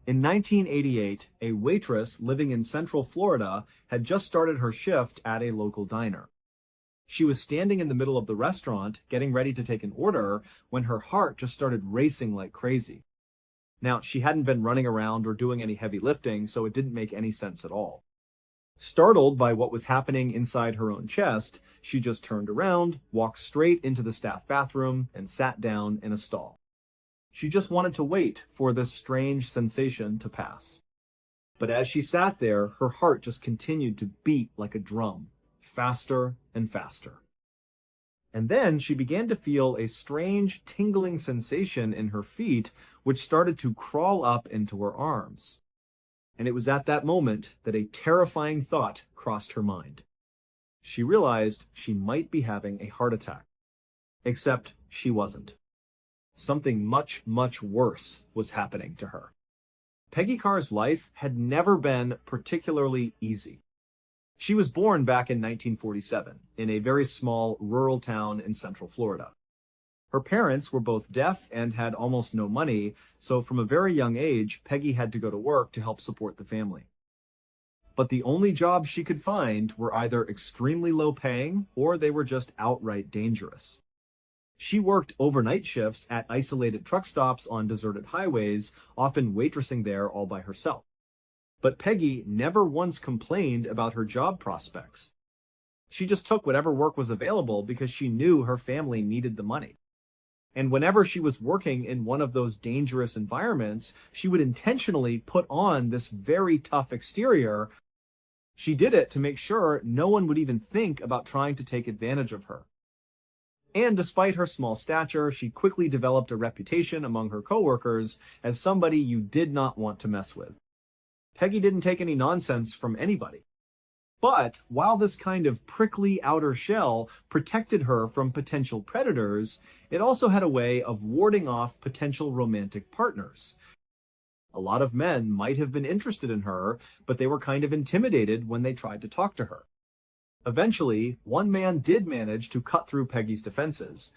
In 1988, a waitress living in Central Florida had just started her shift at a local diner. She was standing in the middle of the restaurant, getting ready to take an order, when her heart just started racing like crazy. Now, she hadn't been running around or doing any heavy lifting, so it didn't make any sense at all. Startled by what was happening inside her own chest, she just turned around, walked straight into the staff bathroom, and sat down in a stall. She just wanted to wait for this strange sensation to pass. But as she sat there, her heart just continued to beat like a drum, faster and faster. And then she began to feel a strange tingling sensation in her feet, which started to crawl up into her arms. And it was at that moment that a terrifying thought crossed her mind. She realized she might be having a heart attack. Except she wasn't. Something much, much worse was happening to her. Peggy Carr's life had never been particularly easy. She was born back in 1947 in a very small rural town in Central Florida. Her parents were both deaf and had almost no money, so from a very young age, Peggy had to go to work to help support the family. But the only jobs she could find were either extremely low paying or they were just outright dangerous. She worked overnight shifts at isolated truck stops on deserted highways, often waitressing there all by herself. But Peggy never once complained about her job prospects. She just took whatever work was available because she knew her family needed the money. And whenever she was working in one of those dangerous environments, she would intentionally put on this very tough exterior. She did it to make sure no one would even think about trying to take advantage of her. And despite her small stature, she quickly developed a reputation among her coworkers as somebody you did not want to mess with. Peggy didn't take any nonsense from anybody. But while this kind of prickly outer shell protected her from potential predators, it also had a way of warding off potential romantic partners. A lot of men might have been interested in her, but they were kind of intimidated when they tried to talk to her. Eventually, one man did manage to cut through Peggy's defenses.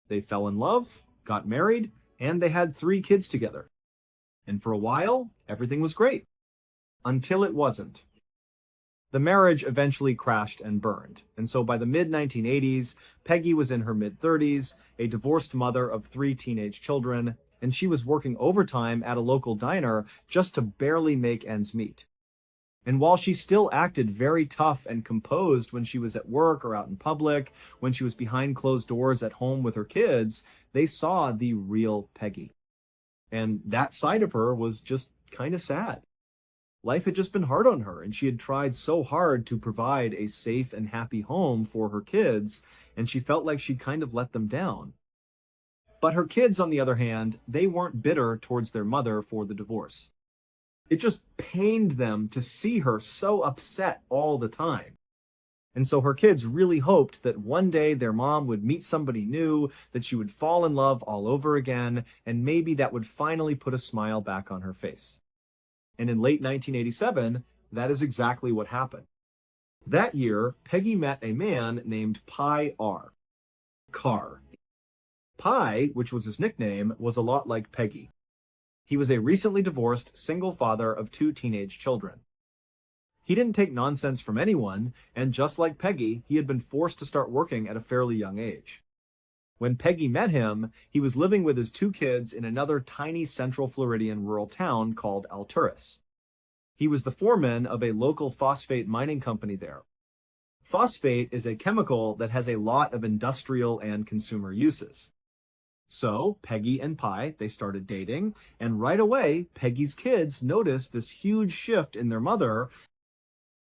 They fell in love, got married, and they had 3 kids together. And for a while, everything was great. Until it wasn't. The marriage eventually crashed and burned, and so by the mid-1980s, Peggy was in her mid-30s, a divorced mother of 3 teenage children, and she was working overtime at a local diner just to barely make ends meet. And while she still acted very tough and composed when she was at work or out in public, when she was behind closed doors at home with her kids, they saw the real Peggy. And that side of her was just kind of sad. Life had just been hard on her, and she had tried so hard to provide a safe and happy home for her kids, and she felt like she'd kind of let them down. But her kids, on the other hand, they weren't bitter towards their mother for the divorce. It just pained them to see her so upset all the time. And so her kids really hoped that one day their mom would meet somebody new, that she would fall in love all over again, and maybe that would finally put a smile back on her face. And in late 1987, that is exactly what happened. That year, Peggy met a man named Pi R. Carr. Pi, which was his nickname, was a lot like Peggy. He was a recently divorced single father of 2 teenage children. He didn't take nonsense from anyone, and just like Peggy, he had been forced to start working at a fairly young age. When Peggy met him, he was living with his 2 kids in another tiny Central Floridian rural town called Alturas. He was the foreman of a local phosphate mining company there. Phosphate is a chemical that has a lot of industrial and consumer uses. So Peggy and Pi, they started dating, and right away, Peggy's kids noticed this huge shift in their mother.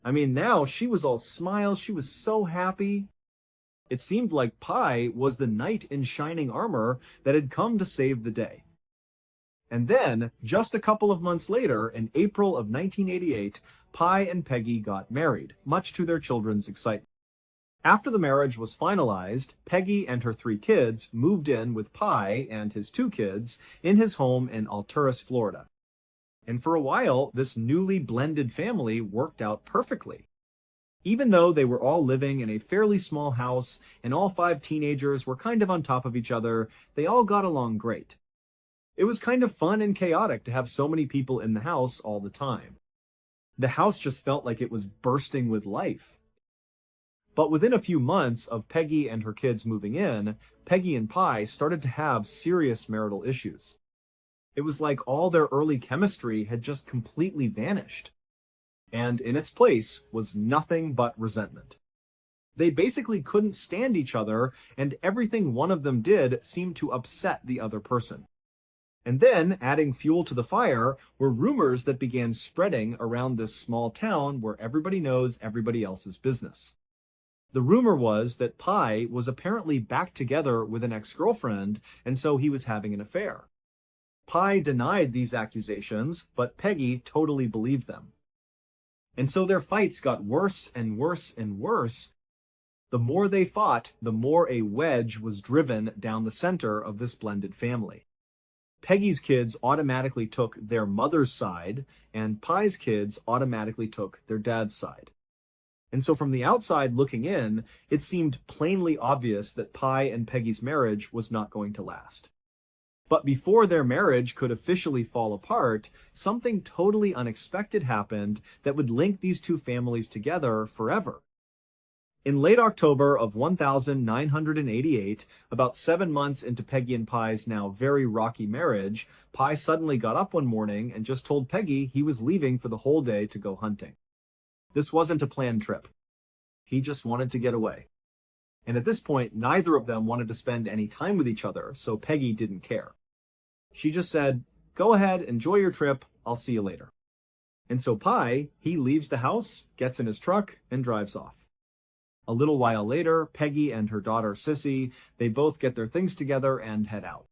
I mean, now she was all smiles, she was so happy. It seemed like Pi was the knight in shining armor that had come to save the day. And then, just a couple of months later, in April of 1988, Pi and Peggy got married, much to their children's excitement. After the marriage was finalized, Peggy and her 3 kids moved in with Pi and his 2 kids in his home in Alturas, Florida. And for a while, this newly blended family worked out perfectly. Even though they were all living in a fairly small house and all 5 teenagers were kind of on top of each other, they all got along great. It was kind of fun and chaotic to have so many people in the house all the time. The house just felt like it was bursting with life. But within a few months of Peggy and her kids moving in, Peggy and Pi started to have serious marital issues. It was like all their early chemistry had just completely vanished. And in its place was nothing but resentment. They basically couldn't stand each other, and everything one of them did seemed to upset the other person. And then, adding fuel to the fire, were rumors that began spreading around this small town where everybody knows everybody else's business. The rumor was that Pi was apparently back together with an ex-girlfriend, and so he was having an affair. Pi denied these accusations, but Peggy totally believed them. And so their fights got worse and worse and worse. The more they fought, the more a wedge was driven down the center of this blended family. Peggy's kids automatically took their mother's side, and Pi's kids automatically took their dad's side. And so from the outside looking in, it seemed plainly obvious that Pi and Peggy's marriage was not going to last. But before their marriage could officially fall apart, something totally unexpected happened that would link these two families together forever. In late October of 1988, about 7 months into Peggy and Pi's now very rocky marriage, Pi suddenly got up one morning and just told Peggy he was leaving for the whole day to go hunting. This wasn't a planned trip. He just wanted to get away. And at this point, neither of them wanted to spend any time with each other, so Peggy didn't care. She just said, "Go ahead, enjoy your trip, I'll see you later." And so Pi, he leaves the house, gets in his truck, and drives off. A little while later, Peggy and her daughter Sissy, they both get their things together and head out.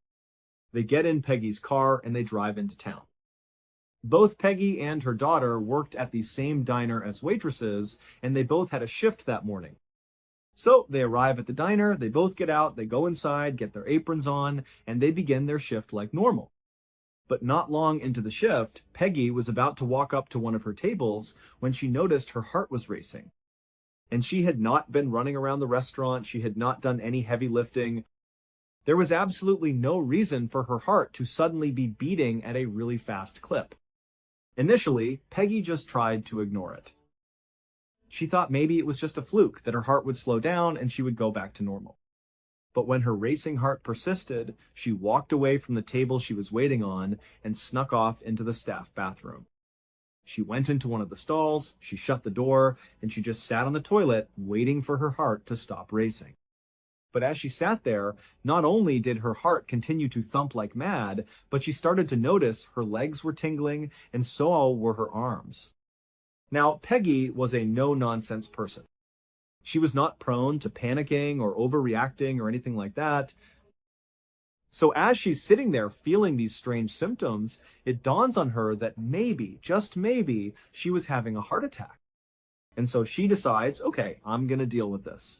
They get in Peggy's car and they drive into town. Both Peggy and her daughter worked at the same diner as waitresses, and they both had a shift that morning. So they arrive at the diner, they both get out, they go inside, get their aprons on, and they begin their shift like normal. But not long into the shift, Peggy was about to walk up to one of her tables when she noticed her heart was racing. And she had not been running around the restaurant, she had not done any heavy lifting. There was absolutely no reason for her heart to suddenly be beating at a really fast clip. Initially, Peggy just tried to ignore it. She thought maybe it was just a fluke, that her heart would slow down and she would go back to normal. But when her racing heart persisted, she walked away from the table she was waiting on and snuck off into the staff bathroom. She went into one of the stalls, she shut the door, and she just sat on the toilet waiting for her heart to stop racing. But as she sat there, not only did her heart continue to thump like mad, but she started to notice her legs were tingling and so were her arms. Now, Peggy was a no-nonsense person. She was not prone to panicking or overreacting or anything like that. So as she's sitting there feeling these strange symptoms, it dawns on her that maybe, just maybe, she was having a heart attack. And so she decides, okay, I'm going to deal with this.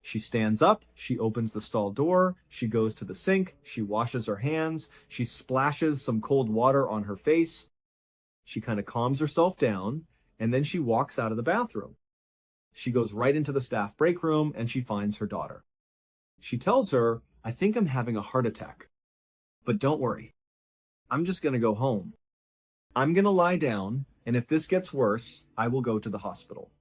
She stands up, she opens the stall door, she goes to the sink, she washes her hands, she splashes some cold water on her face. She kind of calms herself down, and then she walks out of the bathroom. She goes right into the staff break room and she finds her daughter. She tells her, "I think I'm having a heart attack. But don't worry. I'm just going to go home. I'm going to lie down, and if this gets worse, I will go to the hospital.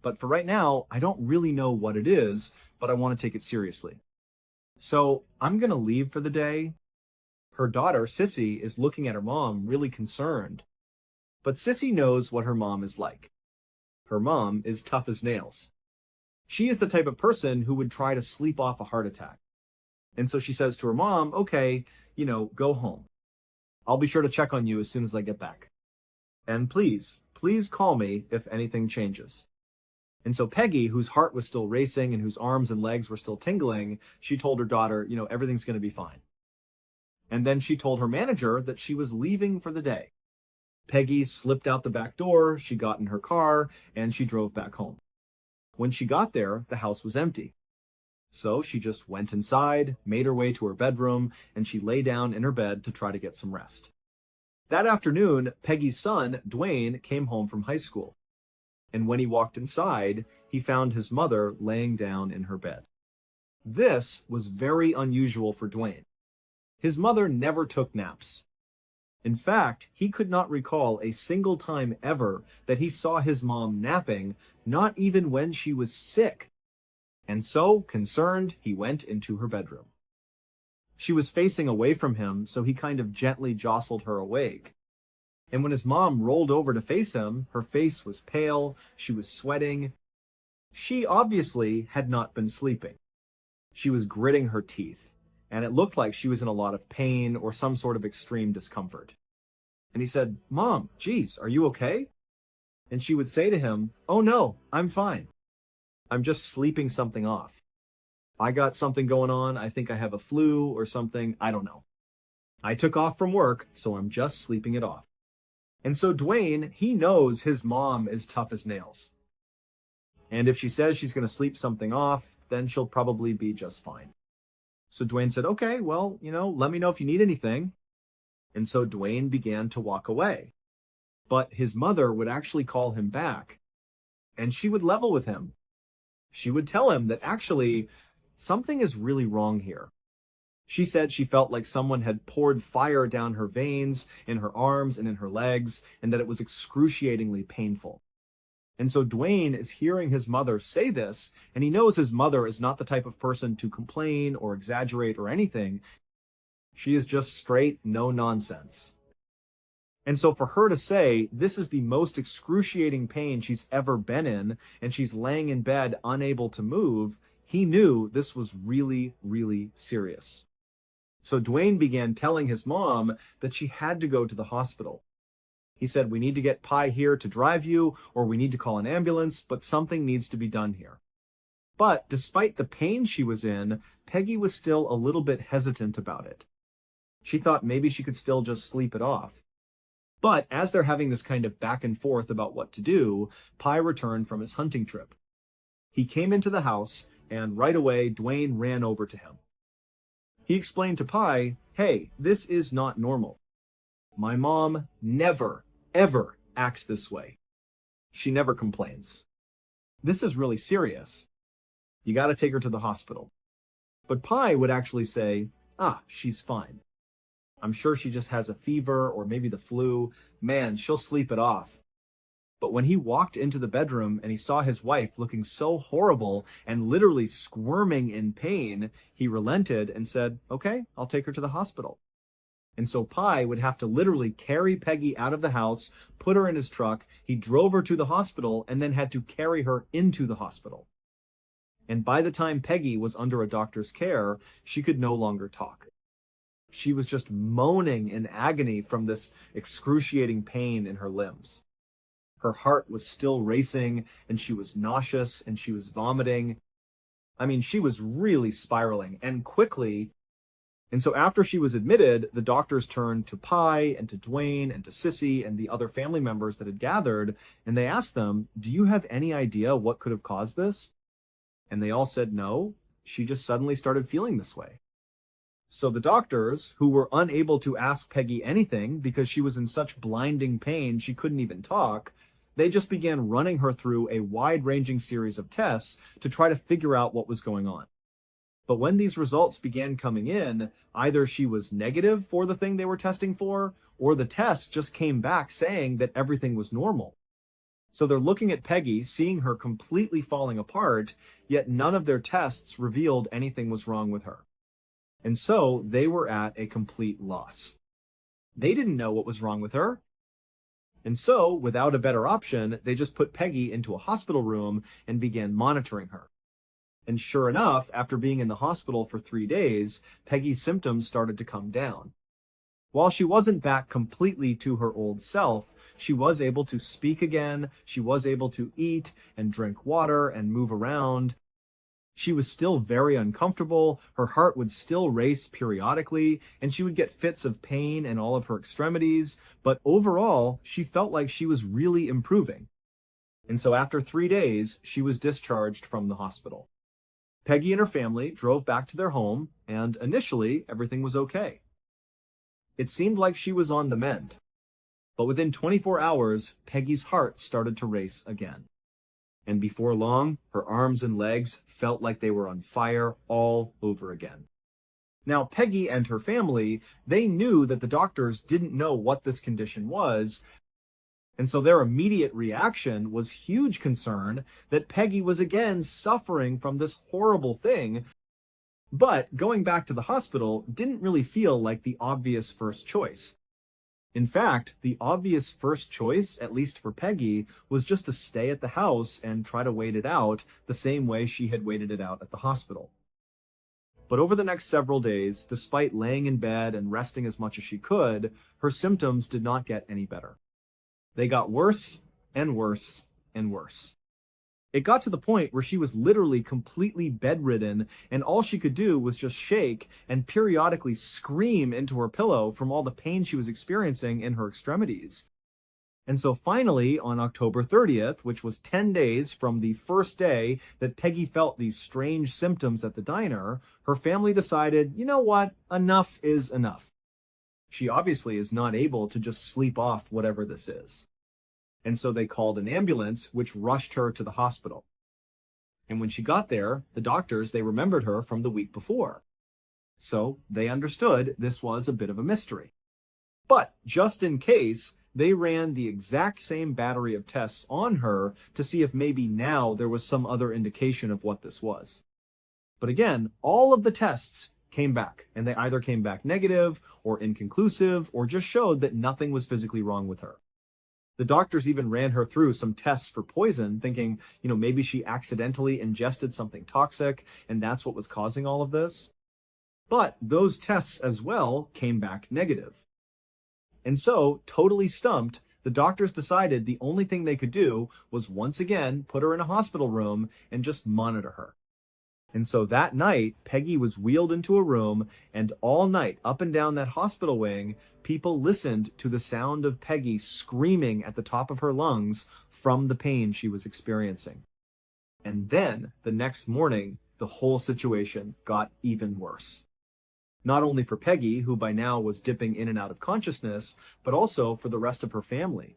But for right now, I don't really know what it is, but I want to take it seriously. So I'm going to leave for the day." Her daughter, Sissy, is looking at her mom really concerned. But Sissy knows what her mom is like. Her mom is tough as nails. She is the type of person who would try to sleep off a heart attack. And so she says to her mom, "Okay, go home. I'll be sure to check on you as soon as I get back. And please call me if anything changes." And so Peggy, whose heart was still racing and whose arms and legs were still tingling, she told her daughter, everything's going to be fine. And then she told her manager that she was leaving for the day. Peggy slipped out the back door, she got in her car, and she drove back home. When she got there, the house was empty. So she just went inside, made her way to her bedroom, and she lay down in her bed to try to get some rest. That afternoon, Peggy's son, Dwayne, came home from high school. And when he walked inside, he found his mother laying down in her bed. This was very unusual for Dwayne. His mother never took naps. In fact, he could not recall a single time ever that he saw his mom napping, not even when she was sick. And so, concerned, he went into her bedroom. She was facing away from him, so he kind of gently jostled her awake. And when his mom rolled over to face him, her face was pale, she was sweating. She obviously had not been sleeping. She was gritting her teeth, and it looked like she was in a lot of pain or some sort of extreme discomfort. And he said, "Mom, geez, are you okay?" And she would say to him, "Oh no, I'm fine. I'm just sleeping something off. I got something going on. I think I have a flu or something. I don't know. I took off from work, so I'm just sleeping it off." And so Dwayne, he knows his mom is tough as nails. And if she says she's going to sleep something off, then she'll probably be just fine. So Dwayne said, "Okay, well, let me know if you need anything." And so Dwayne began to walk away. But his mother would actually call him back, and she would level with him. She would tell him that actually something is really wrong here. She said she felt like someone had poured fire down her veins, in her arms and in her legs, and that it was excruciatingly painful. And so Dwayne is hearing his mother say this, and he knows his mother is not the type of person to complain or exaggerate or anything. She is just straight, no nonsense. And so for her to say this is the most excruciating pain she's ever been in, and she's laying in bed unable to move, he knew this was really, really serious. So Dwayne began telling his mom that she had to go to the hospital. He said, "We need to get Pi here to drive you, or we need to call an ambulance, but something needs to be done here." But despite the pain she was in, Peggy was still a little bit hesitant about it. She thought maybe she could still just sleep it off. But as they're having this kind of back and forth about what to do, Pi returned from his hunting trip. He came into the house, and right away, Dwayne ran over to him. He explained to Pi, "Hey, this is not normal. My mom never, ever acts this way. She never complains. This is really serious. You gotta take her to the hospital." But Pi would actually say, "She's fine. I'm sure she just has a fever or maybe the flu. Man, she'll sleep it off." But when he walked into the bedroom and he saw his wife looking so horrible and literally squirming in pain, he relented and said, "Okay, I'll take her to the hospital." And so Pi would have to literally carry Peggy out of the house, put her in his truck. He drove her to the hospital and then had to carry her into the hospital. And by the time Peggy was under a doctor's care, she could no longer talk. She was just moaning in agony from this excruciating pain in her limbs. Her heart was still racing, and she was nauseous, and she was vomiting. I mean, she was really spiraling, and quickly. And so after she was admitted, the doctors turned to Pi and to Dwayne and to Sissy and the other family members that had gathered, and they asked them, "Do you have any idea what could have caused this?" And they all said no. She just suddenly started feeling this way. So the doctors, who were unable to ask Peggy anything because she was in such blinding pain she couldn't even talk, they just began running her through a wide-ranging series of tests to try to figure out what was going on. But when these results began coming in, either she was negative for the thing they were testing for, or the tests just came back saying that everything was normal. So they're looking at Peggy, seeing her completely falling apart, yet none of their tests revealed anything was wrong with her. And so they were at a complete loss. They didn't know what was wrong with her. And so, without a better option, they just put Peggy into a hospital room and began monitoring her. And sure enough, after being in the hospital for 3 days, Peggy's symptoms started to come down. While she wasn't back completely to her old self, she was able to speak again, she was able to eat and drink water and move around. She was still very uncomfortable, her heart would still race periodically, and she would get fits of pain in all of her extremities, but overall, she felt like she was really improving. And so after 3 days, she was discharged from the hospital. Peggy and her family drove back to their home, and initially, everything was okay. It seemed like she was on the mend. But within 24 hours, Peggy's heart started to race again. And before long, her arms and legs felt like they were on fire all over again. Now, Peggy and her family, they knew that the doctors didn't know what this condition was, and so their immediate reaction was huge concern that Peggy was again suffering from this horrible thing. But going back to the hospital didn't really feel like the obvious first choice. In fact, the obvious first choice, at least for Peggy, was just to stay at the house and try to wait it out the same way she had waited it out at the hospital. But over the next several days, despite laying in bed and resting as much as she could, her symptoms did not get any better. They got worse and worse and worse. It got to the point where she was literally completely bedridden, and all she could do was just shake and periodically scream into her pillow from all the pain she was experiencing in her extremities. And so finally, on October 30th, which was 10 days from the first day that Peggy felt these strange symptoms at the diner, her family decided, you know what, enough is enough. She obviously is not able to just sleep off whatever this is. And so they called an ambulance, which rushed her to the hospital. And when she got there, the doctors, they remembered her from the week before. So they understood this was a bit of a mystery. But just in case, they ran the exact same battery of tests on her to see if maybe now there was some other indication of what this was. But again, all of the tests came back, and they either came back negative or inconclusive or just showed that nothing was physically wrong with her. The doctors even ran her through some tests for poison, thinking, maybe she accidentally ingested something toxic, and that's what was causing all of this. But those tests as well came back negative. And so, totally stumped, the doctors decided the only thing they could do was once again put her in a hospital room and just monitor her. And so that night, Peggy was wheeled into a room, and all night, up and down that hospital wing, people listened to the sound of Peggy screaming at the top of her lungs from the pain she was experiencing. And then, the next morning, the whole situation got even worse. Not only for Peggy, who by now was dipping in and out of consciousness, but also for the rest of her family.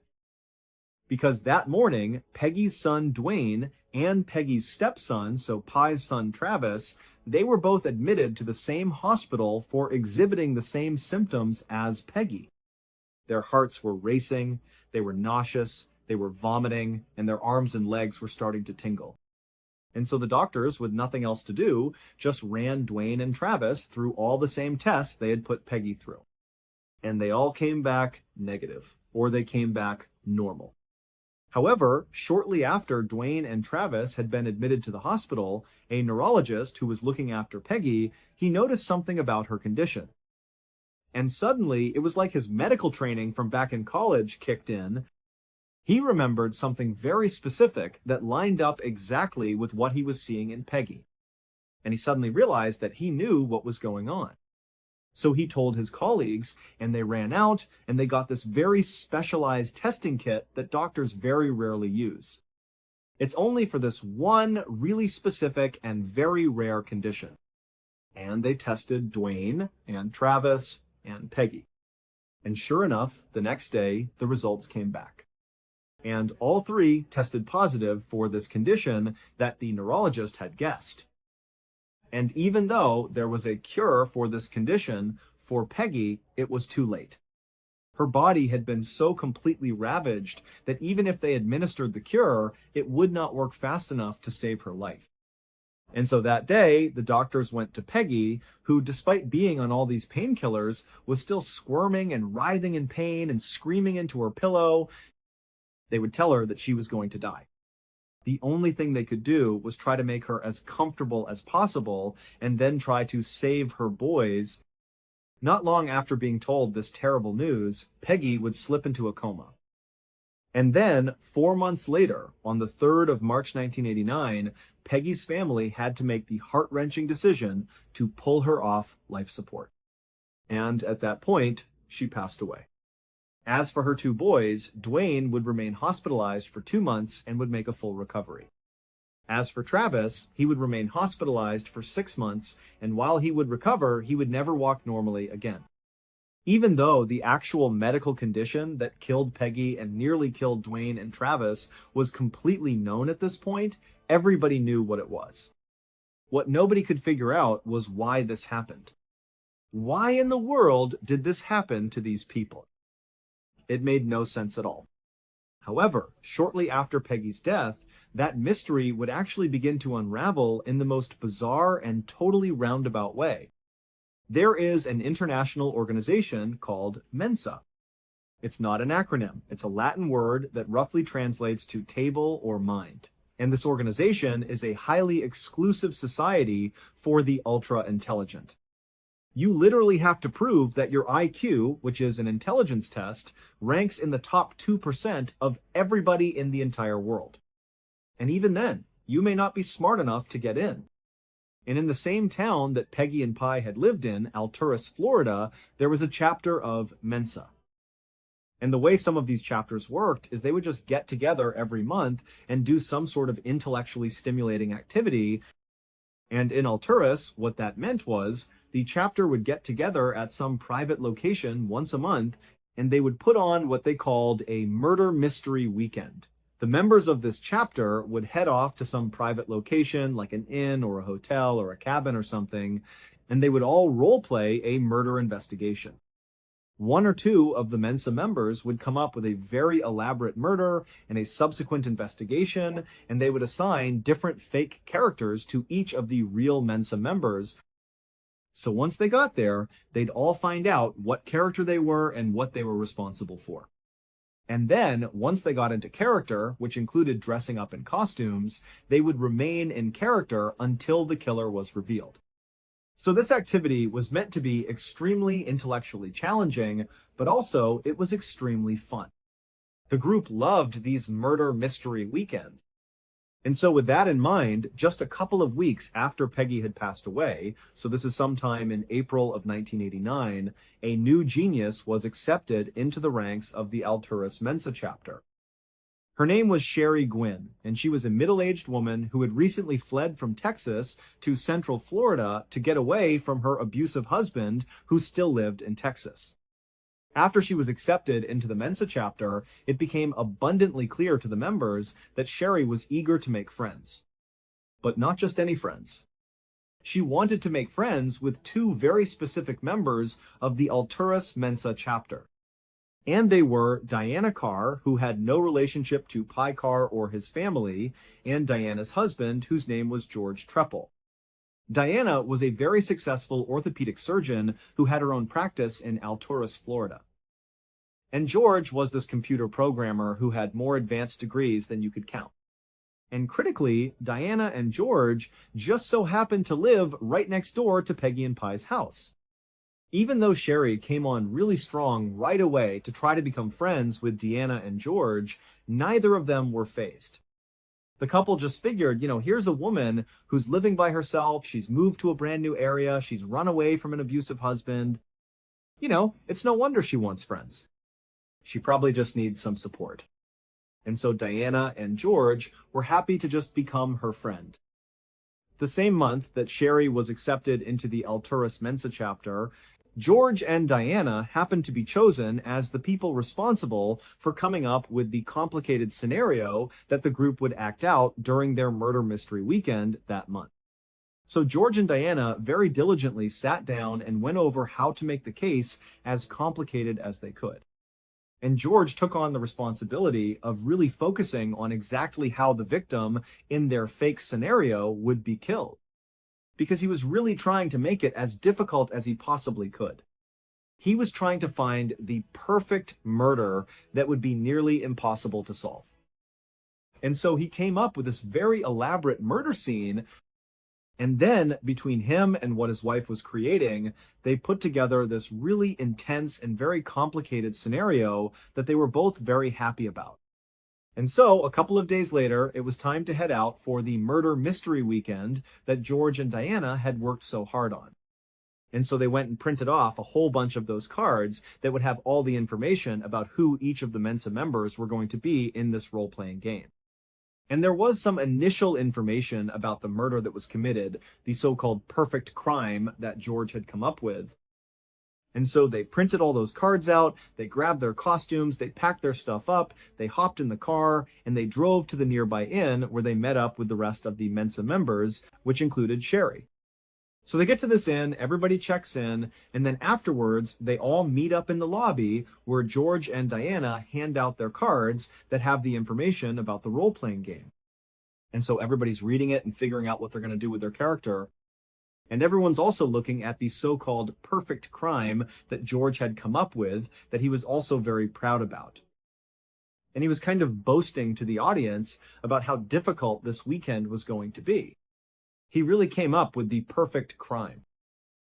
Because that morning, Peggy's son Dwayne and Peggy's stepson, so Pi's son Travis, they were both admitted to the same hospital for exhibiting the same symptoms as Peggy. Their hearts were racing, they were nauseous, they were vomiting, and their arms and legs were starting to tingle. And so the doctors, with nothing else to do, just ran Dwayne and Travis through all the same tests they had put Peggy through. And they all came back negative, or they came back normal. However, shortly after Dwayne and Travis had been admitted to the hospital, a neurologist who was looking after Peggy, he noticed something about her condition. And suddenly, it was like his medical training from back in college kicked in. He remembered something very specific that lined up exactly with what he was seeing in Peggy. And he suddenly realized that he knew what was going on. So he told his colleagues, and they ran out, and they got this very specialized testing kit that doctors very rarely use. It's only for this one really specific and very rare condition. And they tested Dwayne and Travis and Peggy. And sure enough, the next day, the results came back. And all three tested positive for this condition that the neurologist had guessed. And even though there was a cure for this condition, for Peggy, it was too late. Her body had been so completely ravaged that even if they administered the cure, it would not work fast enough to save her life. And so that day, the doctors went to Peggy, who, despite being on all these painkillers, was still squirming and writhing in pain and screaming into her pillow. They would tell her that she was going to die. The only thing they could do was try to make her as comfortable as possible and then try to save her boys. Not long after being told this terrible news, Peggy would slip into a coma. And then, 4 months later, on the 3rd of March 1989, Peggy's family had to make the heart-wrenching decision to pull her off life support. And at that point, she passed away. As for her 2 boys, Dwayne would remain hospitalized for 2 months and would make a full recovery. As for Travis, he would remain hospitalized for 6 months, and while he would recover, he would never walk normally again. Even though the actual medical condition that killed Peggy and nearly killed Dwayne and Travis was completely known at this point, everybody knew what it was. What nobody could figure out was why this happened. Why in the world did this happen to these people? It made no sense at all. However, shortly after Peggy's death, that mystery would actually begin to unravel in the most bizarre and totally roundabout way. There is an international organization called Mensa. It's not an acronym. It's a Latin word that roughly translates to table or mind. And this organization is a highly exclusive society for the ultra-intelligent. You literally have to prove that your IQ, which is an intelligence test, ranks in the top 2% of everybody in the entire world. And even then, you may not be smart enough to get in. And in the same town that Peggy and Pi had lived in, Alturas, Florida, there was a chapter of Mensa. And the way some of these chapters worked is they would just get together every month and do some sort of intellectually stimulating activity. And in Alturas, what that meant was the chapter would get together at some private location once a month, and they would put on what they called a murder mystery weekend. The members of this chapter would head off to some private location, like an inn or a hotel or a cabin or something, and they would all role play a murder investigation. One or two of the Mensa members would come up with a very elaborate murder and a subsequent investigation, and they would assign different fake characters to each of the real Mensa members. So once they got there, they'd all find out what character they were and what they were responsible for. And then, once they got into character, which included dressing up in costumes, they would remain in character until the killer was revealed. So this activity was meant to be extremely intellectually challenging, but also it was extremely fun. The group loved these murder mystery weekends. And so with that in mind, just a couple of weeks after Peggy had passed away, so this is sometime in April of 1989, a new genius was accepted into the ranks of the Alturas Mensa chapter. Her name was Sherry Gwynn, and she was a middle-aged woman who had recently fled from Texas to Central Florida to get away from her abusive husband, who still lived in Texas. After she was accepted into the Mensa chapter, it became abundantly clear to the members that Sherry was eager to make friends. But not just any friends. She wanted to make friends with two very specific members of the Alturas Mensa chapter. And they were Diana Carr, who had no relationship to Pi Carr or his family, and Diana's husband, whose name was George Treppel. Diana was a very successful orthopedic surgeon who had her own practice in Alturas, Florida. And George was this computer programmer who had more advanced degrees than you could count. And critically, Diana and George just so happened to live right next door to Peggy and Pi's house. Even though Sherry came on really strong right away to try to become friends with Deanna and George, neither of them were fazed. The couple just figured, here's a woman who's living by herself, she's moved to a brand new area, she's run away from an abusive husband. It's no wonder she wants friends. She probably just needs some support. And so Diana and George were happy to just become her friend. The same month that Sherry was accepted into the Alturas Mensa chapter, George and Diana happened to be chosen as the people responsible for coming up with the complicated scenario that the group would act out during their murder mystery weekend that month. So George and Diana very diligently sat down and went over how to make the case as complicated as they could. And George took on the responsibility of really focusing on exactly how the victim in their fake scenario would be killed, because he was really trying to make it as difficult as he possibly could. He was trying to find the perfect murder that would be nearly impossible to solve. And so he came up with this very elaborate murder scene, and then between him and what his wife was creating, they put together this really intense and very complicated scenario that they were both very happy about. And so, a couple of days later, it was time to head out for the murder mystery weekend that George and Diana had worked so hard on. And so they went and printed off a whole bunch of those cards that would have all the information about who each of the Mensa members were going to be in this role-playing game. And there was some initial information about the murder that was committed, the so-called perfect crime that George had come up with. And so they printed all those cards out, they grabbed their costumes, they packed their stuff up, they hopped in the car, and they drove to the nearby inn where they met up with the rest of the Mensa members, which included Sherry. So they get to this inn, everybody checks in, and then afterwards, they all meet up in the lobby where George and Diana hand out their cards that have the information about the role-playing game. And so everybody's reading it and figuring out what they're going to do with their character. And everyone's also looking at the so-called perfect crime that George had come up with that he was also very proud about. And he was kind of boasting to the audience about how difficult this weekend was going to be. He really came up with the perfect crime.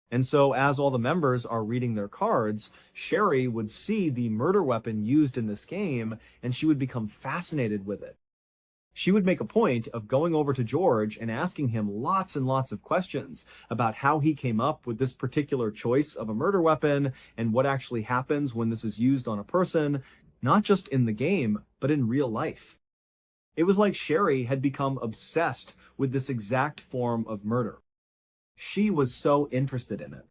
And so as all the members are reading their cards, Sherry would see the murder weapon used in this game, and she would become fascinated with it. She would make a point of going over to George and asking him lots and lots of questions about how he came up with this particular choice of a murder weapon and what actually happens when this is used on a person, not just in the game, but in real life. It was like Sherry had become obsessed with this exact form of murder. She was so interested in it.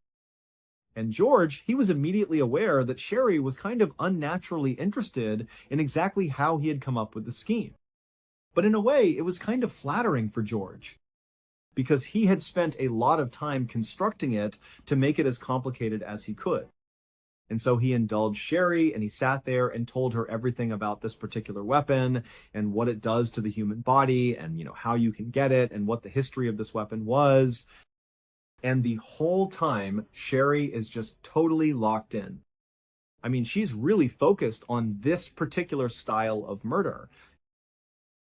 And George, he was immediately aware that Sherry was kind of unnaturally interested in exactly how he had come up with the scheme. But in a way, it was kind of flattering for George, because he had spent a lot of time constructing it to make it as complicated as he could. And so he indulged Sherry, and he sat there and told her everything about this particular weapon and what it does to the human body and, how you can get it and what the history of this weapon was. And the whole time, Sherry is just totally locked in. I mean, she's really focused on this particular style of murder.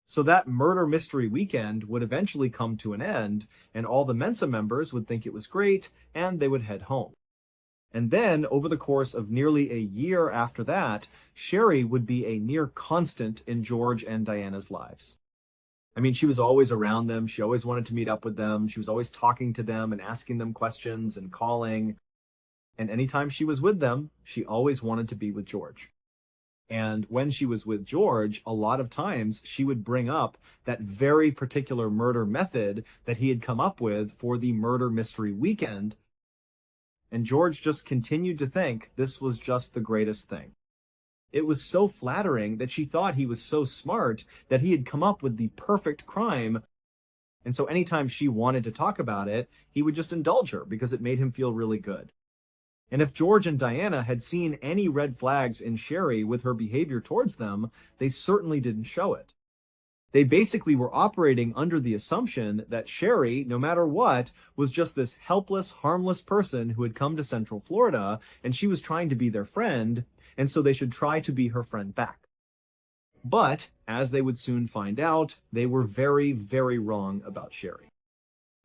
So that murder mystery weekend would eventually come to an end, and all the Mensa members would think it was great, and they would head home. And then, over the course of nearly a year after that, Sherry would be a near constant in George and Diana's lives. I mean, she was always around them. She always wanted to meet up with them. She was always talking to them and asking them questions and calling. And anytime she was with them, she always wanted to be with George. And when she was with George, a lot of times she would bring up that very particular murder method that he had come up with for the murder mystery weekend. And George just continued to think this was just the greatest thing. It was so flattering that she thought he was so smart that he had come up with the perfect crime. And so anytime she wanted to talk about it, he would just indulge her because it made him feel really good. And if George and Diana had seen any red flags in Sherry with her behavior towards them, they certainly didn't show it. They basically were operating under the assumption that Sherry, no matter what, was just this helpless, harmless person who had come to Central Florida, and she was trying to be their friend, and so they should try to be her friend back. But, as they would soon find out, they were very, very wrong about Sherry.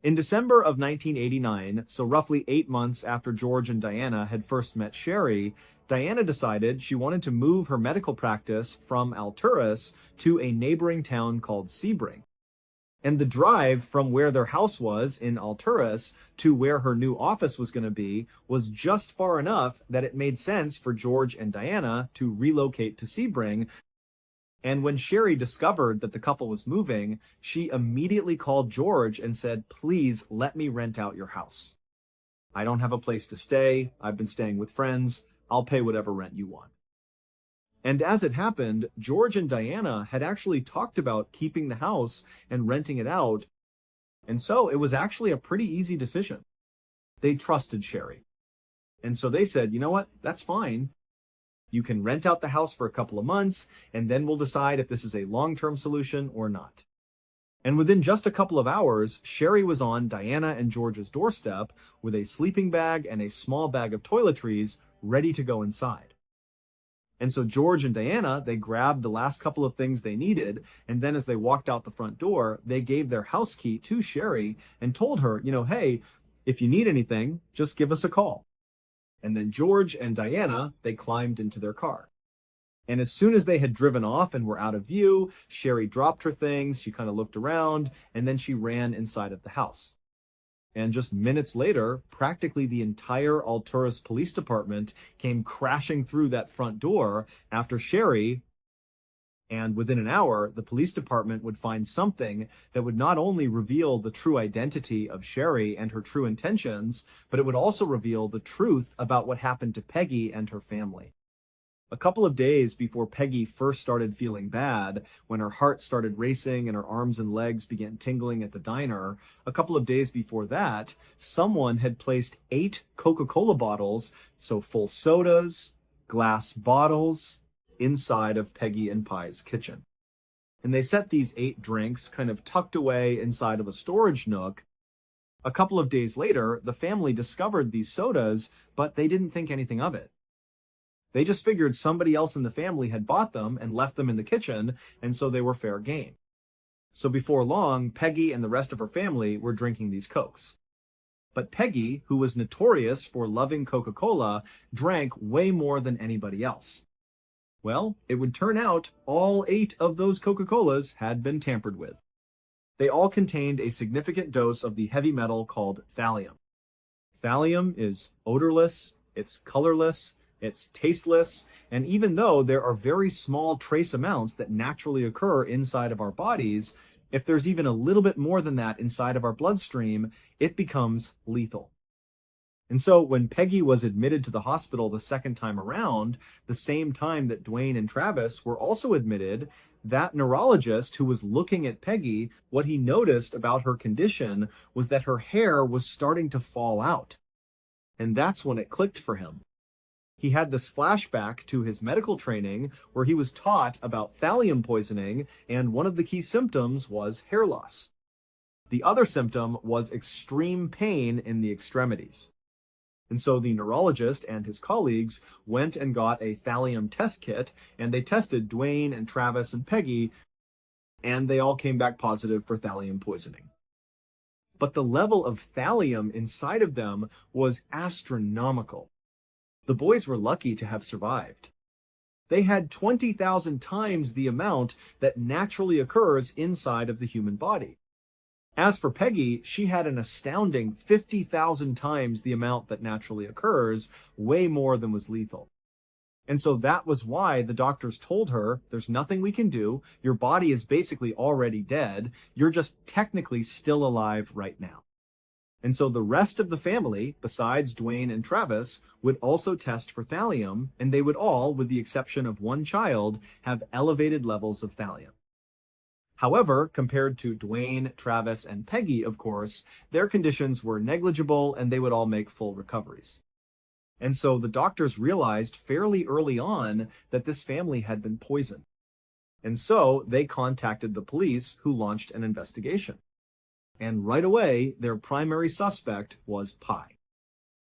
In December of 1989, so roughly 8 months after George and Diana had first met Sherry, Diana decided she wanted to move her medical practice from Alturas to a neighboring town called Sebring. And the drive from where their house was in Alturas to where her new office was going to be was just far enough that it made sense for George and Diana to relocate to Sebring. And when Sherry discovered that the couple was moving, she immediately called George and said, "Please let me rent out your house. I don't have a place to stay. I've been staying with friends. I'll pay whatever rent you want." And as it happened, George and Diana had actually talked about keeping the house and renting it out. And so it was actually a pretty easy decision. They trusted Sherry. And so they said, "You know what? That's fine. You can rent out the house for a couple of months, and then we'll decide if this is a long-term solution or not." And within just a couple of hours, Sherry was on Diana and George's doorstep with a sleeping bag and a small bag of toiletries ready to go inside. And so George and Diana, they grabbed the last couple of things they needed, and then as they walked out the front door, they gave their house key to Sherry and told her, "Hey, if you need anything, just give us a call." And then George and Diana, they climbed into their car. And as soon as they had driven off and were out of view, Sherry dropped her things, she kind of looked around, and then she ran inside of the house. And just minutes later, practically the entire Alturas Police Department came crashing through that front door after Sherry. And within an hour, the police department would find something that would not only reveal the true identity of Sherry and her true intentions, but it would also reveal the truth about what happened to Peggy and her family. A couple of days before Peggy first started feeling bad, when her heart started racing and her arms and legs began tingling at the diner, a couple of days before that, someone had placed 8 Coca-Cola bottles, so full sodas, glass bottles, inside of Peggy and Pi's kitchen. And they set these 8 drinks kind of tucked away inside of a storage nook. A couple of days later, the family discovered these sodas, but they didn't think anything of it. They just figured somebody else in the family had bought them and left them in the kitchen, and so they were fair game. So before long, Peggy and the rest of her family were drinking these Cokes. But Peggy, who was notorious for loving Coca-Cola, drank way more than anybody else. Well, it would turn out all 8 of those Coca-Colas had been tampered with. They all contained a significant dose of the heavy metal called thallium. Thallium is odorless, it's colorless, it's tasteless, and even though there are very small trace amounts that naturally occur inside of our bodies, if there's even a little bit more than that inside of our bloodstream, it becomes lethal. And so when Peggy was admitted to the hospital the second time around, the same time that Dwayne and Travis were also admitted, that neurologist who was looking at Peggy, what he noticed about her condition was that her hair was starting to fall out. And that's when it clicked for him. He had this flashback to his medical training where he was taught about thallium poisoning, and one of the key symptoms was hair loss. The other symptom was extreme pain in the extremities. And so the neurologist and his colleagues went and got a thallium test kit, and they tested Dwayne and Travis and Peggy, and they all came back positive for thallium poisoning. But the level of thallium inside of them was astronomical. The boys were lucky to have survived. They had 20,000 times the amount that naturally occurs inside of the human body. As for Peggy, she had an astounding 50,000 times the amount that naturally occurs, way more than was lethal. And so that was why the doctors told her, there's nothing we can do, your body is basically already dead, you're just technically still alive right now. And so the rest of the family, besides Dwayne and Travis, would also test for thallium, and they would all, with the exception of one child, have elevated levels of thallium. However, compared to Dwayne, Travis, and Peggy, of course, their conditions were negligible and they would all make full recoveries. And so the doctors realized fairly early on that this family had been poisoned. And so they contacted the police, who launched an investigation. And right away, their primary suspect was Pi.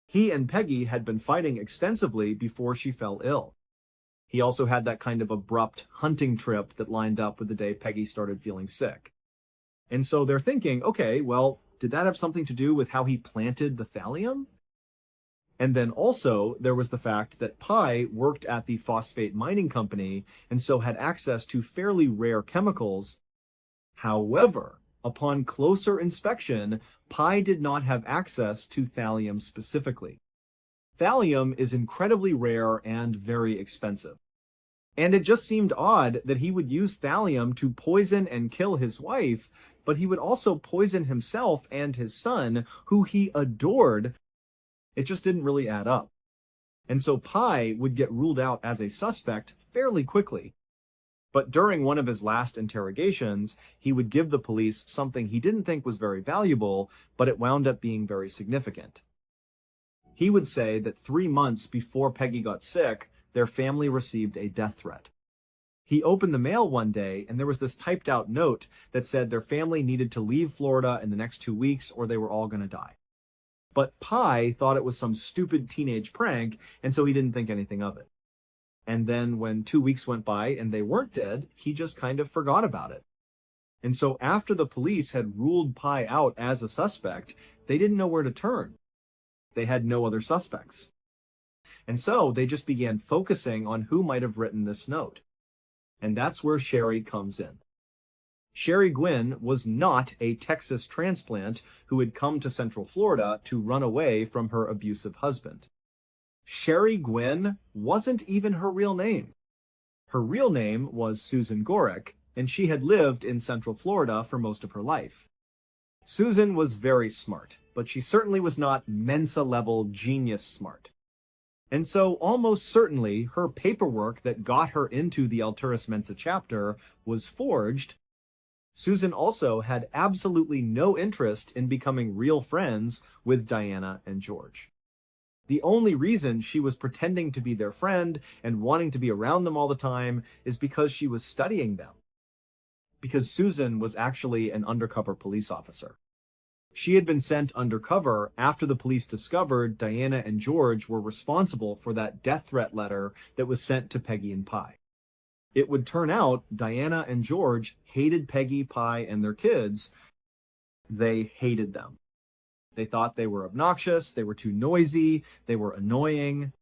He and Peggy had been fighting extensively before she fell ill. He also had that kind of abrupt hunting trip that lined up with the day Peggy started feeling sick. And so they're thinking, okay, well, did that have something to do with how he planted the thallium? And then also, there was the fact that Pi worked at the phosphate mining company and so had access to fairly rare chemicals. However, upon closer inspection, Pi did not have access to thallium specifically. Thallium is incredibly rare and very expensive. And it just seemed odd that he would use thallium to poison and kill his wife, but he would also poison himself and his son, who he adored. It just didn't really add up. And so Pi would get ruled out as a suspect fairly quickly. But during one of his last interrogations, he would give the police something he didn't think was very valuable, but it wound up being very significant. He would say that 3 months before Peggy got sick, their family received a death threat. He opened the mail one day, and there was this typed out note that said their family needed to leave Florida in the next 2 weeks or they were all going to die. But Pi thought it was some stupid teenage prank, and so he didn't think anything of it. And then when 2 weeks went by and they weren't dead, he just kind of forgot about it. And so after the police had ruled Pi out as a suspect, they didn't know where to turn. They had no other suspects. And so they just began focusing on who might have written this note. And that's where Sherry comes in. Sherry Gwynn was not a Texas transplant who had come to Central Florida to run away from her abusive husband. Sherry Gwynn wasn't even her real name. Her real name was Susan Gorick, and she had lived in Central Florida for most of her life. Susan was very smart, but she certainly was not Mensa-level genius smart. And so almost certainly her paperwork that got her into the Alturas Mensa chapter was forged. Susan also had absolutely no interest in becoming real friends with Diana and George. The only reason she was pretending to be their friend and wanting to be around them all the time is because she was studying them. Because Susan was actually an undercover police officer. She had been sent undercover after the police discovered Diana and George were responsible for that death threat letter that was sent to Peggy and Pi. It would turn out Diana and George hated Peggy, Pi, and their kids. They hated them. They thought they were obnoxious, they were too noisy, they were annoying.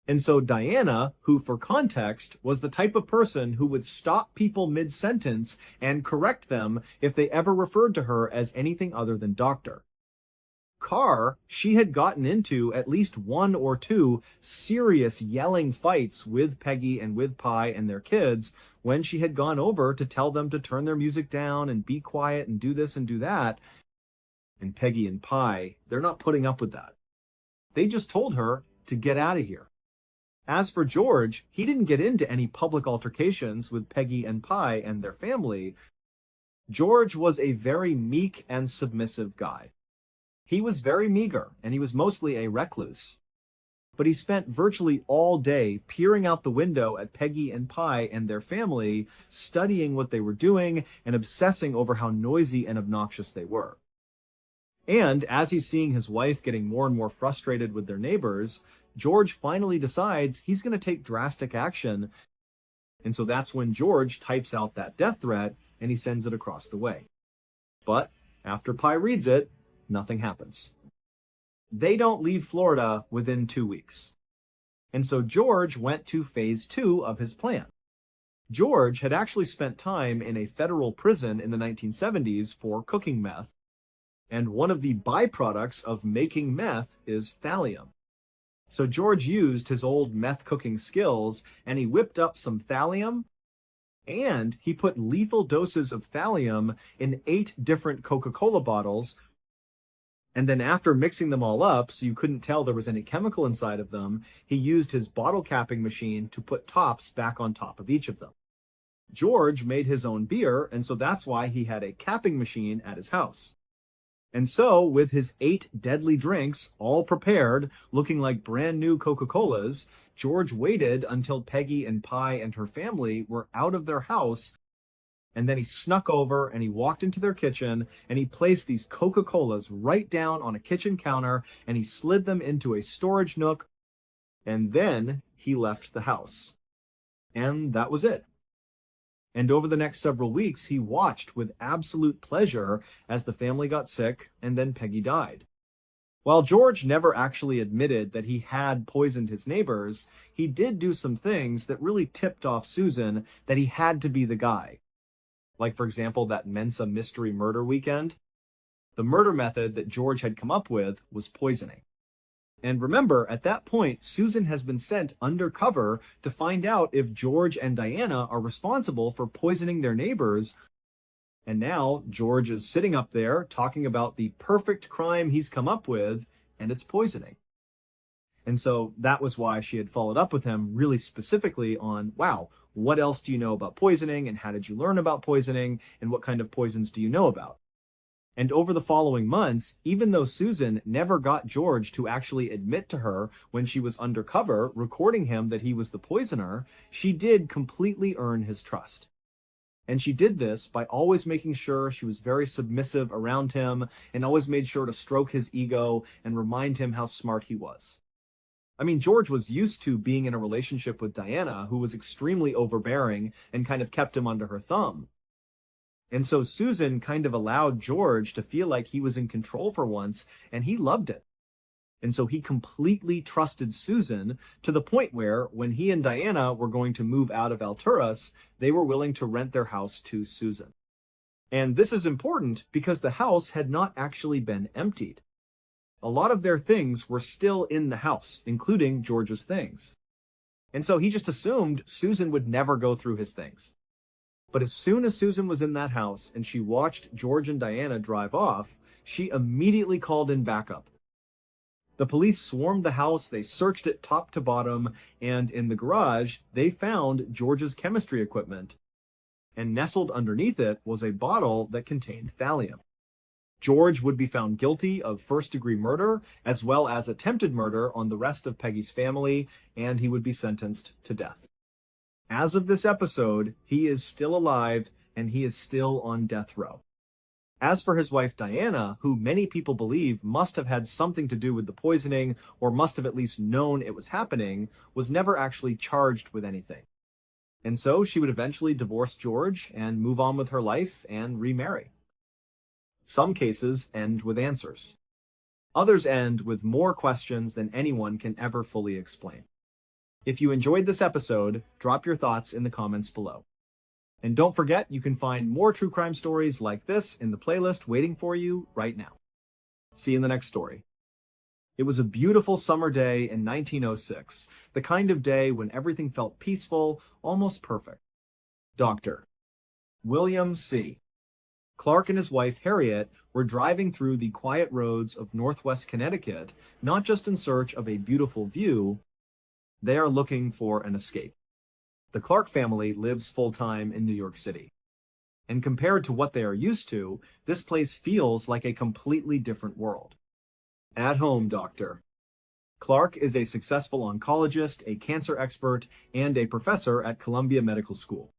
And so Diana, who for context was the type of person who would stop people mid-sentence and correct them if they ever referred to her as anything other than doctor. She had gotten into at least one or two serious yelling fights with Peggy and with Pi and their kids when she had gone over to tell them to turn their music down and be quiet and do this and do that. And Peggy and Pi, they're not putting up with that. They just told her to get out of here. As for George, he didn't get into any public altercations with Peggy and Pi and their family. George was a very meek and submissive guy. He was very meager, and he was mostly a recluse. But he spent virtually all day peering out the window at Peggy and Pi and their family, studying what they were doing and obsessing over how noisy and obnoxious they were. And as he's seeing his wife getting more and more frustrated with their neighbors, George finally decides he's going to take drastic action. And so that's when George types out that death threat and he sends it across the way. But after Pi reads it, nothing happens. They don't leave Florida within 2 weeks. And so George went to phase 2 of his plan. George had actually spent time in a federal prison in the 1970s for cooking meth. And one of the byproducts of making meth is thallium. So George used his old meth cooking skills and he whipped up some thallium and he put lethal doses of thallium in 8 different Coca-Cola bottles. And then after mixing them all up so you couldn't tell there was any chemical inside of them, he used his bottle capping machine to put tops back on top of each of them. George made his own beer, and so that's why he had a capping machine at his house. And so, with his 8 deadly drinks, all prepared, looking like brand new Coca-Colas, George waited until Peggy and Pi and her family were out of their house, and then he snuck over and he walked into their kitchen and he placed these Coca-Colas right down on a kitchen counter and he slid them into a storage nook, and then he left the house. And that was it. And over the next several weeks, he watched with absolute pleasure as the family got sick and then Peggy died. While George never actually admitted that he had poisoned his neighbors, he did do some things that really tipped off Susan that he had to be the guy. Like, for example, that Mensa mystery murder weekend. The murder method that George had come up with was poisoning. And remember, at that point, Susan has been sent undercover to find out if George and Diana are responsible for poisoning their neighbors. And now George is sitting up there talking about the perfect crime he's come up with, and it's poisoning. And so that was why she had followed up with him really specifically on, wow, what else do you know about poisoning, and how did you learn about poisoning, and what kind of poisons do you know about? And over the following months, even though Susan never got George to actually admit to her when she was undercover recording him that he was the poisoner, she did completely earn his trust. And she did this by always making sure she was very submissive around him and always made sure to stroke his ego and remind him how smart he was. I mean, George was used to being in a relationship with Diana, who was extremely overbearing and kind of kept him under her thumb. And so Susan kind of allowed George to feel like he was in control for once, and he loved it. And so he completely trusted Susan to the point where when he and Diana were going to move out of Alturas, they were willing to rent their house to Susan. And this is important because the house had not actually been emptied. A lot of their things were still in the house, including George's things. And so he just assumed Susan would never go through his things. But as soon as Susan was in that house and she watched George and Diana drive off, she immediately called in backup. The police swarmed the house, they searched it top to bottom, and in the garage, they found George's chemistry equipment. And nestled underneath it was a bottle that contained thallium. George would be found guilty of first-degree murder, as well as attempted murder on the rest of Peggy's family, and he would be sentenced to death. As of this episode, he is still alive, and he is still on death row. As for his wife Diana, who many people believe must have had something to do with the poisoning, or must have at least known it was happening, was never actually charged with anything. And so she would eventually divorce George and move on with her life and remarry. Some cases end with answers. Others end with more questions than anyone can ever fully explain. If you enjoyed this episode, drop your thoughts in the comments below. And don't forget, you can find more true crime stories like this in the playlist waiting for you right now. See you in the next story. It was a beautiful summer day in 1906, the kind of day when everything felt peaceful, almost perfect. Dr. William C. Clark and his wife Harriet were driving through the quiet roads of Northwest Connecticut, not just in search of a beautiful view, they are looking for an escape. The Clark family lives full-time in New York City. And compared to what they are used to, this place feels like a completely different world. At home, Doctor. Clark is a successful oncologist, a cancer expert, and a professor at Columbia Medical School.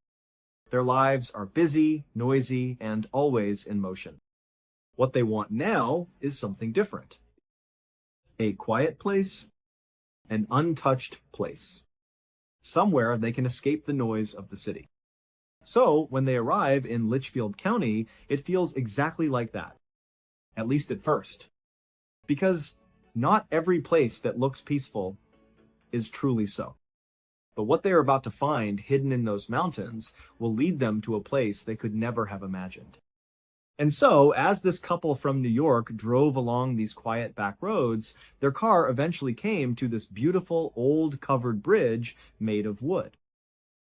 Their lives are busy, noisy, and always in motion. What they want now is something different. A quiet place, an untouched place. Somewhere they can escape the noise of the city. So, when they arrive in Litchfield County, it feels exactly like that. At least at first. Because not every place that looks peaceful is truly so. But what they are about to find hidden in those mountains will lead them to a place they could never have imagined. And so, as this couple from New York drove along these quiet back roads, their car eventually came to this beautiful old covered bridge made of wood.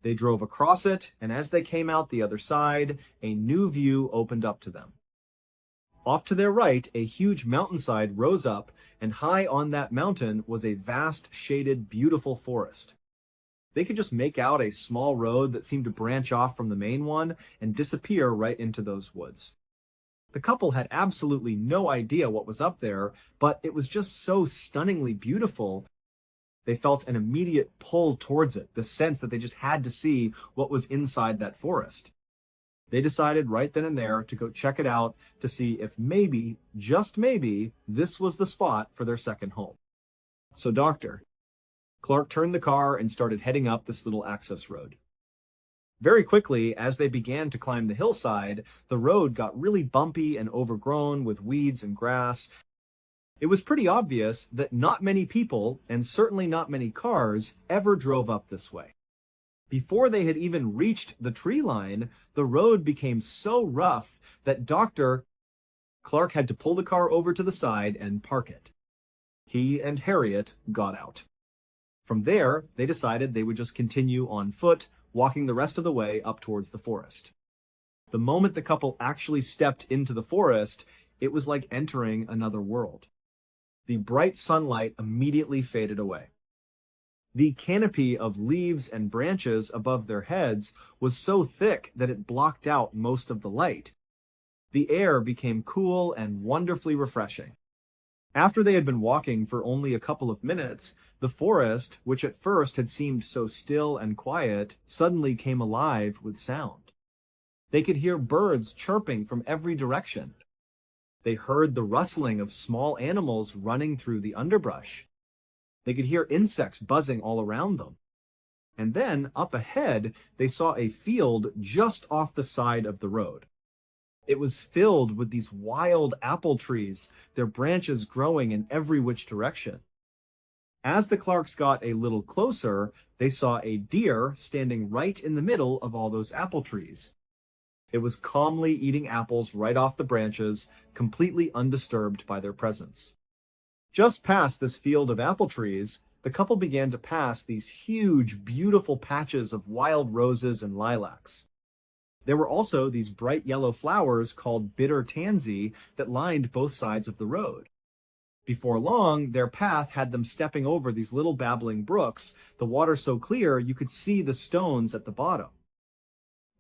They drove across it, and as they came out the other side, a new view opened up to them. Off to their right, a huge mountainside rose up, and high on that mountain was a vast, shaded, beautiful forest. They could just make out a small road that seemed to branch off from the main one and disappear right into those woods. The couple had absolutely no idea what was up there, but it was just so stunningly beautiful. They felt an immediate pull towards it, the sense that they just had to see what was inside that forest. They decided right then and there to go check it out to see if maybe, just maybe, this was the spot for their second home. So, Doctor. Clark turned the car and started heading up this little access road. Very quickly, as they began to climb the hillside, the road got really bumpy and overgrown with weeds and grass. It was pretty obvious that not many people, and certainly not many cars, ever drove up this way. Before they had even reached the tree line, the road became so rough that Dr. Clark had to pull the car over to the side and park it. He and Harriet got out. From there, they decided they would just continue on foot, walking the rest of the way up towards the forest. The moment the couple actually stepped into the forest, it was like entering another world. The bright sunlight immediately faded away. The canopy of leaves and branches above their heads was so thick that it blocked out most of the light. The air became cool and wonderfully refreshing. After they had been walking for only a couple of minutes, the forest, which at first had seemed so still and quiet, suddenly came alive with sound. They could hear birds chirping from every direction. They heard the rustling of small animals running through the underbrush. They could hear insects buzzing all around them. And then, up ahead, they saw a field just off the side of the road. It was filled with these wild apple trees, their branches growing in every which direction. As the Clarks got a little closer, they saw a deer standing right in the middle of all those apple trees. It was calmly eating apples right off the branches, completely undisturbed by their presence. Just past this field of apple trees, the couple began to pass these huge, beautiful patches of wild roses and lilacs. There were also these bright yellow flowers called bitter tansy that lined both sides of the road. Before long, their path had them stepping over these little babbling brooks, the water so clear you could see the stones at the bottom.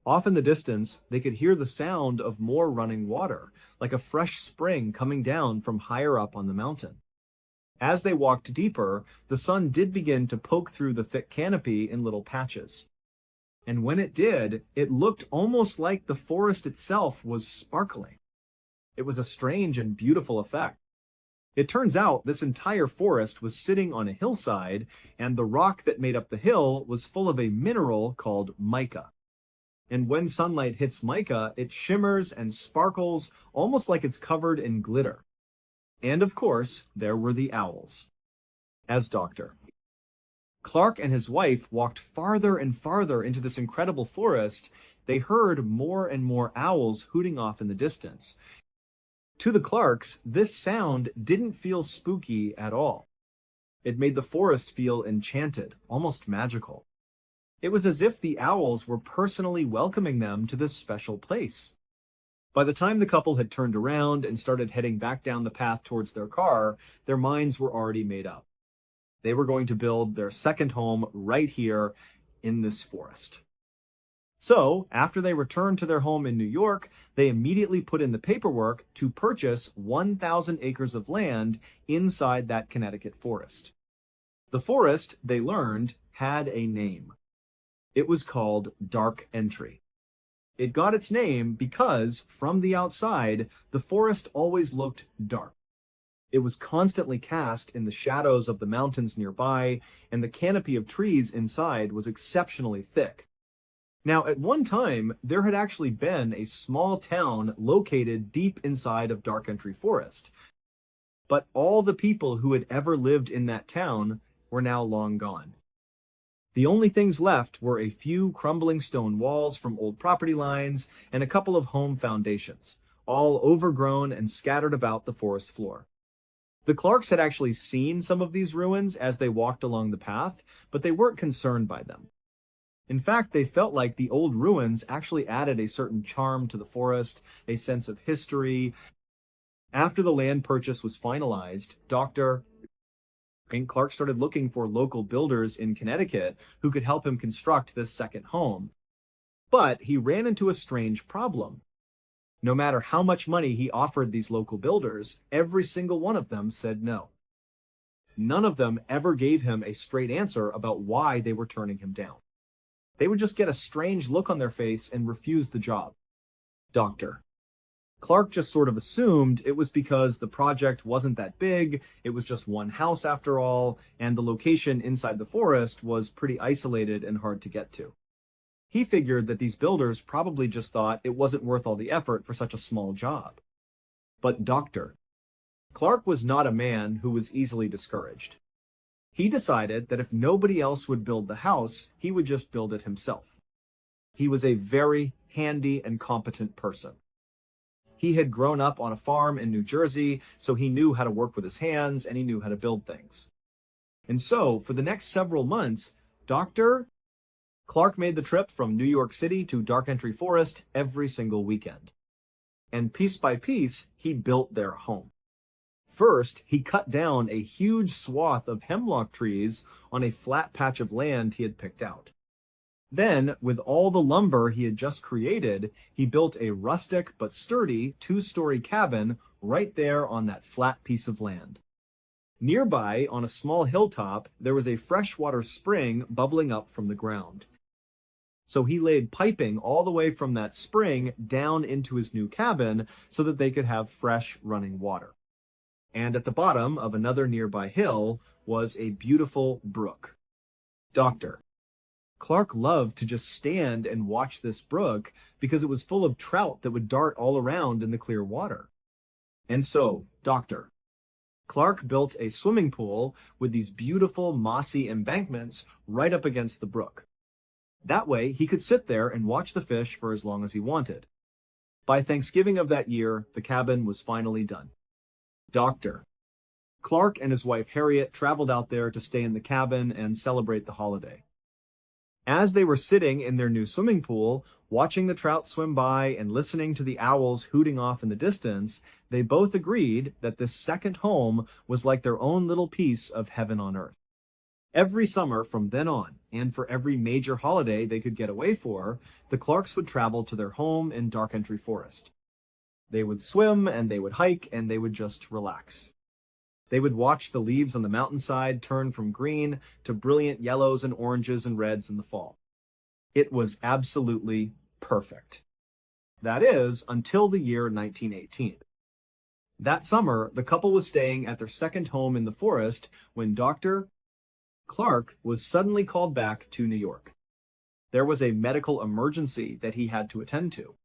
Off in the distance, they could hear the sound of more running water, like a fresh spring coming down from higher up on the mountain. As they walked deeper, the sun did begin to poke through the thick canopy in little patches. And when it did, it looked almost like the forest itself was sparkling. It was a strange and beautiful effect. It turns out this entire forest was sitting on a hillside, and the rock that made up the hill was full of a mineral called mica. And when sunlight hits mica, it shimmers and sparkles almost like it's covered in glitter. And of course, there were the owls. As Dr. Clark and his wife walked farther and farther into this incredible forest, they heard more and more owls hooting off in the distance. To the Clarks, this sound didn't feel spooky at all. It made the forest feel enchanted, almost magical. It was as if the owls were personally welcoming them to this special place. By the time the couple had turned around and started heading back down the path towards their car, their minds were already made up. They were going to build their second home right here in this forest. So, after they returned to their home in New York, they immediately put in the paperwork to purchase 1,000 acres of land inside that Connecticut forest. The forest, they learned, had a name. It was called Dark Entry. It got its name because, from the outside, the forest always looked dark. It was constantly cast in the shadows of the mountains nearby, and the canopy of trees inside was exceptionally thick. Now, at one time, there had actually been a small town located deep inside of Dark Entry Forest. But all the people who had ever lived in that town were now long gone. The only things left were a few crumbling stone walls from old property lines and a couple of home foundations, all overgrown and scattered about the forest floor. The Clarks had actually seen some of these ruins as they walked along the path, but they weren't concerned by them. In fact, they felt like the old ruins actually added a certain charm to the forest, a sense of history. After the land purchase was finalized, Dr. Clark started looking for local builders in Connecticut who could help him construct this second home. But he ran into a strange problem. No matter how much money he offered these local builders, every single one of them said no. None of them ever gave him a straight answer about why they were turning him down. They would just get a strange look on their face and refuse the job. Dr. Clark just sort of assumed it was because the project wasn't that big, it was just one house after all, and the location inside the forest was pretty isolated and hard to get to. He figured that these builders probably just thought it wasn't worth all the effort for such a small job. But Dr. Clark was not a man who was easily discouraged. He decided that if nobody else would build the house, he would just build it himself. He was a very handy and competent person. He had grown up on a farm in New Jersey, so he knew how to work with his hands and he knew how to build things. And so, for the next several months, Dr. Clark made the trip from New York City to Dark Entry Forest every single weekend. And piece by piece, he built their home. First, he cut down a huge swath of hemlock trees on a flat patch of land he had picked out. Then, with all the lumber he had just created, he built a rustic but sturdy two-story cabin right there on that flat piece of land. Nearby, on a small hilltop, there was a freshwater spring bubbling up from the ground. So he laid piping all the way from that spring down into his new cabin so that they could have fresh running water. And at the bottom of another nearby hill was a beautiful brook. Dr. Clark loved to just stand and watch this brook because it was full of trout that would dart all around in the clear water. And so, Dr. Clark built a swimming pool with these beautiful mossy embankments right up against the brook. That way, he could sit there and watch the fish for as long as he wanted. By Thanksgiving of that year, the cabin was finally done. Dr. Clark and his wife Harriet traveled out there to stay in the cabin and celebrate the holiday. As they were sitting in their new swimming pool, watching the trout swim by and listening to the owls hooting off in the distance, they both agreed that this second home was like their own little piece of heaven on earth. Every summer from then on, and for every major holiday they could get away for, the Clarks would travel to their home in Dark Entry Forest. They would swim, and they would hike, and they would just relax. They would watch the leaves on the mountainside turn from green to brilliant yellows and oranges and reds in the fall. It was absolutely perfect. That is, until the year 1918. That summer, the couple was staying at their second home in the forest when Dr. Clark was suddenly called back to New York. There was a medical emergency that he had to attend to.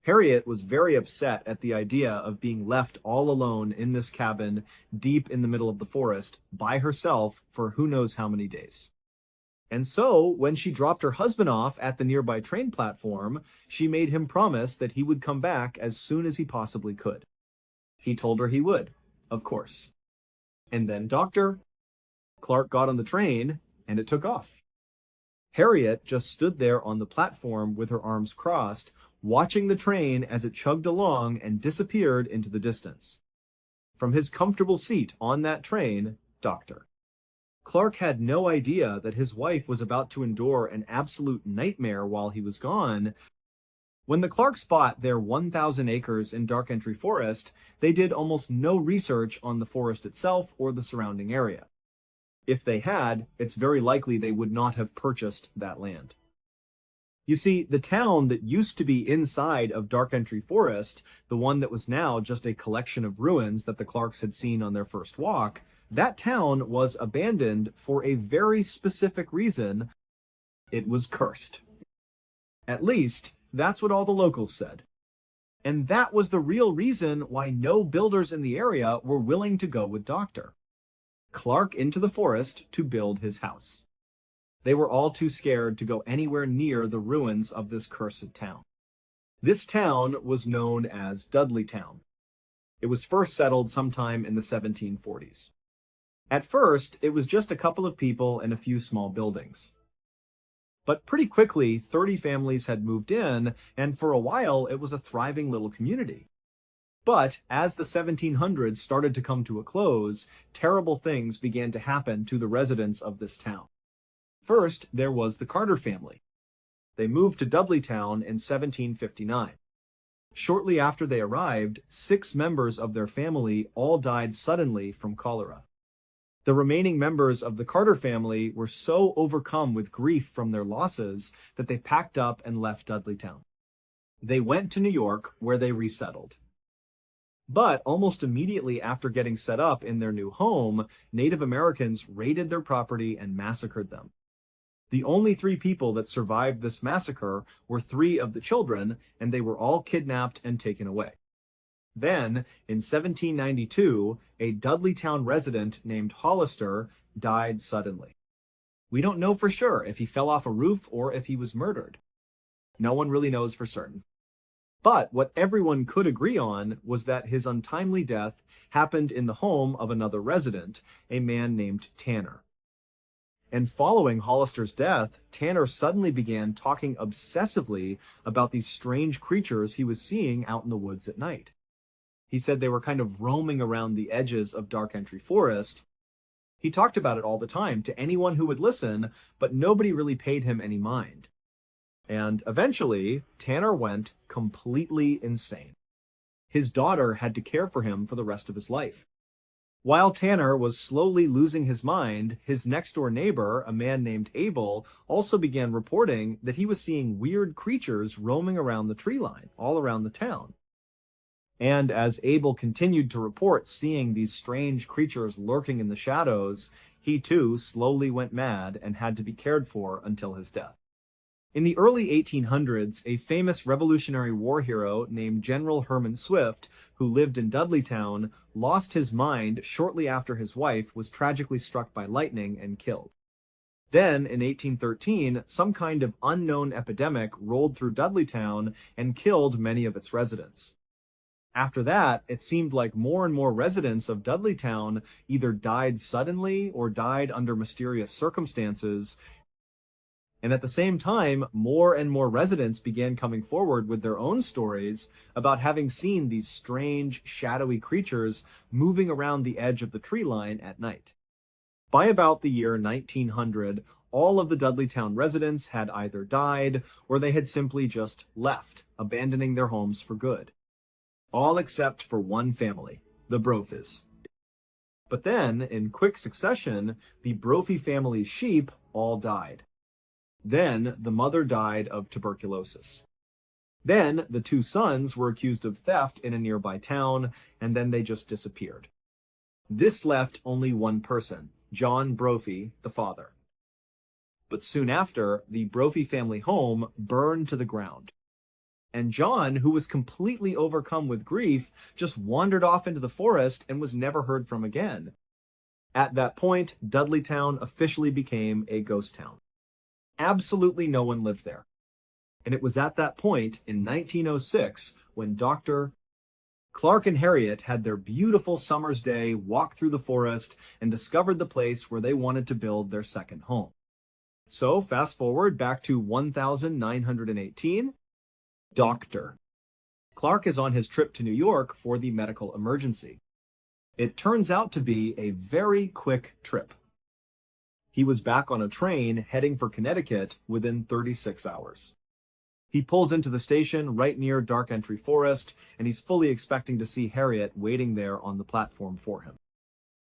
Harriet was very upset at the idea of being left all alone in this cabin deep in the middle of the forest by herself for who knows how many days. And so, when she dropped her husband off at the nearby train platform, she made him promise that he would come back as soon as he possibly could. He told her he would, of course. And then Dr. Clark got on the train, and it took off. Harriet just stood there on the platform with her arms crossed, watching the train as it chugged along and disappeared into the distance. From his comfortable seat on that train, Dr. Clark had no idea that his wife was about to endure an absolute nightmare while he was gone. When the Clarks bought their 1,000 acres in Dark Entry Forest, they did almost no research on the forest itself or the surrounding area. If they had, it's very likely they would not have purchased that land. You see, the town that used to be inside of Dark Entry Forest, the one that was now just a collection of ruins that the Clarks had seen on their first walk, that town was abandoned for a very specific reason. It was cursed. At least, that's what all the locals said. And that was the real reason why no builders in the area were willing to go with Dr. Clark into the forest to build his house. They were all too scared to go anywhere near the ruins of this cursed town. This town was known as Dudleytown. It was first settled sometime in the 1740s. At first, it was just a couple of people and a few small buildings. But pretty quickly, 30 families had moved in, and for a while, it was a thriving little community. But as the 1700s started to come to a close, terrible things began to happen to the residents of this town. First, there was the Carter family. They moved to Dudleytown in 1759. Shortly after they arrived, 6 members of their family all died suddenly from cholera. The remaining members of the Carter family were so overcome with grief from their losses that they packed up and left Dudleytown. They went to New York, where they resettled. But almost immediately after getting set up in their new home, Native Americans raided their property and massacred them. The only 3 people that survived this massacre were 3 of the children, and they were all kidnapped and taken away. Then, in 1792, a Dudleytown resident named Hollister died suddenly. We don't know for sure if he fell off a roof or if he was murdered. No one really knows for certain. But what everyone could agree on was that his untimely death happened in the home of another resident, a man named Tanner. And following Hollister's death, Tanner suddenly began talking obsessively about these strange creatures he was seeing out in the woods at night. He said they were kind of roaming around the edges of Dark Entry Forest. He talked about it all the time to anyone who would listen, but nobody really paid him any mind. And eventually, Tanner went completely insane. His daughter had to care for him for the rest of his life. While Tanner was slowly losing his mind, his next-door neighbor, a man named Abel, also began reporting that he was seeing weird creatures roaming around the tree line, all around the town. And as Abel continued to report seeing these strange creatures lurking in the shadows, he too slowly went mad and had to be cared for until his death. In the early 1800s, a famous Revolutionary War hero named General Herman Swift, who lived in Dudleytown, lost his mind shortly after his wife was tragically struck by lightning and killed. Then, in 1813, some kind of unknown epidemic rolled through Dudleytown and killed many of its residents. After that, it seemed like more and more residents of Dudleytown either died suddenly or died under mysterious circumstances. And at the same time, more and more residents began coming forward with their own stories about having seen these strange, shadowy creatures moving around the edge of the tree line at night. By about the year 1900, all of the Dudleytown residents had either died or they had simply just left, abandoning their homes for good. All except for one family, the Brophies. But then, in quick succession, the Brophy family's sheep all died. Then, the mother died of tuberculosis. Then, the two sons were accused of theft in a nearby town, and then they just disappeared. This left only one person, John Brophy, the father. But soon after, the Brophy family home burned to the ground. And John, who was completely overcome with grief, just wandered off into the forest and was never heard from again. At that point, Dudleytown officially became a ghost town. Absolutely no one lived there. And it was at that point, in 1906, when Dr. Clark and Harriet had their beautiful summer's day walk through the forest and discovered the place where they wanted to build their second home. So, fast forward back to 1918. Dr. Clark is on his trip to New York for the medical emergency. It turns out to be a very quick trip. He was back on a train heading for Connecticut within 36 hours. He pulls into the station right near Dark Entry Forest, and he's fully expecting to see Harriet waiting there on the platform for him.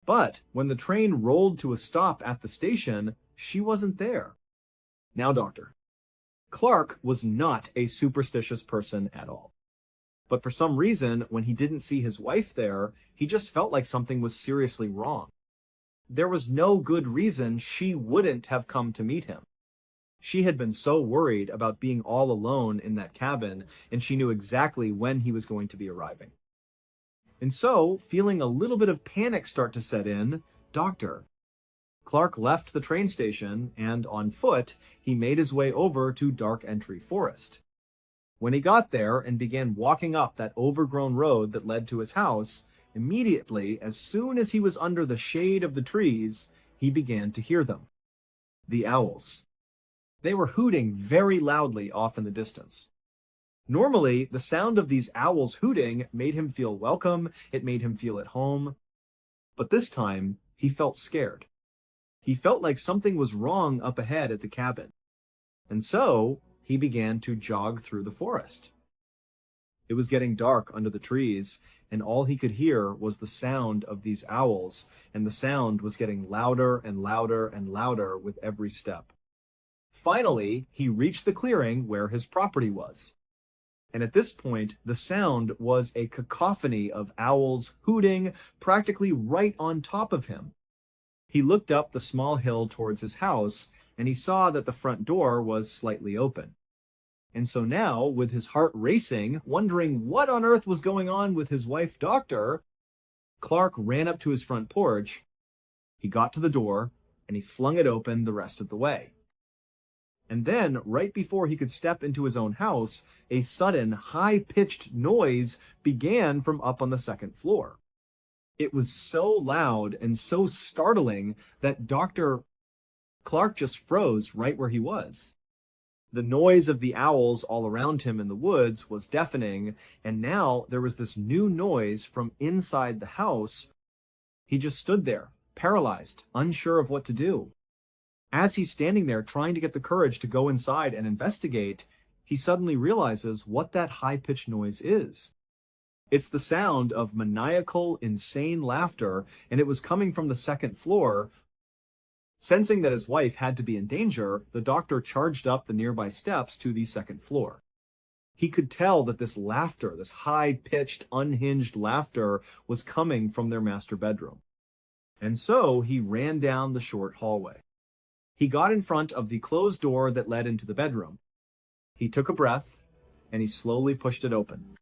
But when the train rolled to a stop at the station, she wasn't there. Now, Dr. Clark was not a superstitious person at all. But for some reason, when he didn't see his wife there, he just felt like something was seriously wrong. There was no good reason she wouldn't have come to meet him. She had been so worried about being all alone in that cabin, and she knew exactly when he was going to be arriving. And so, feeling a little bit of panic start to set in, Dr. Clark left the train station, and on foot, he made his way over to Dark Entry Forest. When he got there and began walking up that overgrown road that led to his house, immediately, as soon as he was under the shade of the trees, he began to hear them. The owls. They were hooting very loudly off in the distance. Normally, the sound of these owls hooting made him feel welcome, it made him feel at home. But this time, he felt scared. He felt like something was wrong up ahead at the cabin. And so, he began to jog through the forest. It was getting dark under the trees, and all he could hear was the sound of these owls, and the sound was getting louder and louder and louder with every step. Finally, he reached the clearing where his property was. And at this point, the sound was a cacophony of owls hooting practically right on top of him. He looked up the small hill towards his house, and he saw that the front door was slightly open. And so now, with his heart racing, wondering what on earth was going on with his wife, Doctor, Clark ran up to his front porch. He got to the door, and he flung it open the rest of the way. And then, right before he could step into his own house, a sudden, high-pitched noise began from up on the second floor. It was so loud and so startling that Dr. Clark just froze right where he was. The noise of the owls all around him in the woods was deafening, and now there was this new noise from inside the house. He just stood there, paralyzed, unsure of what to do. As he's standing there trying to get the courage to go inside and investigate, he suddenly realizes what that high-pitched noise is. It's the sound of maniacal, insane laughter, and it was coming from the second floor. Sensing that his wife had to be in danger, the doctor charged up the nearby steps to the second floor. He could tell that this laughter, this high-pitched, unhinged laughter, was coming from their master bedroom. And so he ran down the short hallway. He got in front of the closed door that led into the bedroom. He took a breath, and he slowly pushed it open.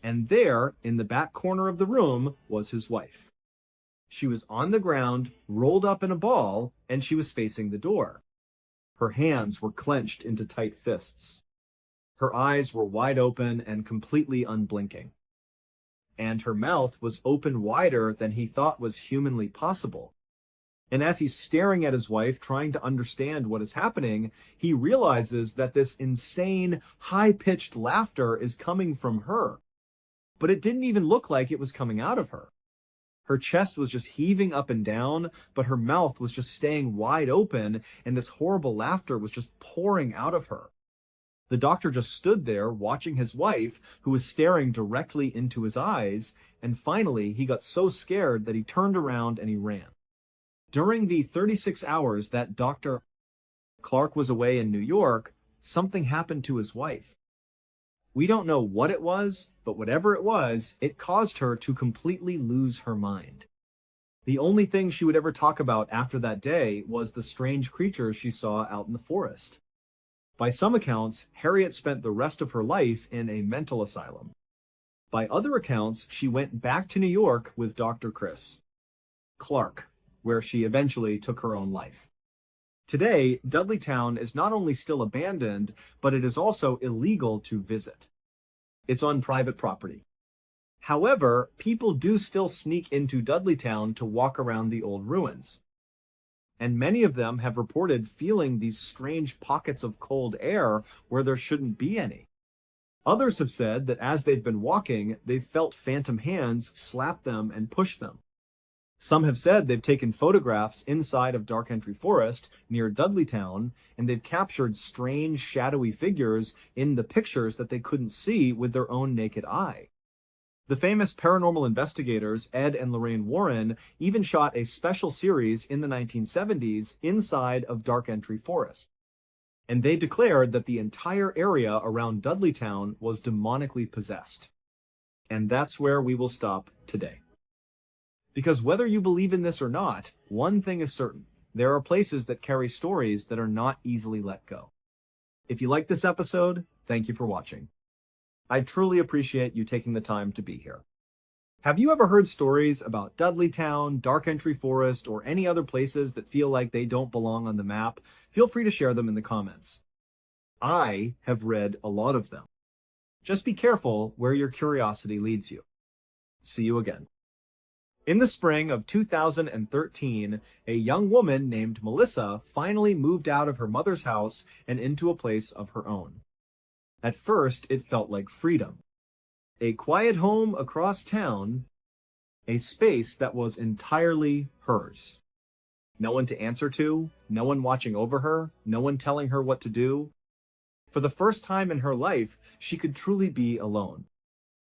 And there, in the back corner of the room, was his wife. She was on the ground, rolled up in a ball, and she was facing the door. Her hands were clenched into tight fists. Her eyes were wide open and completely unblinking. And her mouth was open wider than he thought was humanly possible. And as he's staring at his wife, trying to understand what is happening, he realizes that this insane, high-pitched laughter is coming from her. But it didn't even look like it was coming out of her. Her chest was just heaving up and down, but her mouth was just staying wide open, and this horrible laughter was just pouring out of her. The doctor just stood there watching his wife, who was staring directly into his eyes, and finally he got so scared that he turned around and he ran. During the 36 hours that Dr. Clark was away in New York, something happened to his wife. We don't know what it was, but whatever it was, it caused her to completely lose her mind. The only thing she would ever talk about after that day was the strange creatures she saw out in the forest. By some accounts, Harriet spent the rest of her life in a mental asylum. By other accounts, she went back to New York with Dr. Chris Clark, where she eventually took her own life. Today, Dudleytown is not only still abandoned, but it is also illegal to visit. It's on private property. However, people do still sneak into Dudleytown to walk around the old ruins. And many of them have reported feeling these strange pockets of cold air where there shouldn't be any. Others have said that as they've been walking, they've felt phantom hands slap them and push them. Some have said they've taken photographs inside of Dark Entry Forest near Dudleytown, and they've captured strange, shadowy figures in the pictures that they couldn't see with their own naked eye. The famous paranormal investigators Ed and Lorraine Warren even shot a special series in the 1970s inside of Dark Entry Forest. And they declared that the entire area around Dudleytown was demonically possessed. And that's where we will stop today. Because whether you believe in this or not, one thing is certain. There are places that carry stories that are not easily let go. If you liked this episode, thank you for watching. I truly appreciate you taking the time to be here. Have you ever heard stories about Dudleytown, Dark Entry Forest, or any other places that feel like they don't belong on the map? Feel free to share them in the comments. I have read a lot of them. Just be careful where your curiosity leads you. See you again. In the spring of 2013, a young woman named Melissa finally moved out of her mother's house and into a place of her own. At first, it felt like freedom. A quiet home across town, a space that was entirely hers. No one to answer to, no one watching over her, no one telling her what to do. For the first time in her life, she could truly be alone.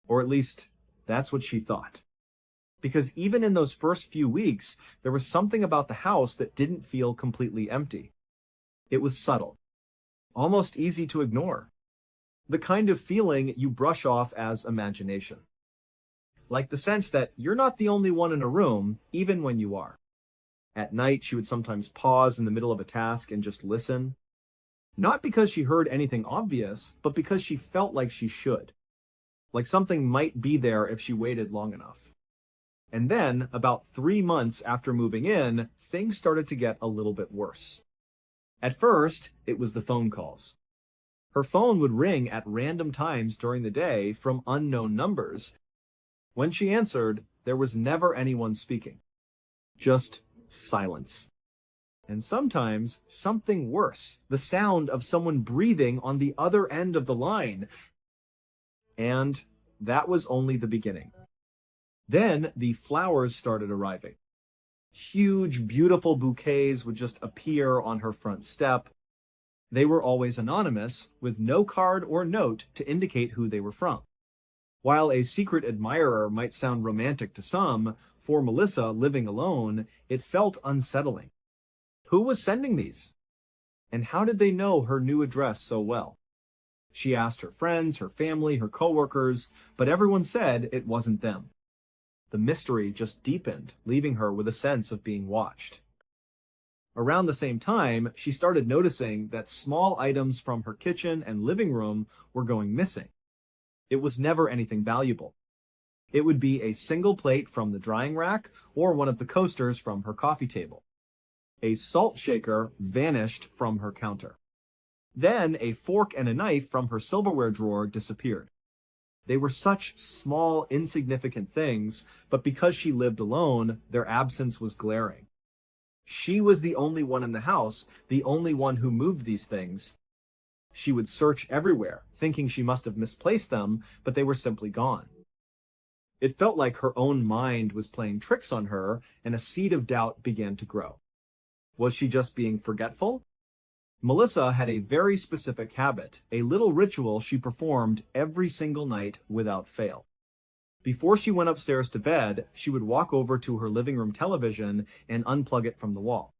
Or at least, that's what she thought. Because even in those first few weeks, there was something about the house that didn't feel completely empty. It was subtle, almost easy to ignore. The kind of feeling you brush off as imagination. Like the sense that you're not the only one in a room, even when you are. At night, she would sometimes pause in the middle of a task and just listen. Not because she heard anything obvious, but because she felt like she should. Like something might be there if she waited long enough. And then, about 3 months after moving in, things started to get a little bit worse. At first, it was the phone calls. Her phone would ring at random times during the day from unknown numbers. When she answered, there was never anyone speaking. Just silence. And sometimes, something worse. The sound of someone breathing on the other end of the line. And that was only the beginning. Then the flowers started arriving. Huge, beautiful bouquets would just appear on her front step. They were always anonymous, with no card or note to indicate who they were from. While a secret admirer might sound romantic to some, for Melissa living alone, it felt unsettling. Who was sending these? And how did they know her new address so well? She asked her friends, her family, her coworkers, but everyone said it wasn't them. The mystery just deepened, leaving her with a sense of being watched. Around the same time, she started noticing that small items from her kitchen and living room were going missing. It was never anything valuable. It would be a single plate from the drying rack or one of the coasters from her coffee table. A salt shaker vanished from her counter. Then a fork and a knife from her silverware drawer disappeared. They were such small, insignificant things, but because she lived alone, their absence was glaring. She was the only one in the house, the only one who moved these things. She would search everywhere, thinking she must have misplaced them, but they were simply gone. It felt like her own mind was playing tricks on her, and a seed of doubt began to grow. Was she just being forgetful? Melissa had a very specific habit, a little ritual she performed every single night without fail. Before she went upstairs to bed, she would walk over to her living room television and unplug it from the wall.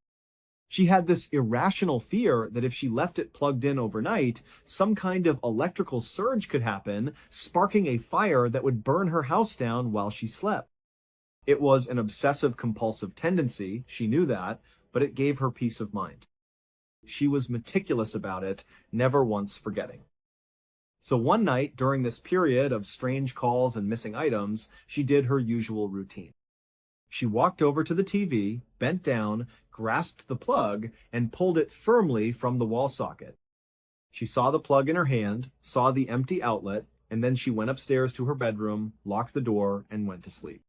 She had this irrational fear that if she left it plugged in overnight, some kind of electrical surge could happen, sparking a fire that would burn her house down while she slept. It was an obsessive-compulsive tendency, she knew that, but it gave her peace of mind. She was meticulous about it, never once forgetting. So one night, during this period of strange calls and missing items, she did her usual routine. She walked over to the TV, bent down, grasped the plug, and pulled it firmly from the wall socket. She saw the plug in her hand, saw the empty outlet, and then she went upstairs to her bedroom, locked the door, and went to sleep.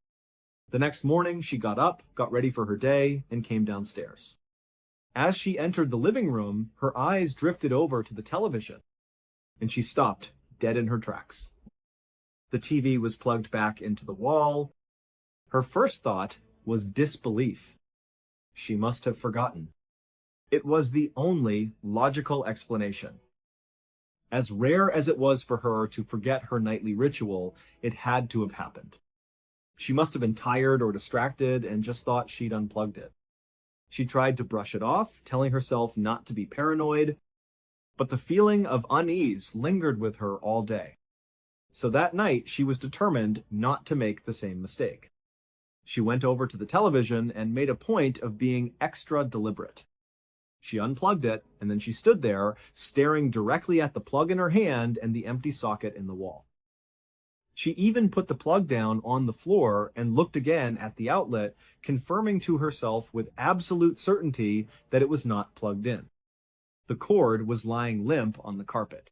The next morning, she got up, got ready for her day, and came downstairs. As she entered the living room, her eyes drifted over to the television, and she stopped, dead in her tracks. The TV was plugged back into the wall. Her first thought was disbelief. She must have forgotten. It was the only logical explanation. As rare as it was for her to forget her nightly ritual, it had to have happened. She must have been tired or distracted and just thought she'd unplugged it. She tried to brush it off, telling herself not to be paranoid, but the feeling of unease lingered with her all day. So that night, she was determined not to make the same mistake. She went over to the television and made a point of being extra deliberate. She unplugged it, and then she stood there, staring directly at the plug in her hand and the empty socket in the wall. She even put the plug down on the floor and looked again at the outlet, confirming to herself with absolute certainty that it was not plugged in. The cord was lying limp on the carpet.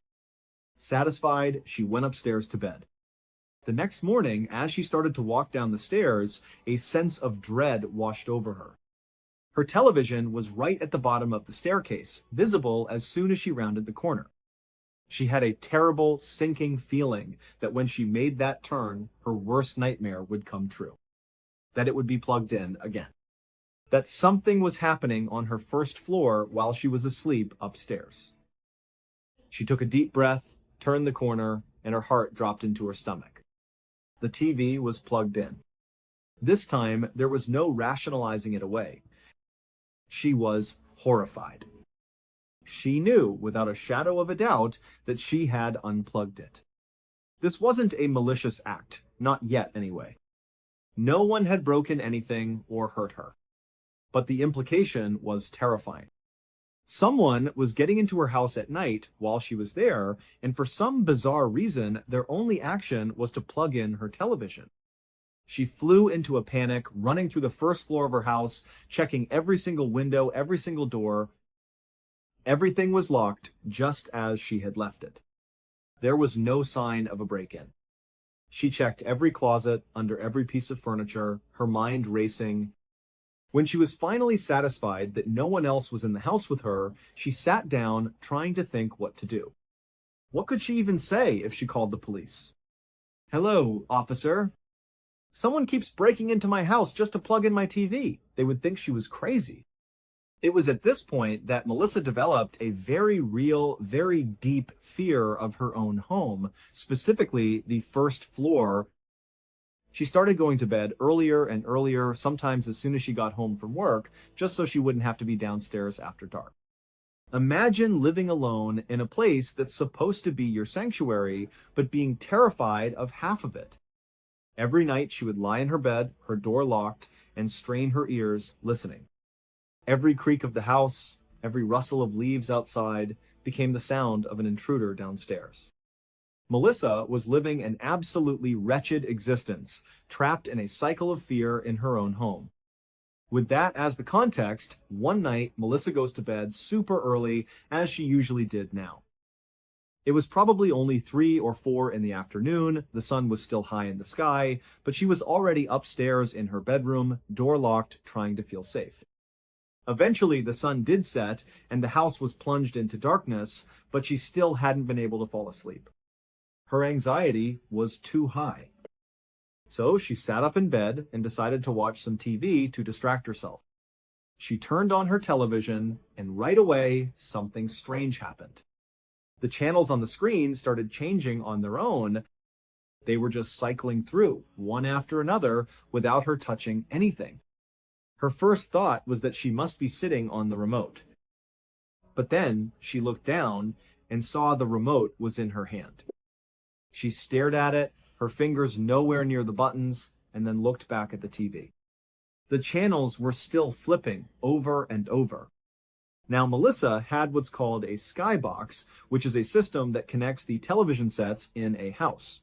Satisfied, she went upstairs to bed. The next morning, as she started to walk down the stairs, a sense of dread washed over her. Her television was right at the bottom of the staircase, visible as soon as she rounded the corner. She had a terrible, sinking feeling that when she made that turn, her worst nightmare would come true. That it would be plugged in again. That something was happening on her first floor while she was asleep upstairs. She took a deep breath, turned the corner, and her heart dropped into her stomach. The TV was plugged in. This time, there was no rationalizing it away. She was horrified. She knew, without a shadow of a doubt, that she had unplugged it. This wasn't a malicious act, not yet anyway. No one had broken anything or hurt her. But the implication was terrifying. Someone was getting into her house at night while she was there, and for some bizarre reason, their only action was to plug in her television. She flew into a panic, running through the first floor of her house, checking every single window, every single door. Everything was locked, just as she had left it. There was no sign of a break-in. She checked every closet, under every piece of furniture, her mind racing. When she was finally satisfied that no one else was in the house with her, she sat down, trying to think what to do. What could she even say if she called the police? "Hello, officer. Someone keeps breaking into my house just to plug in my TV." They would think she was crazy. It was at this point that Melissa developed a very real, very deep fear of her own home, specifically the first floor. She started going to bed earlier and earlier, sometimes as soon as she got home from work, just so she wouldn't have to be downstairs after dark. Imagine living alone in a place that's supposed to be your sanctuary, but being terrified of half of it. Every night she would lie in her bed, her door locked, and strain her ears, listening. Every creak of the house, every rustle of leaves outside, became the sound of an intruder downstairs. Melissa was living an absolutely wretched existence, trapped in a cycle of fear in her own home. With that as the context, one night Melissa goes to bed super early, as she usually did now. It was probably only 3 or 4 in the afternoon, the sun was still high in the sky, but she was already upstairs in her bedroom, door locked, trying to feel safe. Eventually, the sun did set, and the house was plunged into darkness, but she still hadn't been able to fall asleep. Her anxiety was too high. So she sat up in bed and decided to watch some TV to distract herself. She turned on her television, and right away, something strange happened. The channels on the screen started changing on their own. They were just cycling through, one after another, without her touching anything. Her first thought was that she must be sitting on the remote. But then she looked down and saw the remote was in her hand. She stared at it, her fingers nowhere near the buttons, and then looked back at the TV. The channels were still flipping over and over. Now, Melissa had what's called a skybox, which is a system that connects the television sets in a house.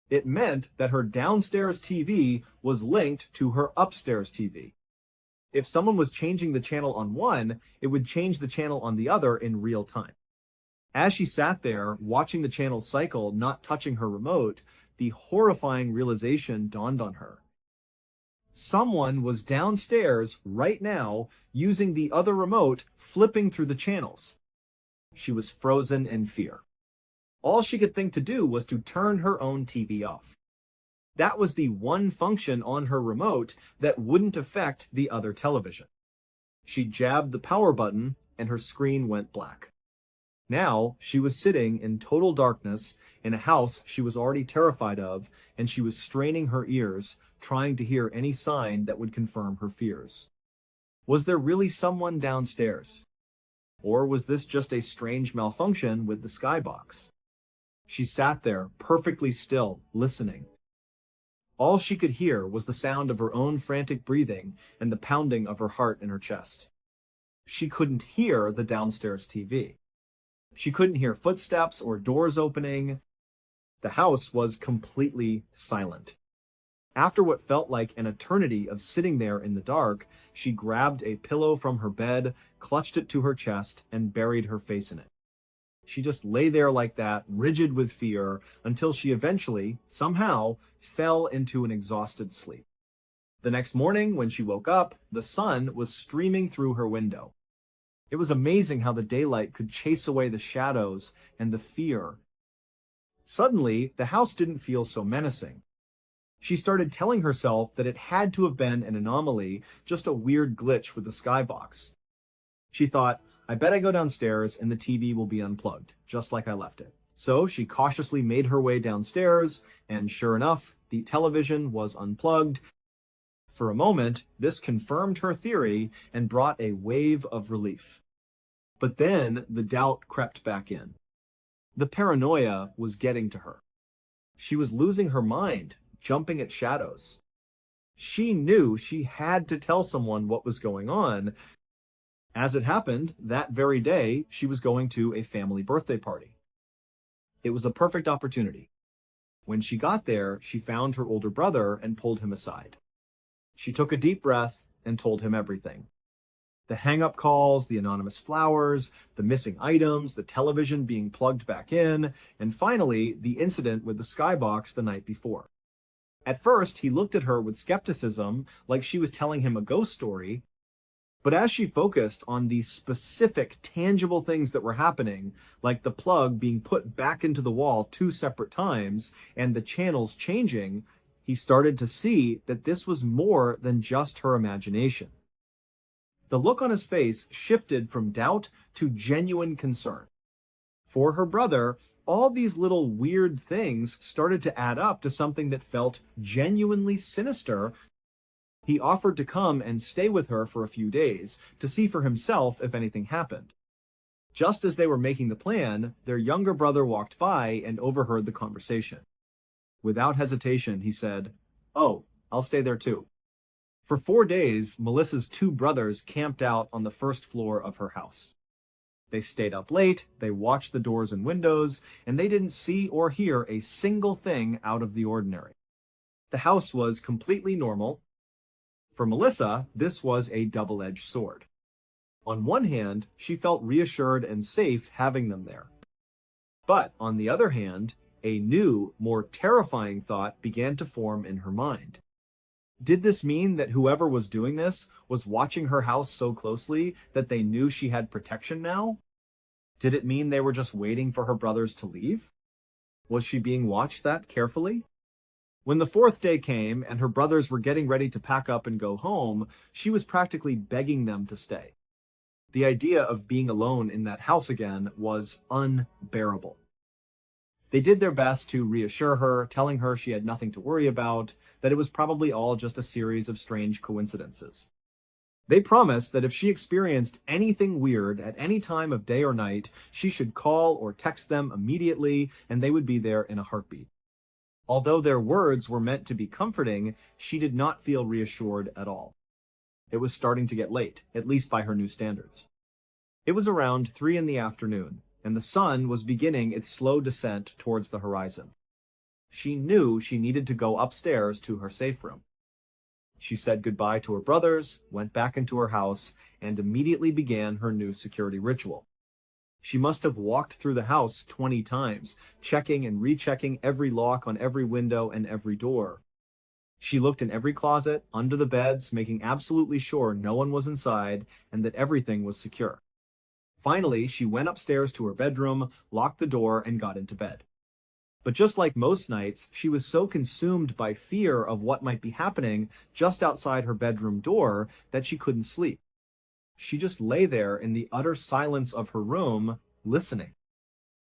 It meant that her downstairs TV was linked to her upstairs TV. If someone was changing the channel on one, it would change the channel on the other in real time. As she sat there, watching the channel cycle, not touching her remote, the horrifying realization dawned on her. Someone was downstairs right now, using the other remote, flipping through the channels. She was frozen in fear. All she could think to do was to turn her own TV off. That was the one function on her remote that wouldn't affect the other television. She jabbed the power button, and her screen went black. Now, she was sitting in total darkness in a house she was already terrified of, and she was straining her ears, trying to hear any sign that would confirm her fears. Was there really someone downstairs? Or was this just a strange malfunction with the skybox? She sat there, perfectly still, listening. All she could hear was the sound of her own frantic breathing and the pounding of her heart in her chest. She couldn't hear the downstairs TV. She couldn't hear footsteps or doors opening. The house was completely silent. After what felt like an eternity of sitting there in the dark, she grabbed a pillow from her bed, clutched it to her chest, and buried her face in it. She just lay there like that, rigid with fear, until she eventually, somehow, fell into an exhausted sleep. The next morning, when she woke up, the sun was streaming through her window. It was amazing how the daylight could chase away the shadows and the fear. Suddenly, the house didn't feel so menacing. She started telling herself that it had to have been an anomaly, just a weird glitch with the skybox. She thought, I bet I go downstairs and the TV will be unplugged, just like I left it. So she cautiously made her way downstairs, and sure enough, the television was unplugged. For a moment, this confirmed her theory and brought a wave of relief. But then the doubt crept back in. The paranoia was getting to her. She was losing her mind, jumping at shadows. She knew she had to tell someone what was going on. As it happened, that very day, she was going to a family birthday party. It was a perfect opportunity. When she got there, she found her older brother and pulled him aside. She took a deep breath and told him everything. The hang-up calls, the anonymous flowers, the missing items, the television being plugged back in, and finally, the incident with the skybox the night before. At first, he looked at her with skepticism, like she was telling him a ghost story. But as she focused on the specific, tangible things that were happening, like the plug being put back into the wall 2 separate times, and the channels changing, he started to see that this was more than just her imagination. The look on his face shifted from doubt to genuine concern. For her brother, all these little weird things started to add up to something that felt genuinely sinister. He offered to come and stay with her for a few days to see for himself if anything happened. Just as they were making the plan, their younger brother walked by and overheard the conversation. Without hesitation, he said, "Oh, I'll stay there too." For 4 days, Melissa's 2 brothers camped out on the first floor of her house. They stayed up late, they watched the doors and windows, and they didn't see or hear a single thing out of the ordinary. The house was completely normal. For Melissa, this was a double-edged sword. On one hand, she felt reassured and safe having them there. But on the other hand, a new, more terrifying thought began to form in her mind. Did this mean that whoever was doing this was watching her house so closely that they knew she had protection now? Did it mean they were just waiting for her brothers to leave? Was she being watched that carefully? When the fourth day came and her brothers were getting ready to pack up and go home, she was practically begging them to stay. The idea of being alone in that house again was unbearable. They did their best to reassure her, telling her she had nothing to worry about, that it was probably all just a series of strange coincidences. They promised that if she experienced anything weird at any time of day or night, she should call or text them immediately and they would be there in a heartbeat. Although their words were meant to be comforting, she did not feel reassured at all. It was starting to get late, at least by her new standards. It was around 3 in the afternoon, and the sun was beginning its slow descent towards the horizon. She knew she needed to go upstairs to her safe room. She said goodbye to her brothers, went back into her house, and immediately began her new security ritual. She must have walked through the house 20 times, checking and rechecking every lock on every window and every door. She looked in every closet, under the beds, making absolutely sure no one was inside and that everything was secure. Finally, she went upstairs to her bedroom, locked the door, and got into bed. But just like most nights, she was so consumed by fear of what might be happening just outside her bedroom door that she couldn't sleep. She just lay there in the utter silence of her room, listening.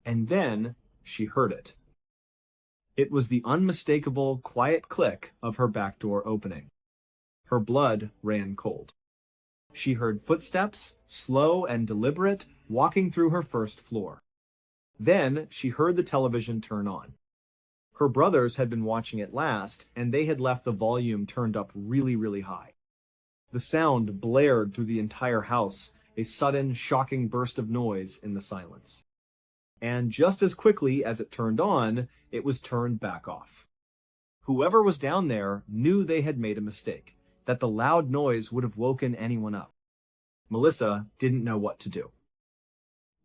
And then she heard it. It was the unmistakable, quiet click of her back door opening. Her blood ran cold. She heard footsteps, slow and deliberate, walking through her first floor. Then she heard the television turn on. Her brothers had been watching it last, and they had left the volume turned up really, really high. The sound blared through the entire house, a sudden, shocking burst of noise in the silence. And just as quickly as it turned on, it was turned back off. Whoever was down there knew they had made a mistake, that the loud noise would have woken anyone up. Melissa didn't know what to do.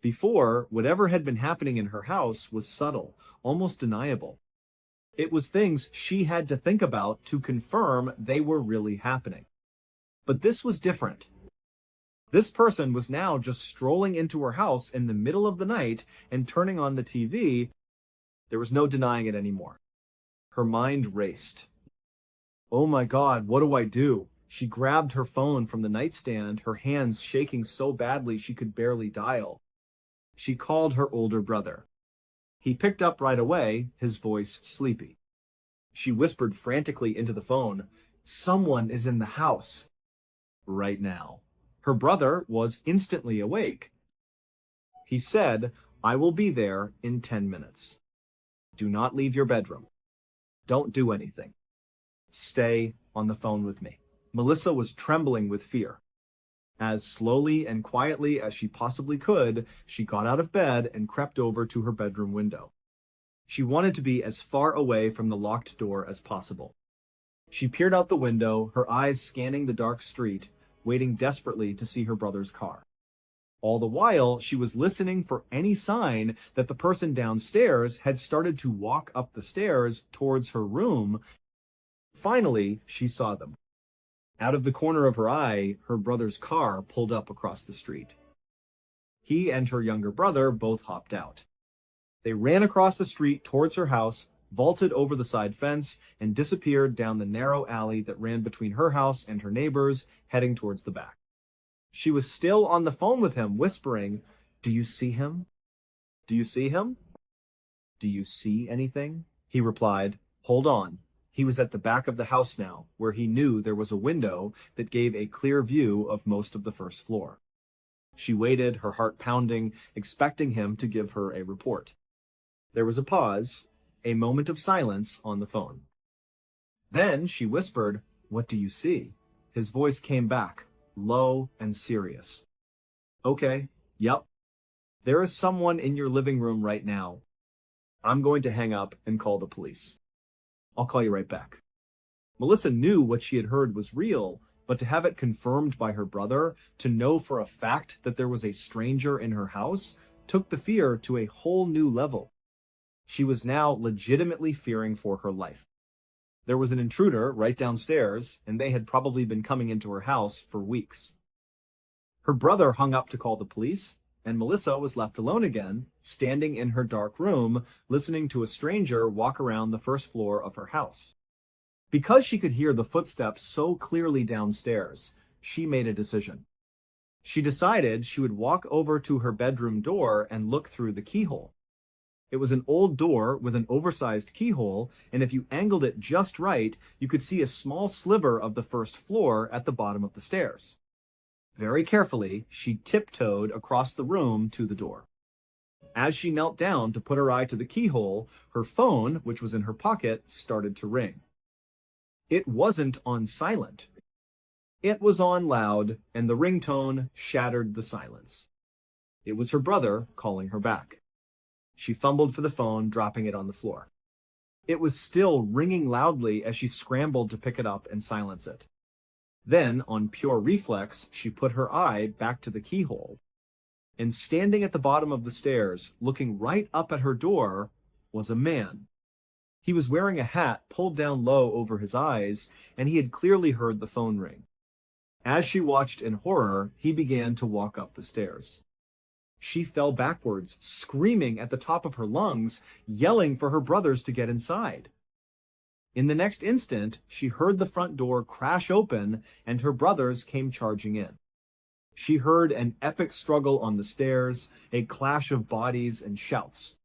Before, whatever had been happening in her house was subtle, almost deniable. It was things she had to think about to confirm they were really happening. But this was different. This person was now just strolling into her house in the middle of the night and turning on the TV. There was no denying it anymore. Her mind raced. Oh my God, what do I do? She grabbed her phone from the nightstand, her hands shaking so badly she could barely dial. She called her older brother. He picked up right away, his voice sleepy. She whispered frantically into the phone, "Someone is in the house." Right now. Her brother was instantly awake. He said, "I will be there in 10 minutes. Do not leave your bedroom. Don't do anything. Stay on the phone with me." Melissa was trembling with fear. As slowly and quietly as she possibly could, she got out of bed and crept over to her bedroom window. She wanted to be as far away from the locked door as possible. She peered out the window, her eyes scanning the dark street, waiting desperately to see her brother's car. All the while, she was listening for any sign that the person downstairs had started to walk up the stairs towards her room. Finally, she saw them. Out of the corner of her eye, her brother's car pulled up across the street. He and her younger brother both hopped out. They ran across the street towards her house, vaulted over the side fence, and disappeared down the narrow alley that ran between her house and her neighbor's, heading towards the back. She was still on the phone with him, whispering, "Do you see him? Do you see him? Do you see anything?" He replied, "Hold on." He was at the back of the house now, where he knew there was a window that gave a clear view of most of the first floor. She waited, her heart pounding, expecting him to give her a report. There was a pause, a moment of silence on the phone. Then she whispered, "What do you see?" His voice came back, low and serious. "Okay, yep. There is someone in your living room right now. I'm going to hang up and call the police. I'll call you right back." Melissa knew what she had heard was real, but to have it confirmed by her brother, to know for a fact that there was a stranger in her house, took the fear to a whole new level. She was now legitimately fearing for her life. There was an intruder right downstairs, and they had probably been coming into her house for weeks. Her brother hung up to call the police, and Melissa was left alone again, standing in her dark room, listening to a stranger walk around the first floor of her house. Because she could hear the footsteps so clearly downstairs, she made a decision. She decided she would walk over to her bedroom door and look through the keyhole. It was an old door with an oversized keyhole, and if you angled it just right, you could see a small sliver of the first floor at the bottom of the stairs. Very carefully, she tiptoed across the room to the door. As she knelt down to put her eye to the keyhole, her phone, which was in her pocket, started to ring. It wasn't on silent. It was on loud, and the ringtone shattered the silence. It was her brother calling her back. She fumbled for the phone, dropping it on the floor. It was still ringing loudly as she scrambled to pick it up and silence it. Then, on pure reflex, she put her eye back to the keyhole. And standing at the bottom of the stairs, looking right up at her door, was a man. He was wearing a hat pulled down low over his eyes, and he had clearly heard the phone ring. As she watched in horror, he began to walk up the stairs. She fell backwards, screaming at the top of her lungs, yelling for her brothers to get inside. In the next instant, she heard the front door crash open, and her brothers came charging in. She heard an epic struggle on the stairs, a clash of bodies and shouts.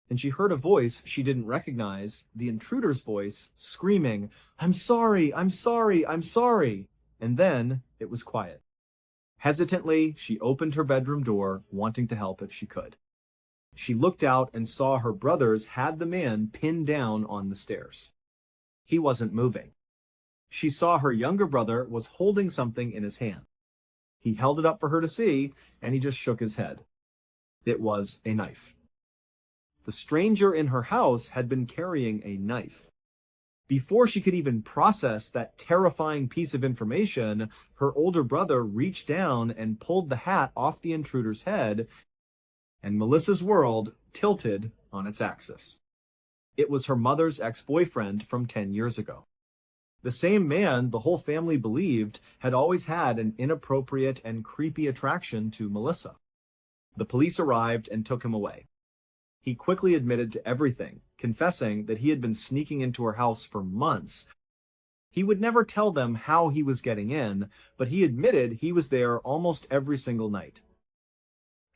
And she heard a voice she didn't recognize, the intruder's voice, screaming, "I'm sorry, I'm sorry, I'm sorry." And then it was quiet. Hesitantly, she opened her bedroom door, wanting to help if she could. She looked out and saw her brothers had the man pinned down on the stairs. He wasn't moving. She saw her younger brother was holding something in his hand. He held it up for her to see, and he just shook his head. It was a knife. The stranger in her house had been carrying a knife. Before she could even process that terrifying piece of information, her older brother reached down and pulled the hat off the intruder's head, and Melissa's world tilted on its axis. It was her mother's ex-boyfriend from 10 years ago. The same man the whole family believed had always had an inappropriate and creepy attraction to Melissa. The police arrived and took him away. He quickly admitted to everything, confessing that he had been sneaking into her house for months. He would never tell them how he was getting in, but he admitted he was there almost every single night.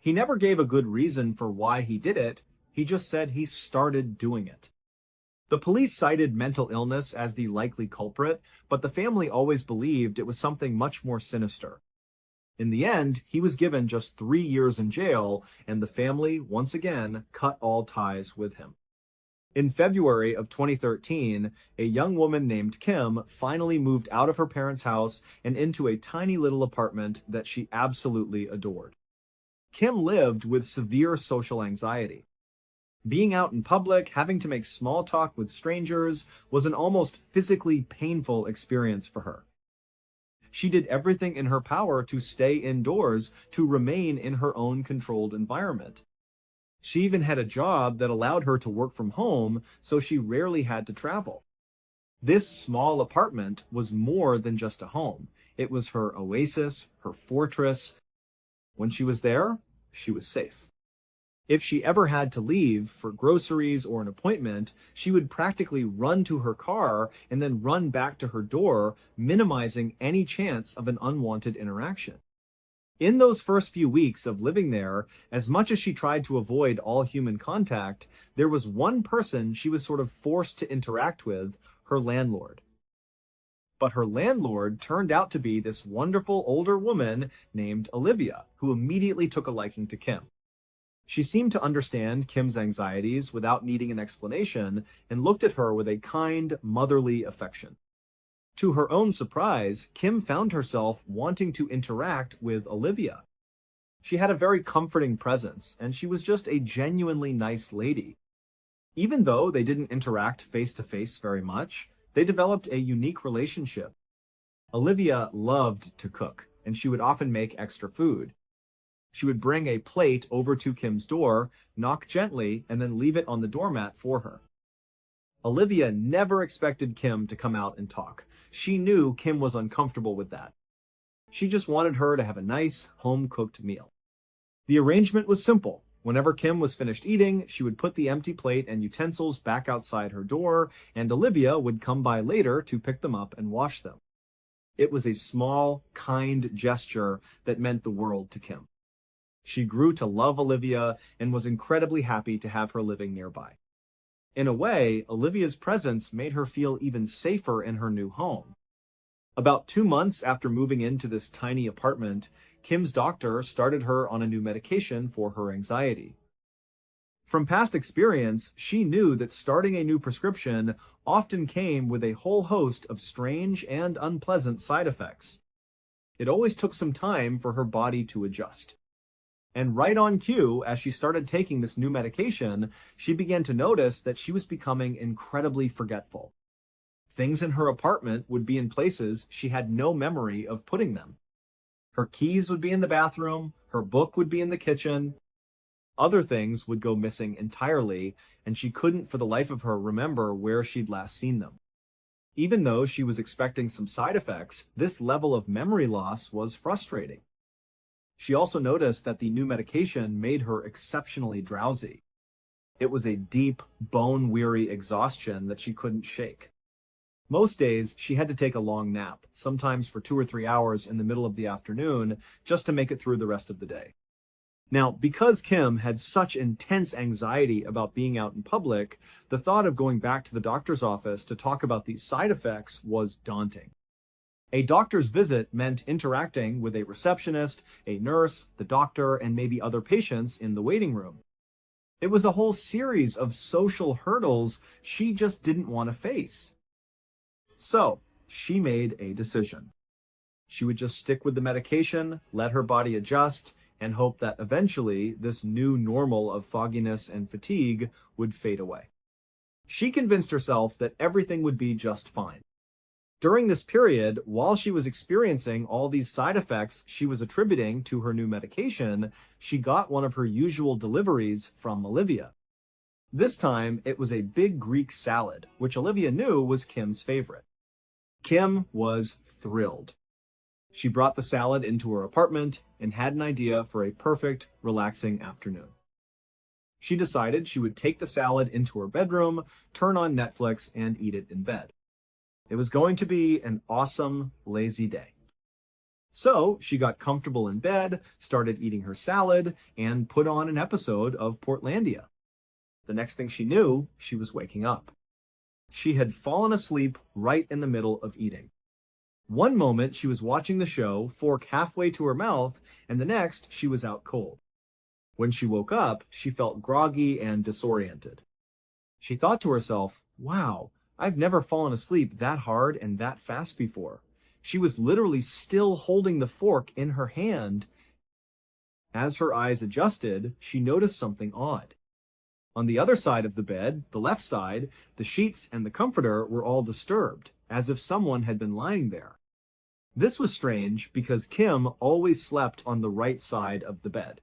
He never gave a good reason for why he did it, he just said he started doing it. The police cited mental illness as the likely culprit, but the family always believed it was something much more sinister. In the end, he was given just 3 years in jail, and the family, once again, cut all ties with him. In February of 2013, a young woman named Kim finally moved out of her parents' house and into a tiny little apartment that she absolutely adored. Kim lived with severe social anxiety. Being out in public, having to make small talk with strangers, was an almost physically painful experience for her. She did everything in her power to stay indoors, to remain in her own controlled environment. She even had a job that allowed her to work from home, so she rarely had to travel. This small apartment was more than just a home. It was her oasis, her fortress. When she was there, she was safe. If she ever had to leave for groceries or an appointment, she would practically run to her car and then run back to her door, minimizing any chance of an unwanted interaction. In those first few weeks of living there, as much as she tried to avoid all human contact, there was one person she was sort of forced to interact with, her landlord. But her landlord turned out to be this wonderful older woman named Olivia, who immediately took a liking to Kim. She seemed to understand Kim's anxieties without needing an explanation and looked at her with a kind, motherly affection. To her own surprise, Kim found herself wanting to interact with Olivia. She had a very comforting presence, and she was just a genuinely nice lady. Even though they didn't interact face-to-face very much, they developed a unique relationship. Olivia loved to cook, and she would often make extra food. She would bring a plate over to Kim's door, knock gently, and then leave it on the doormat for her. Olivia never expected Kim to come out and talk. She knew Kim was uncomfortable with that. She just wanted her to have a nice, home-cooked meal. The arrangement was simple. Whenever Kim was finished eating, she would put the empty plate and utensils back outside her door, and Olivia would come by later to pick them up and wash them. It was a small, kind gesture that meant the world to Kim. She grew to love Olivia and was incredibly happy to have her living nearby. In a way, Olivia's presence made her feel even safer in her new home. About 2 months after moving into this tiny apartment, Kim's doctor started her on a new medication for her anxiety. From past experience, she knew that starting a new prescription often came with a whole host of strange and unpleasant side effects. It always took some time for her body to adjust. And right on cue, as she started taking this new medication, she began to notice that she was becoming incredibly forgetful. Things in her apartment would be in places she had no memory of putting them. Her keys would be in the bathroom, her book would be in the kitchen. Other things would go missing entirely, and she couldn't for the life of her remember where she'd last seen them. Even though she was expecting some side effects, this level of memory loss was frustrating. She also noticed that the new medication made her exceptionally drowsy. It was a deep, bone-weary exhaustion that she couldn't shake. Most days, she had to take a long nap, sometimes for 2 or 3 hours in the middle of the afternoon, just to make it through the rest of the day. Now, because Kim had such intense anxiety about being out in public, the thought of going back to the doctor's office to talk about these side effects was daunting. A doctor's visit meant interacting with a receptionist, a nurse, the doctor, and maybe other patients in the waiting room. It was a whole series of social hurdles she just didn't want to face. So, she made a decision. She would just stick with the medication, let her body adjust, and hope that eventually this new normal of fogginess and fatigue would fade away. She convinced herself that everything would be just fine. During this period, while she was experiencing all these side effects she was attributing to her new medication, she got one of her usual deliveries from Olivia. This time, it was a big Greek salad, which Olivia knew was Kim's favorite. Kim was thrilled. She brought the salad into her apartment and had an idea for a perfect, relaxing afternoon. She decided she would take the salad into her bedroom, turn on Netflix, and eat it in bed. It was going to be an awesome, lazy day. So she got comfortable in bed, started eating her salad, and put on an episode of Portlandia. The next thing she knew, she was waking up. She had fallen asleep right in the middle of eating. One moment she was watching the show, fork halfway to her mouth, and the next she was out cold. When she woke up, she felt groggy and disoriented. She thought to herself, wow, I've never fallen asleep that hard and that fast before. She was literally still holding the fork in her hand. As her eyes adjusted, she noticed something odd. On the other side of the bed, the left side, the sheets and the comforter were all disturbed, as if someone had been lying there. This was strange because Kim always slept on the right side of the bed.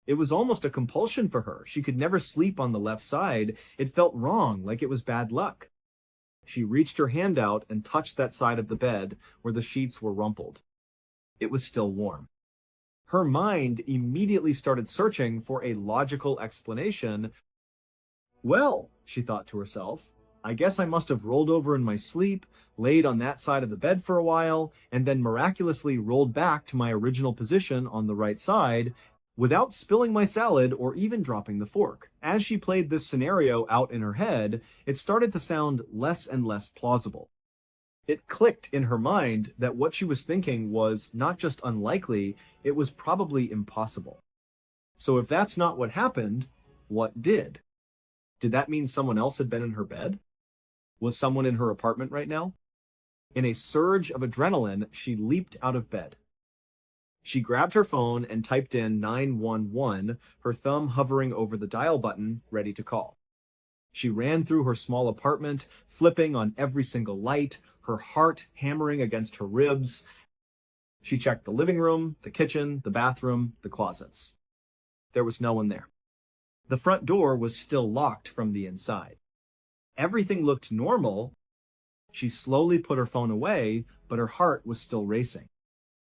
It was almost a compulsion for her. She could never sleep on the left side. It felt wrong, like it was bad luck. She reached her hand out and touched that side of the bed where the sheets were rumpled. It was still warm. Her mind immediately started searching for a logical explanation. Well, she thought to herself, I guess I must have rolled over in my sleep, laid on that side of the bed for a while, and then miraculously rolled back to my original position on the right side without spilling my salad or even dropping the fork. As she played this scenario out in her head, it started to sound less and less plausible. It clicked in her mind that what she was thinking was not just unlikely, it was probably impossible. So if that's not what happened, what did? Did that mean someone else had been in her bed? Was someone in her apartment right now? In a surge of adrenaline, she leaped out of bed. She grabbed her phone and typed in 911, her thumb hovering over the dial button, ready to call. She ran through her small apartment, flipping on every single light, her heart hammering against her ribs. She checked the living room, the kitchen, the bathroom, the closets. There was no one there. The front door was still locked from the inside. Everything looked normal. She slowly put her phone away, but her heart was still racing.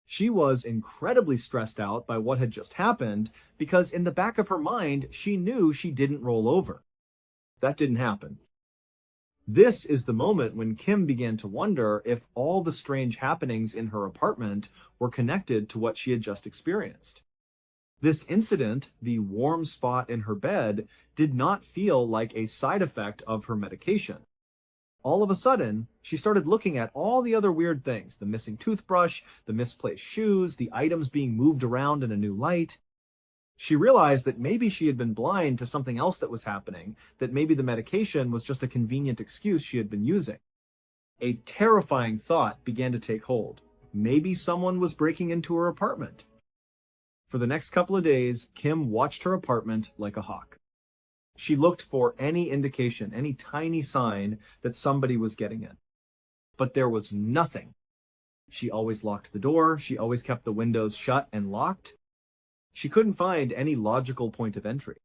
She was incredibly stressed out by what had just happened because in the back of her mind, she knew she didn't roll over. That didn't happen. This is the moment when Kim began to wonder if all the strange happenings in her apartment were connected to what she had just experienced. This incident, the warm spot in her bed, did not feel like a side effect of her medication. All of a sudden, she started looking at all the other weird things, the missing toothbrush, the misplaced shoes, the items being moved around in a new light. She realized that maybe she had been blind to something else that was happening, that maybe the medication was just a convenient excuse she had been using. A terrifying thought began to take hold. Maybe someone was breaking into her apartment. For the next couple of days, Kim watched her apartment like a hawk. She looked for any indication, any tiny sign that somebody was getting in. But there was nothing. She always locked the door. She always kept the windows shut and locked. She couldn't find any logical point of entry.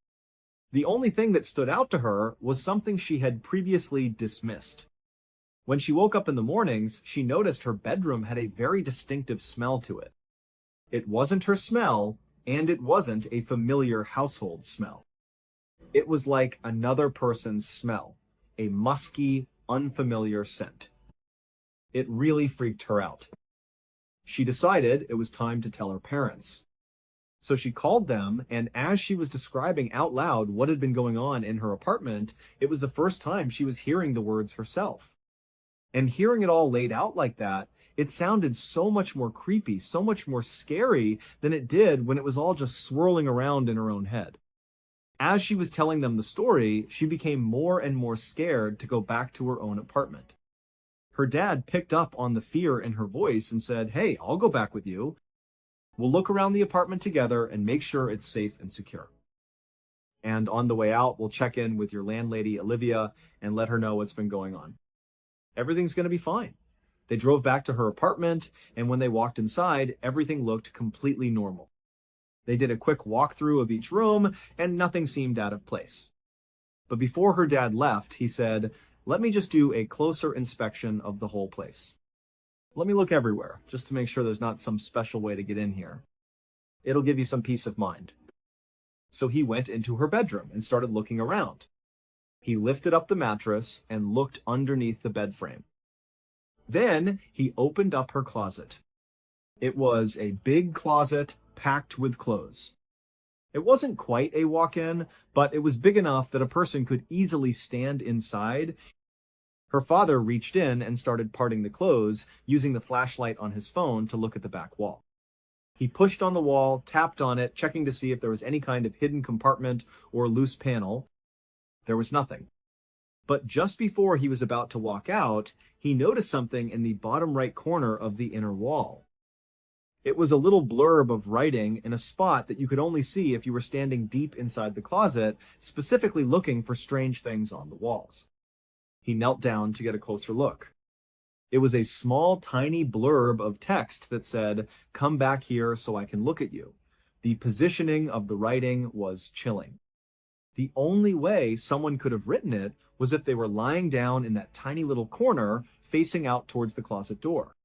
The only thing that stood out to her was something she had previously dismissed. When she woke up in the mornings, she noticed her bedroom had a very distinctive smell to it. It wasn't her smell, and it wasn't a familiar household smell. It was like another person's smell, a musky, unfamiliar scent. It really freaked her out. She decided it was time to tell her parents. So she called them, and as she was describing out loud what had been going on in her apartment, it was the first time she was hearing the words herself. And hearing it all laid out like that, it sounded so much more creepy, so much more scary than it did when it was all just swirling around in her own head. As she was telling them the story, she became more and more scared to go back to her own apartment. Her dad picked up on the fear in her voice and said, "Hey, I'll go back with you. We'll look around the apartment together and make sure it's safe and secure. And on the way out, we'll check in with your landlady, Olivia, and let her know what's been going on. Everything's going to be fine." They drove back to her apartment, and when they walked inside, everything looked completely normal. They did a quick walkthrough of each room, and nothing seemed out of place. But before her dad left, he said, "Let me just do a closer inspection of the whole place. Let me look everywhere, just to make sure there's not some special way to get in here. It'll give you some peace of mind." So he went into her bedroom and started looking around. He lifted up the mattress and looked underneath the bed frame. Then he opened up her closet. It was a big closet packed with clothes. It wasn't quite a walk-in, but it was big enough that a person could easily stand inside. Her father reached in and started parting the clothes, using the flashlight on his phone to look at the back wall. He pushed on the wall, tapped on it, checking to see if there was any kind of hidden compartment or loose panel. There was nothing. But just before he was about to walk out, he noticed something in the bottom right corner of the inner wall. It was a little blurb of writing in a spot that you could only see if you were standing deep inside the closet, specifically looking for strange things on the walls. He knelt down to get a closer look. It was a small, tiny blurb of text that said, "Come back here so I can look at you." The positioning of the writing was chilling. The only way someone could have written it was if they were lying down in that tiny little corner facing out towards the closet door.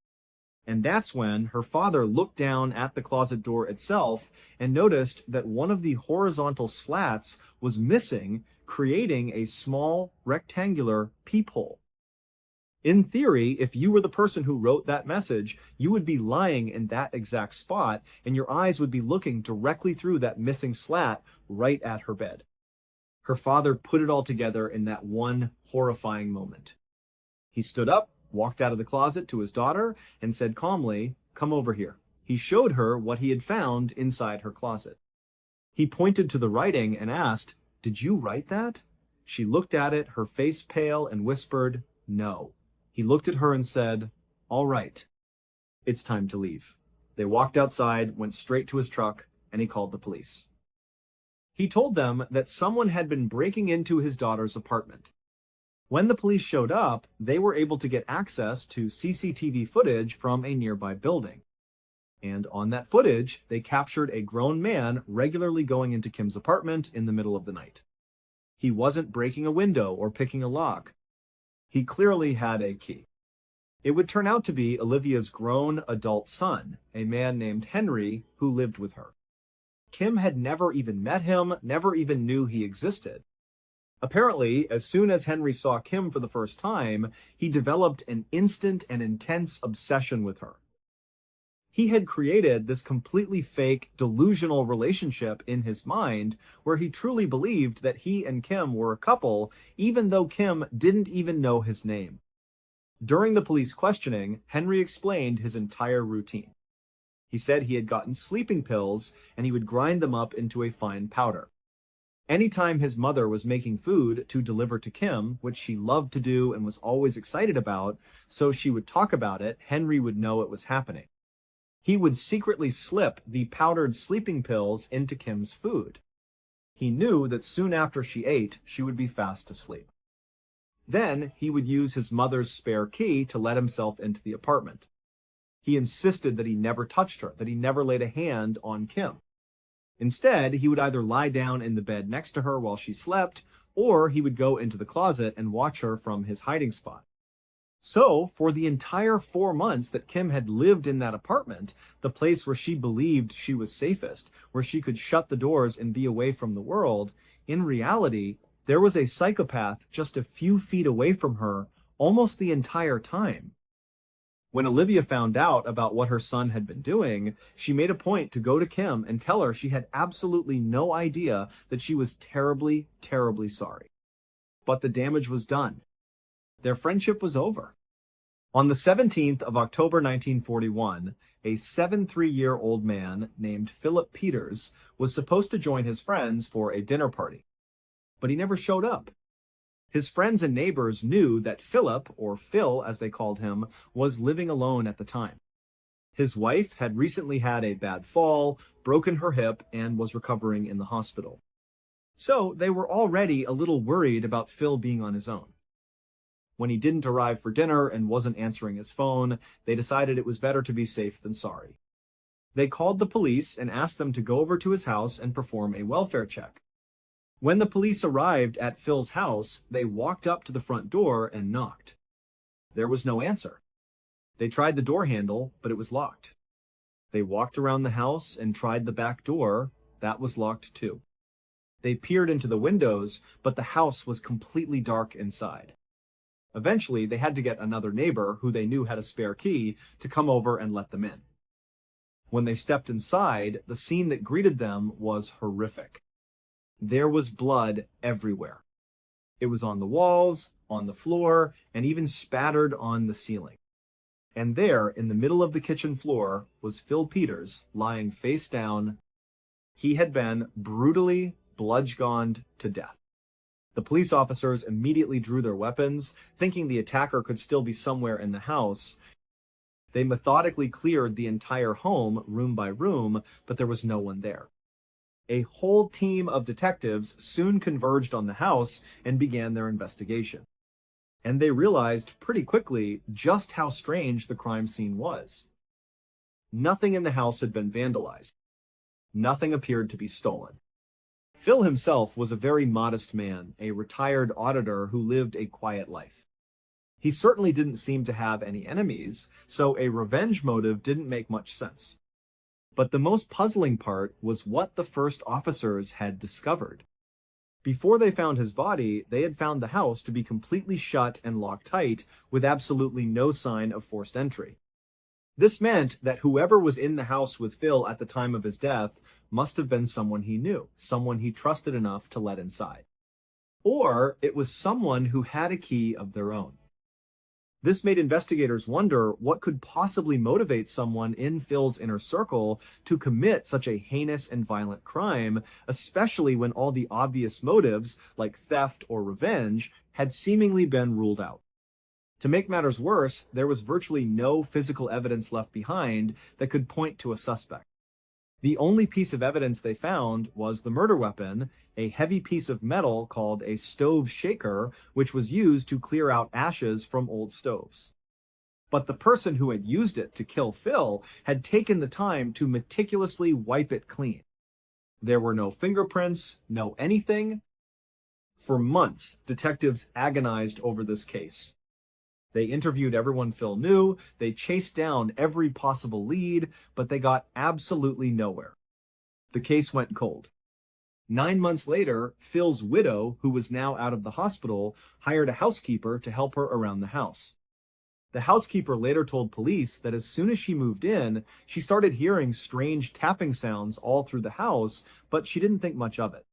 And that's when her father looked down at the closet door itself and noticed that one of the horizontal slats was missing, creating a small rectangular peephole. In theory, if you were the person who wrote that message, you would be lying in that exact spot and your eyes would be looking directly through that missing slat right at her bed. Her father put it all together in that one horrifying moment. He stood up, walked out of the closet to his daughter, and said calmly, "Come over here." He showed her what he had found inside her closet. He pointed to the writing and asked, "Did you write that?" She looked at it, her face pale, and whispered, "No." He looked at her and said, "All right, it's time to leave." They walked outside, went straight to his truck, and he called the police. He told them that someone had been breaking into his daughter's apartment. When the police showed up, they were able to get access to CCTV footage from a nearby building. And on that footage, they captured a grown man regularly going into Kim's apartment in the middle of the night. He wasn't breaking a window or picking a lock. He clearly had a key. It would turn out to be Olivia's grown adult son, a man named Henry, who lived with her. Kim had never even met him, never even knew he existed. Apparently, as soon as Henry saw Kim for the first time, he developed an instant and intense obsession with her. He had created this completely fake, delusional relationship in his mind where he truly believed that he and Kim were a couple, even though Kim didn't even know his name. During the police questioning, Henry explained his entire routine. He said he had gotten sleeping pills and he would grind them up into a fine powder. Anytime his mother was making food to deliver to Kim, which she loved to do and was always excited about, so she would talk about it, Henry would know it was happening. He would secretly slip the powdered sleeping pills into Kim's food. He knew that soon after she ate, she would be fast asleep. Then he would use his mother's spare key to let himself into the apartment. He insisted that he never touched her, that he never laid a hand on Kim. Instead, he would either lie down in the bed next to her while she slept, or he would go into the closet and watch her from his hiding spot. So, for the entire 4 months that Kim had lived in that apartment, the place where she believed she was safest, where she could shut the doors and be away from the world, in reality, there was a psychopath just a few feet away from her almost the entire time. When Olivia found out about what her son had been doing, she made a point to go to Kim and tell her she had absolutely no idea that she was terribly, terribly sorry. But the damage was done. Their friendship was over. On the 17th of October 1941, a 73-year-old man named Philip Peters was supposed to join his friends for a dinner party. But he never showed up. His friends and neighbors knew that Philip, or Phil as they called him, was living alone at the time. His wife had recently had a bad fall, broken her hip, and was recovering in the hospital. So they were already a little worried about Phil being on his own. When he didn't arrive for dinner and wasn't answering his phone, they decided it was better to be safe than sorry. They called the police and asked them to go over to his house and perform a welfare check. When the police arrived at Phil's house, they walked up to the front door and knocked. There was no answer. They tried the door handle, but it was locked. They walked around the house and tried the back door. That was locked too. They peered into the windows, but the house was completely dark inside. Eventually, they had to get another neighbor, who they knew had a spare key, to come over and let them in. When they stepped inside, the scene that greeted them was horrific. There was blood everywhere. It was on the walls, on the floor, and even spattered on the ceiling. And there, in the middle of the kitchen floor, was Phil Peters, lying face down. He had been brutally bludgeoned to death. The police officers immediately drew their weapons, thinking the attacker could still be somewhere in the house. They methodically cleared the entire home, room by room, but there was no one there. A whole team of detectives soon converged on the house and began their investigation. And they realized pretty quickly just how strange the crime scene was. Nothing in the house had been vandalized. Nothing appeared to be stolen. Phil himself was a very modest man, a retired auditor who lived a quiet life. He certainly didn't seem to have any enemies, so a revenge motive didn't make much sense. But the most puzzling part was what the first officers had discovered. Before they found his body, they had found the house to be completely shut and locked tight, with absolutely no sign of forced entry. This meant that whoever was in the house with Phil at the time of his death must have been someone he knew, someone he trusted enough to let inside. Or it was someone who had a key of their own. This made investigators wonder what could possibly motivate someone in Phil's inner circle to commit such a heinous and violent crime, especially when all the obvious motives, like theft or revenge, had seemingly been ruled out. To make matters worse, there was virtually no physical evidence left behind that could point to a suspect. The only piece of evidence they found was the murder weapon, a heavy piece of metal called a stove shaker, which was used to clear out ashes from old stoves. But the person who had used it to kill Phil had taken the time to meticulously wipe it clean. There were no fingerprints, no anything. For months, detectives agonized over this case. They interviewed everyone Phil knew, they chased down every possible lead, but they got absolutely nowhere. The case went cold. 9 months later, Phil's widow, who was now out of the hospital, hired a housekeeper to help her around the house. The housekeeper later told police that as soon as she moved in, she started hearing strange tapping sounds all through the house, but she didn't think much of it.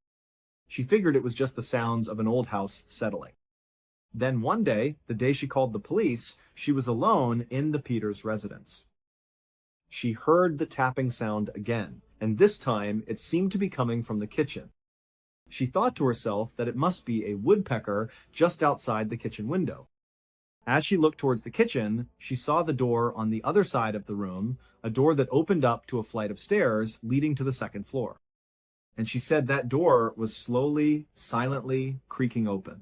She figured it was just the sounds of an old house settling. Then one day, the day she called the police, she was alone in the Peters residence. She heard the tapping sound again, and this time it seemed to be coming from the kitchen. She thought to herself that it must be a woodpecker just outside the kitchen window. As she looked towards the kitchen, she saw the door on the other side of the room, a door that opened up to a flight of stairs leading to the second floor. And she said that door was slowly, silently creaking open.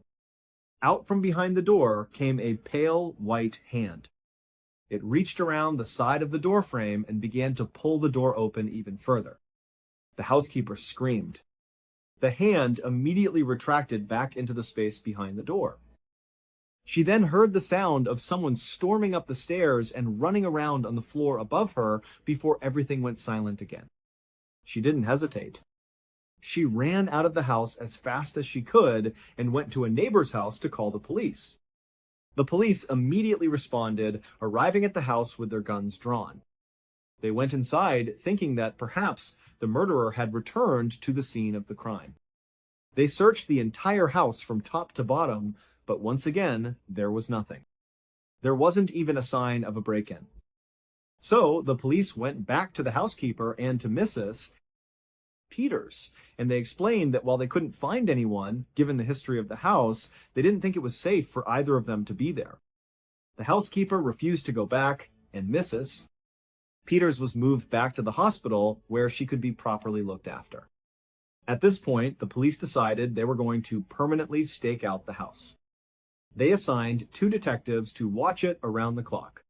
Out from behind the door came a pale white hand. It reached around the side of the door frame and began to pull the door open even further. The housekeeper screamed. The hand immediately retracted back into the space behind the door. She then heard the sound of someone storming up the stairs and running around on the floor above her before everything went silent again. She didn't hesitate. She ran out of the house as fast as she could and went to a neighbor's house to call the police. The police immediately responded, arriving at the house with their guns drawn. They went inside, thinking that perhaps the murderer had returned to the scene of the crime. They searched the entire house from top to bottom, but once again, there was nothing. There wasn't even a sign of a break-in. So the police went back to the housekeeper and to Mrs. Peters, and they explained that while they couldn't find anyone, given the history of the house, they didn't think it was safe for either of them to be there. The housekeeper refused to go back, and Mrs. Peters was moved back to the hospital where she could be properly looked after. At this point, the police decided they were going to permanently stake out the house. They assigned 2 detectives to watch it around the clock.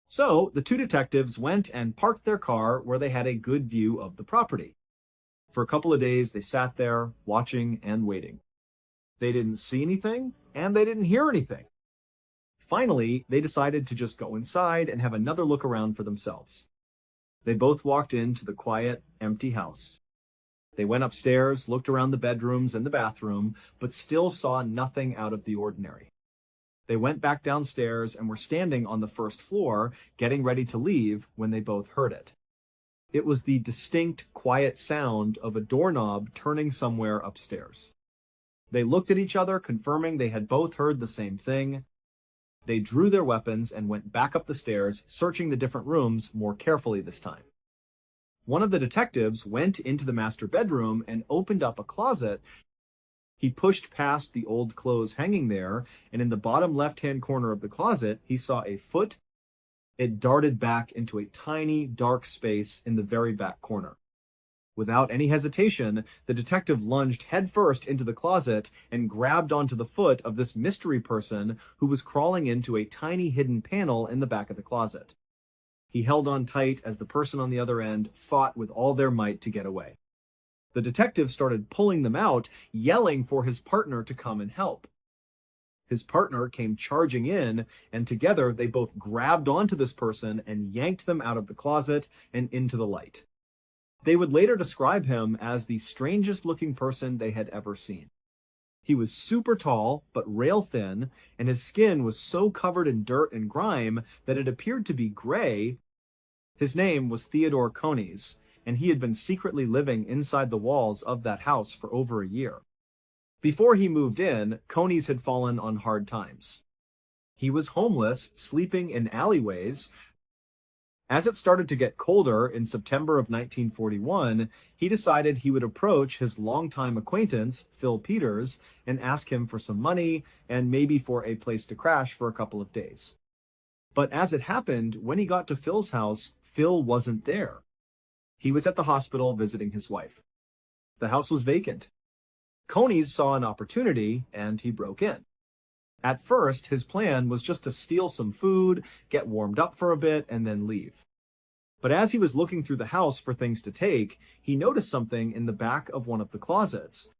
So the 2 detectives went and parked their car where they had a good view of the property. For a couple of days, they sat there, watching and waiting. They didn't see anything, and they didn't hear anything. Finally, they decided to just go inside and have another look around for themselves. They both walked into the quiet, empty house. They went upstairs, looked around the bedrooms and the bathroom, but still saw nothing out of the ordinary. They went back downstairs and were standing on the first floor, getting ready to leave, when they both heard it. It was the distinct, quiet sound of a doorknob turning somewhere upstairs. They looked at each other, confirming they had both heard the same thing. They drew their weapons and went back up the stairs, searching the different rooms more carefully this time. One of the detectives went into the master bedroom and opened up a closet. He pushed past the old clothes hanging there, and in the bottom left-hand corner of the closet, he saw a foot. It darted back into a tiny, dark space in the very back corner. Without any hesitation, the detective lunged headfirst into the closet and grabbed onto the foot of this mystery person who was crawling into a tiny hidden panel in the back of the closet. He held on tight as the person on the other end fought with all their might to get away. The detective started pulling them out, yelling for his partner to come and help. His partner came charging in, and together they both grabbed onto this person and yanked them out of the closet and into the light. They would later describe him as the strangest looking person they had ever seen. He was super tall, but rail thin, and his skin was so covered in dirt and grime that it appeared to be gray. His name was Theodore Coneys, and he had been secretly living inside the walls of that house for over a year. Before he moved in, Coneys had fallen on hard times. He was homeless, sleeping in alleyways. As it started to get colder in September of 1941, he decided he would approach his longtime acquaintance, Phil Peters, and ask him for some money and maybe for a place to crash for a couple of days. But as it happened, when he got to Phil's house, Phil wasn't there. He was at the hospital visiting his wife. The house was vacant. Coneys saw an opportunity, and he broke in. At first, his plan was just to steal some food, get warmed up for a bit, and then leave. But as he was looking through the house for things to take, he noticed something in the back of one of the closets.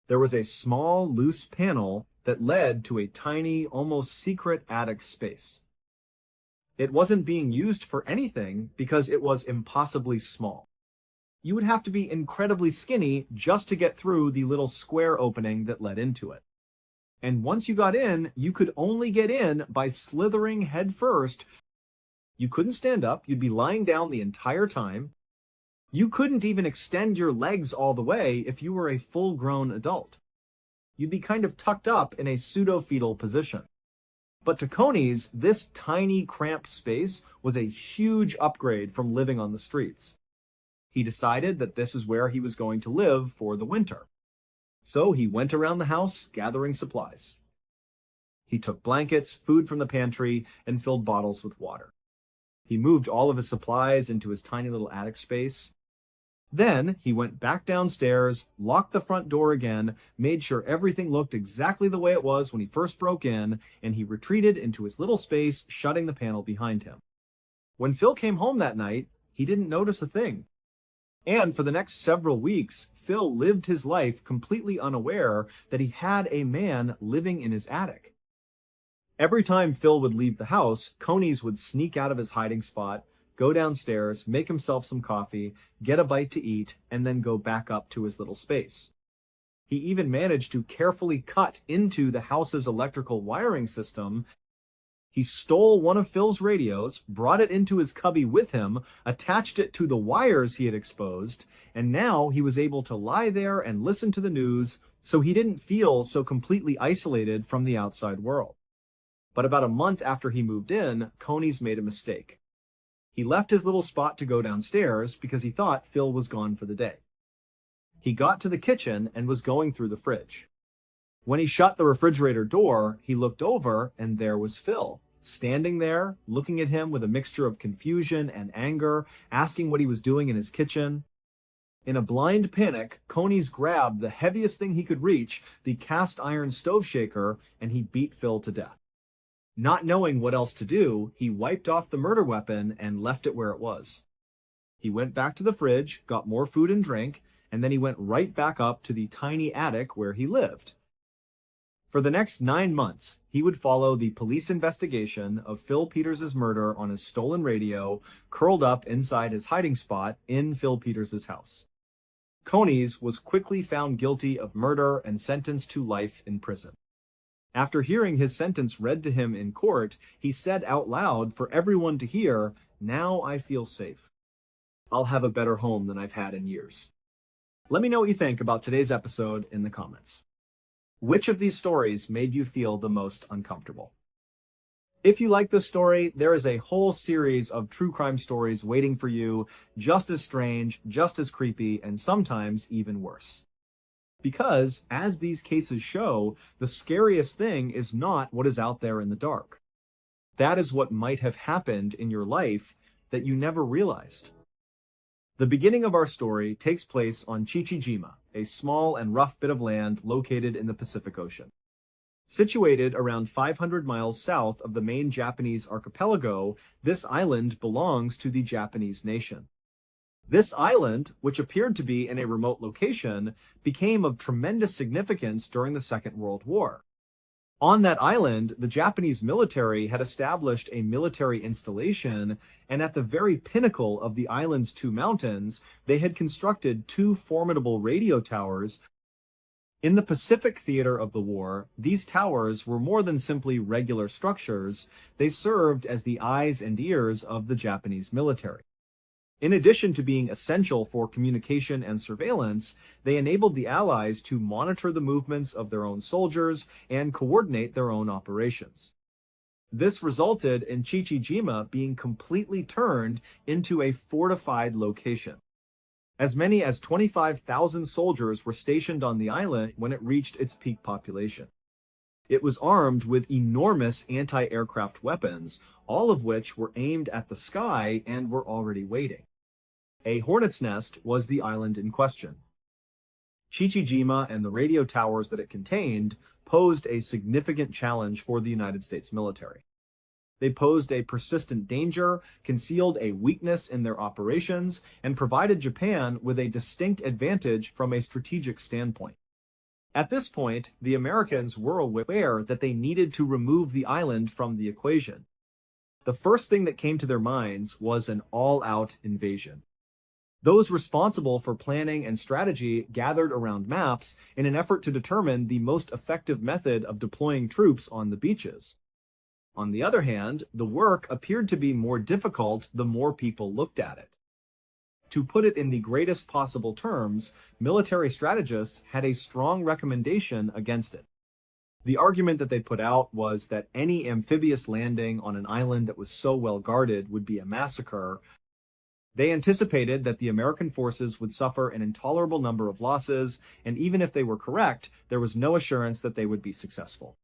There was a small, loose panel that led to a tiny, almost secret attic space. It wasn't being used for anything because it was impossibly small. You would have to be incredibly skinny just to get through the little square opening that led into it. And once you got in, you could only get in by slithering head first. You couldn't stand up, you'd be lying down the entire time. You couldn't even extend your legs all the way if you were a full-grown adult. You'd be kind of tucked up in a pseudo-fetal position. But to Coney's, this tiny, cramped space was a huge upgrade from living on the streets. He decided that this is where he was going to live for the winter. So he went around the house gathering supplies. He took blankets, food from the pantry, and filled bottles with water. He moved all of his supplies into his tiny little attic space. Then he went back downstairs, locked the front door again, made sure everything looked exactly the way it was when he first broke in, and he retreated into his little space, shutting the panel behind him. When Phil came home that night, he didn't notice a thing. And for the next several weeks, Phil lived his life completely unaware that he had a man living in his attic. Every time Phil would leave the house, Coney's would sneak out of his hiding spot, go downstairs, make himself some coffee, get a bite to eat, and then go back up to his little space. He even managed to carefully cut into the house's electrical wiring system. He stole one of Phil's radios, brought it into his cubby with him, attached it to the wires he had exposed, and now he was able to lie there and listen to the news, so he didn't feel so completely isolated from the outside world. But about a month after he moved in, Coney's made a mistake. He left his little spot to go downstairs because he thought Phil was gone for the day. He got to the kitchen and was going through the fridge. When he shut the refrigerator door, he looked over and there was Phil, standing there, looking at him with a mixture of confusion and anger, asking what he was doing in his kitchen. In a blind panic, Coney's grabbed the heaviest thing he could reach, the cast iron stove shaker, and he beat Phil to death. Not knowing what else to do, he wiped off the murder weapon and left it where it was. He went back to the fridge, got more food and drink, and then he went right back up to the tiny attic where he lived. For the next 9 months, he would follow the police investigation of Phil Peters' murder on his stolen radio, curled up inside his hiding spot in Phil Peters' house. Coney's was quickly found guilty of murder and sentenced to life in prison. After hearing his sentence read to him in court, he said out loud for everyone to hear, "Now I feel safe. I'll have a better home than I've had in years." Let me know what you think about today's episode in the comments. Which of these stories made you feel the most uncomfortable? If you like this story, there is a whole series of true crime stories waiting for you, just as strange, just as creepy, and sometimes even worse. Because, as these cases show, the scariest thing is not what is out there in the dark. That is what might have happened in your life that you never realized. The beginning of our story takes place on Chichijima, a small and rough bit of land located in the Pacific Ocean. Situated around 500 miles south of the main Japanese archipelago, this island belongs to the Japanese nation. This island, which appeared to be in a remote location, became of tremendous significance during the Second World War. On that island, the Japanese military had established a military installation, and at the very pinnacle of the island's 2 mountains, they had constructed 2 formidable radio towers. In the Pacific theater of the war, these towers were more than simply regular structures. They served as the eyes and ears of the Japanese military. In addition to being essential for communication and surveillance, they enabled the Allies to monitor the movements of their own soldiers and coordinate their own operations. This resulted in Chichijima being completely turned into a fortified location. As many as 25,000 soldiers were stationed on the island when it reached its peak population. It was armed with enormous anti-aircraft weapons, all of which were aimed at the sky and were already waiting. A hornet's nest was the island in question. Chichijima and the radio towers that it contained posed a significant challenge for the United States military. They posed a persistent danger, concealed a weakness in their operations, and provided Japan with a distinct advantage from a strategic standpoint. At this point, the Americans were aware that they needed to remove the island from the equation. The first thing that came to their minds was an all-out invasion. Those responsible for planning and strategy gathered around maps in an effort to determine the most effective method of deploying troops on the beaches. On the other hand, the work appeared to be more difficult the more people looked at it. To put it in the greatest possible terms, military strategists had a strong recommendation against it. The argument that they put out was that any amphibious landing on an island that was so well guarded would be a massacre. They anticipated that the American forces would suffer an intolerable number of losses, and even if they were correct, there was no assurance that they would be successful.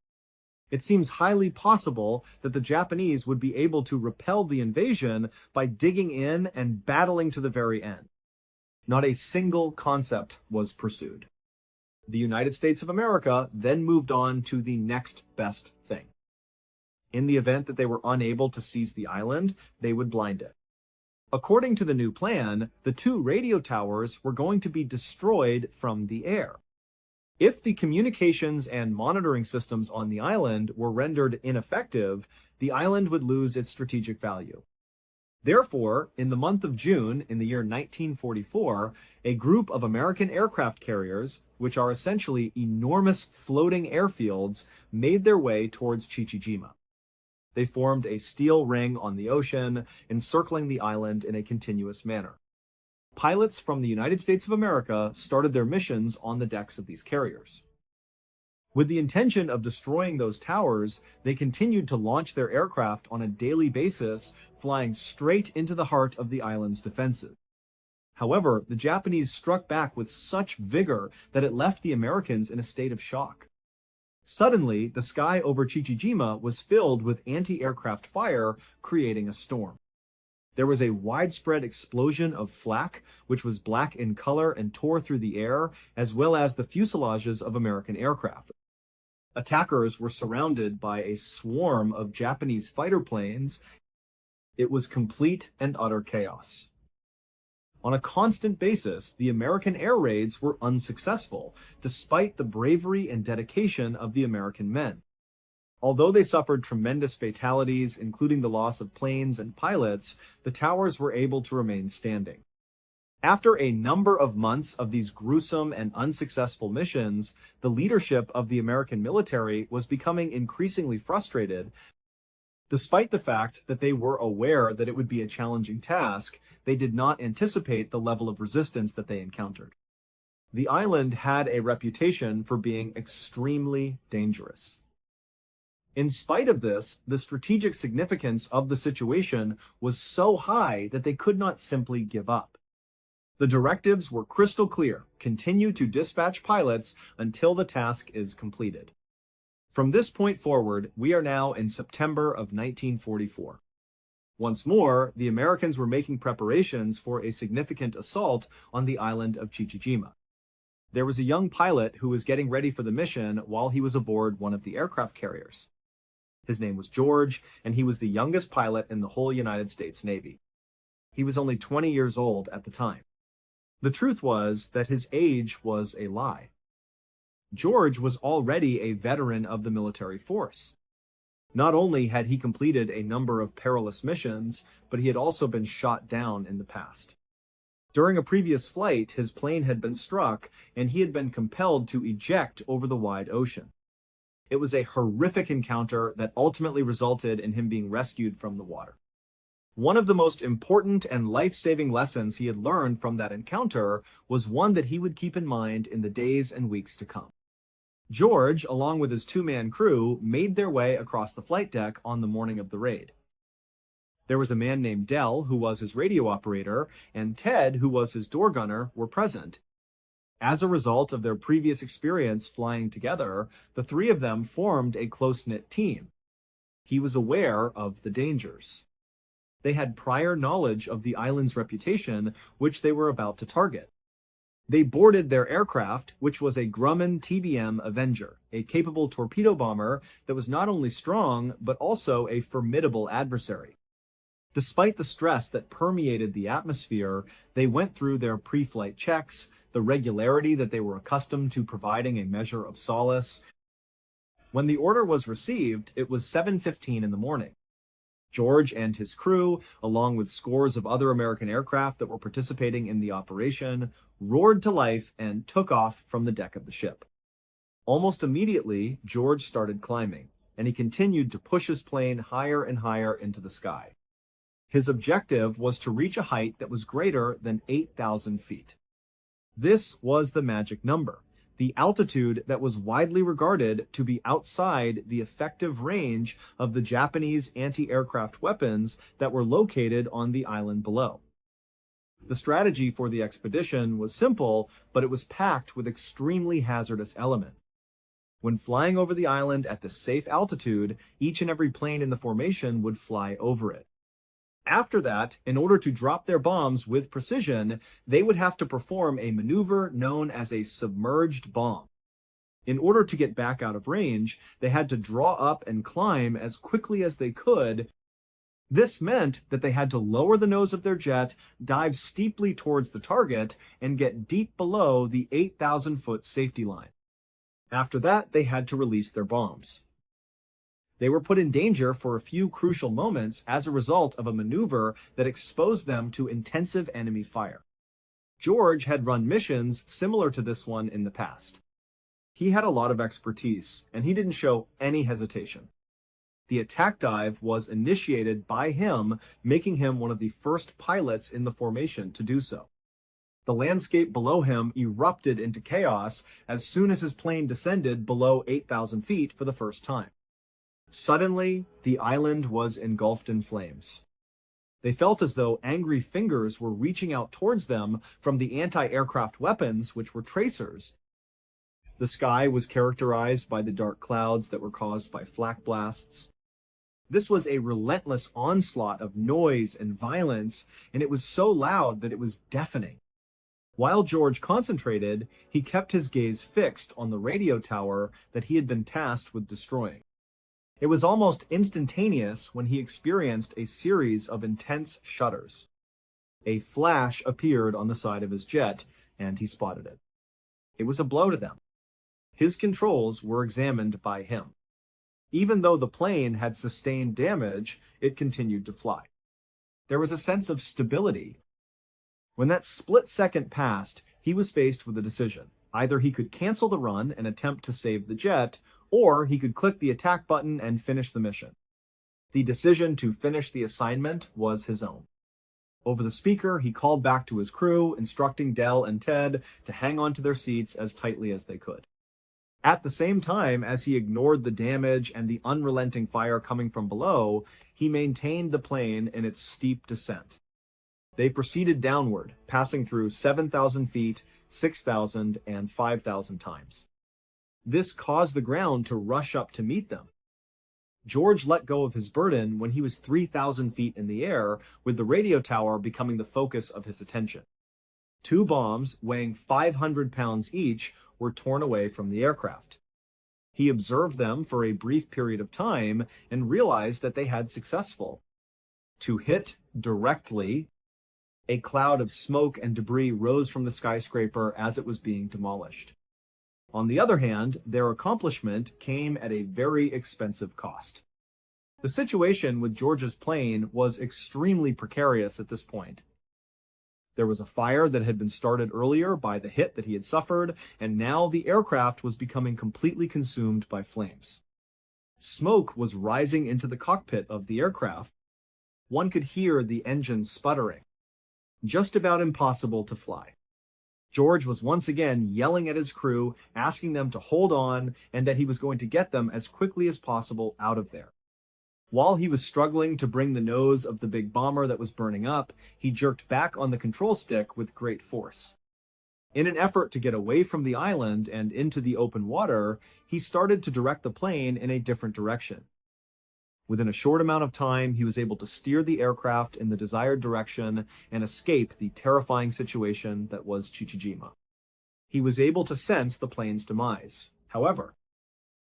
It seems highly possible that the Japanese would be able to repel the invasion by digging in and battling to the very end. Not a single concept was pursued. The United States of America then moved on to the next best thing. In the event that they were unable to seize the island, they would blind it. According to the new plan, the 2 radio towers were going to be destroyed from the air. If the communications and monitoring systems on the island were rendered ineffective, the island would lose its strategic value. Therefore, in the month of June in the year 1944, a group of American aircraft carriers, which are essentially enormous floating airfields, made their way towards Chichijima. They formed a steel ring on the ocean, encircling the island in a continuous manner. Pilots from the United States of America started their missions on the decks of these carriers. With the intention of destroying those towers, they continued to launch their aircraft on a daily basis, flying straight into the heart of the island's defenses. However, the Japanese struck back with such vigor that it left the Americans in a state of shock. Suddenly, the sky over Chichijima was filled with anti-aircraft fire, creating a storm. There was a widespread explosion of flak, which was black in color and tore through the air, as well as the fuselages of American aircraft. Attackers were surrounded by a swarm of Japanese fighter planes. It was complete and utter chaos. On a constant basis, the American air raids were unsuccessful, despite the bravery and dedication of the American men. Although they suffered tremendous fatalities, including the loss of planes and pilots, the towers were able to remain standing. After a number of months of these gruesome and unsuccessful missions, the leadership of the American military was becoming increasingly frustrated. Despite the fact that they were aware that it would be a challenging task, they did not anticipate the level of resistance that they encountered. The island had a reputation for being extremely dangerous. In spite of this, the strategic significance of the situation was so high that they could not simply give up. The directives were crystal clear: continue to dispatch pilots until the task is completed. From this point forward, we are now in September of 1944. Once more, the Americans were making preparations for a significant assault on the island of Chichijima. There was a young pilot who was getting ready for the mission while he was aboard one of the aircraft carriers. His name was George, and he was the youngest pilot in the whole United States Navy. He was only 20 years old at the time. The truth was that his age was a lie. George was already a veteran of the military force. Not only had he completed a number of perilous missions, but he had also been shot down in the past. During a previous flight, his plane had been struck, and he had been compelled to eject over the wide ocean. It was a horrific encounter that ultimately resulted in him being rescued from the water. One of the most important and life-saving lessons he had learned from that encounter was one that he would keep in mind in the days and weeks to come. George, along with his 2-man crew, made their way across the flight deck on the morning of the raid. There was a man named Dell, who was his radio operator, and Ted, who was his door gunner, were present. As a result of their previous experience flying together, the 3 of them formed a close-knit team. He was aware of the dangers. They had prior knowledge of the island's reputation, which they were about to target. They boarded their aircraft, which was a Grumman TBM Avenger, a capable torpedo bomber that was not only strong, but also a formidable adversary. Despite the stress that permeated the atmosphere, they went through their pre-flight checks, the regularity that they were accustomed to providing a measure of solace. When the order was received, it was 7:15 in the morning. George and his crew, along with scores of other American aircraft that were participating in the operation, roared to life and took off from the deck of the ship. Almost immediately, George started climbing, and he continued to push his plane higher and higher into the sky. His objective was to reach a height that was greater than 8,000 feet. This was the magic number, the altitude that was widely regarded to be outside the effective range of the Japanese anti-aircraft weapons that were located on the island below. The strategy for the expedition was simple, but it was packed with extremely hazardous elements. When flying over the island at this safe altitude, each and every plane in the formation would fly over it. After that, in order to drop their bombs with precision, they would have to perform a maneuver known as a submerged bomb. In order to get back out of range, they had to draw up and climb as quickly as they could. This meant that they had to lower the nose of their jet, dive steeply towards the target, and get deep below the 8,000-foot safety line. After that, they had to release their bombs. They were put in danger for a few crucial moments as a result of a maneuver that exposed them to intensive enemy fire. George had run missions similar to this one in the past. He had a lot of expertise, and he didn't show any hesitation. The attack dive was initiated by him, making him one of the first pilots in the formation to do so. The landscape below him erupted into chaos as soon as his plane descended below 8,000 feet for the first time. Suddenly, the island was engulfed in flames. They felt as though angry fingers were reaching out towards them from the anti-aircraft weapons, which were tracers. The sky was characterized by the dark clouds that were caused by flak blasts. This was a relentless onslaught of noise and violence, and it was so loud that it was deafening. While George concentrated, he kept his gaze fixed on the radio tower that he had been tasked with destroying. It was almost instantaneous when he experienced a series of intense shudders. A flash appeared on the side of his jet, and he spotted it. It was a blow to them. His controls were examined by him. Even though the plane had sustained damage, it continued to fly. There was a sense of stability. When that split second passed, he was faced with a decision. Either he could cancel the run and attempt to save the jet, or he could click the attack button and finish the mission. The decision to finish the assignment was his own. Over the speaker, he called back to his crew, instructing Del and Ted to hang on to their seats as tightly as they could. At the same time, as he ignored the damage and the unrelenting fire coming from below, he maintained the plane in its steep descent. They proceeded downward, passing through 7,000 feet, 6,000, and 5,000 times. This caused the ground to rush up to meet them. George let go of his burden when he was 3,000 feet in the air, with the radio tower becoming the focus of his attention. 2 bombs, weighing 500 pounds each, were torn away from the aircraft. He observed them for a brief period of time and realized that they had successful. To hit directly, a cloud of smoke and debris rose from the skyscraper as it was being demolished. On the other hand, their accomplishment came at a very expensive cost. The situation with George's plane was extremely precarious at this point. There was a fire that had been started earlier by the hit that he had suffered, and now the aircraft was becoming completely consumed by flames. Smoke was rising into the cockpit of the aircraft. One could hear the engine sputtering. Just about impossible to fly. George was once again yelling at his crew, asking them to hold on, and that he was going to get them as quickly as possible out of there. While he was struggling to bring the nose of the big bomber that was burning up, he jerked back on the control stick with great force. In an effort to get away from the island and into the open water, he started to direct the plane in a different direction. Within a short amount of time, he was able to steer the aircraft in the desired direction and escape the terrifying situation that was Chichijima. He was able to sense the plane's demise. However,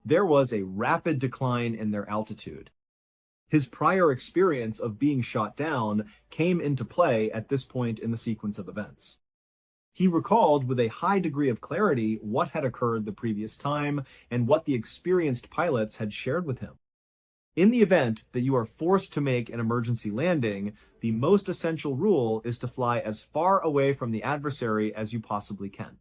there was a rapid decline in their altitude. His prior experience of being shot down came into play at this point in the sequence of events. He recalled with a high degree of clarity what had occurred the previous time and what the experienced pilots had shared with him. In the event that you are forced to make an emergency landing, the most essential rule is to fly as far away from the adversary as you possibly can.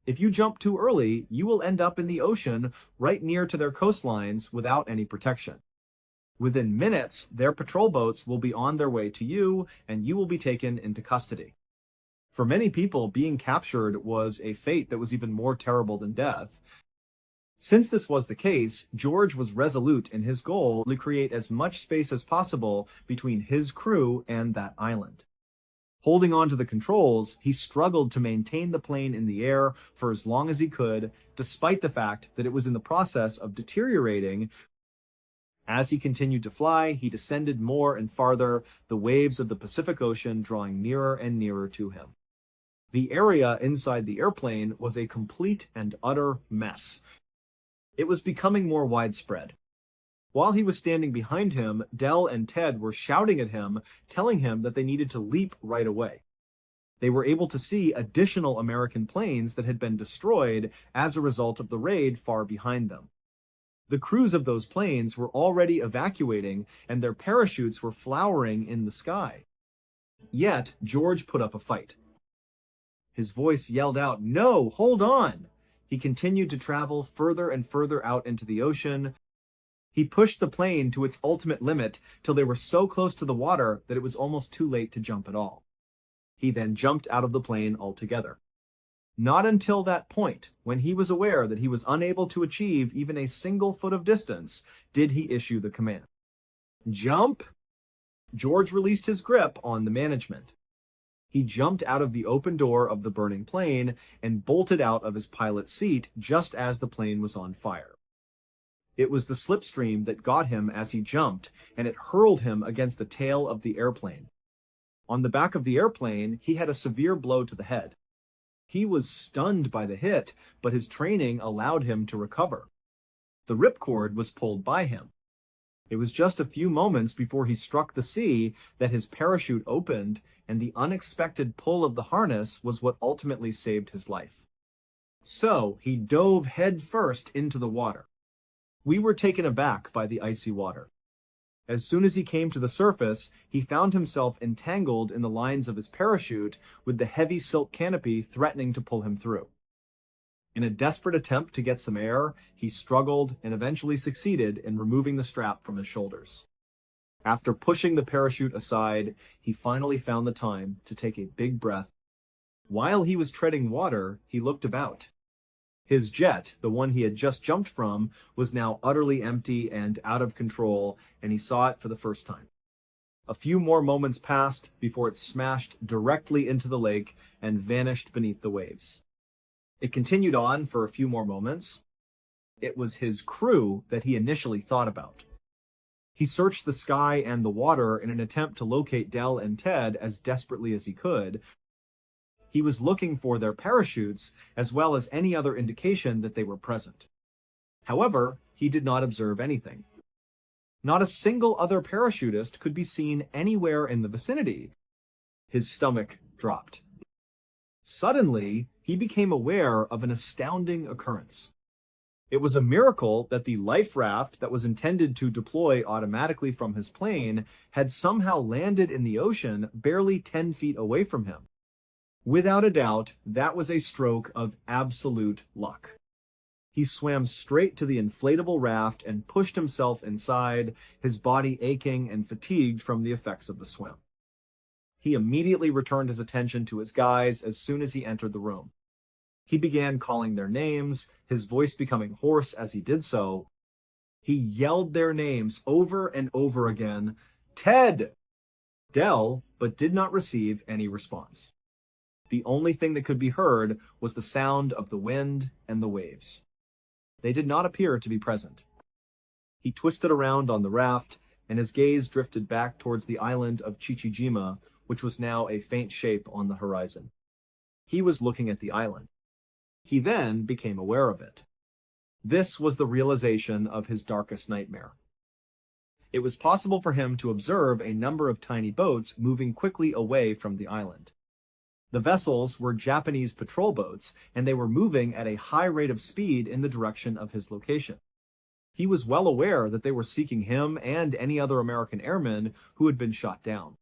If you jump too early, you will end up in the ocean right near to their coastlines without any protection. Within minutes, their patrol boats will be on their way to you, and you will be taken into custody. For many people, being captured was a fate that was even more terrible than death. Since this was the case, George was resolute in his goal to create as much space as possible between his crew and that island. Holding on to the controls, he struggled to maintain the plane in the air for as long as he could, despite the fact that it was in the process of deteriorating. As he continued to fly, he descended more and farther, the waves of the Pacific Ocean drawing nearer and nearer to him. The area inside the airplane was a complete and utter mess. It was becoming more widespread. While he was standing behind him, Del and Ted were shouting at him, telling him that they needed to leap right away. They were able to see additional American planes that had been destroyed as a result of the raid far behind them. The crews of those planes were already evacuating, and their parachutes were flowering in the sky. Yet, George put up a fight. His voice yelled out, "No, hold on!" He continued to travel further and further out into the ocean. He pushed the plane to its ultimate limit till they were so close to the water that it was almost too late to jump at all. He then jumped out of the plane altogether. Not until that point, when he was aware that he was unable to achieve even a single foot of distance, did he issue the command. Jump! George released his grip on the management. He jumped out of the open door of the burning plane and bolted out of his pilot's seat just as the plane was on fire. It was the slipstream that got him as he jumped, and it hurled him against the tail of the airplane. On the back of the airplane, he had a severe blow to the head. He was stunned by the hit, but his training allowed him to recover. The ripcord was pulled by him. It was just a few moments before he struck the sea that his parachute opened, and the unexpected pull of the harness was what ultimately saved his life. So he dove head first into the water. We were taken aback by the icy water. As soon as he came to the surface, he found himself entangled in the lines of his parachute, with the heavy silk canopy threatening to pull him through. In a desperate attempt to get some air, he struggled and eventually succeeded in removing the strap from his shoulders. After pushing the parachute aside, he finally found the time to take a big breath. While he was treading water, he looked about. His jet, the one he had just jumped from, was now utterly empty and out of control, and he saw it for the first time. A few more moments passed before it smashed directly into the lake and vanished beneath the waves. It continued on for a few more moments. It was his crew that he initially thought about. He searched the sky and the water in an attempt to locate Del and Ted as desperately as he could. He was looking for their parachutes as well as any other indication that they were present. However, he did not observe anything. Not a single other parachutist could be seen anywhere in the vicinity. His stomach dropped. Suddenly, he became aware of an astounding occurrence. It was a miracle that the life raft that was intended to deploy automatically from his plane had somehow landed in the ocean barely 10 feet away from him. Without a doubt, that was a stroke of absolute luck. He swam straight to the inflatable raft and pushed himself inside, his body aching and fatigued from the effects of the swim. He immediately returned his attention to his guys as soon as he entered the room. He began calling their names, his voice becoming hoarse as he did so. He yelled their names over and over again, "Ted!" Del, but did not receive any response. The only thing that could be heard was the sound of the wind and the waves. They did not appear to be present. He twisted around on the raft, and his gaze drifted back towards the island of Chichijima, which was now a faint shape on the horizon. He was looking at the island. He then became aware of it. This was the realization of his darkest nightmare. It was possible for him to observe a number of tiny boats moving quickly away from the island. The vessels were Japanese patrol boats, and they were moving at a high rate of speed in the direction of his location. He was well aware that they were seeking him and any other American airmen who had been shot down.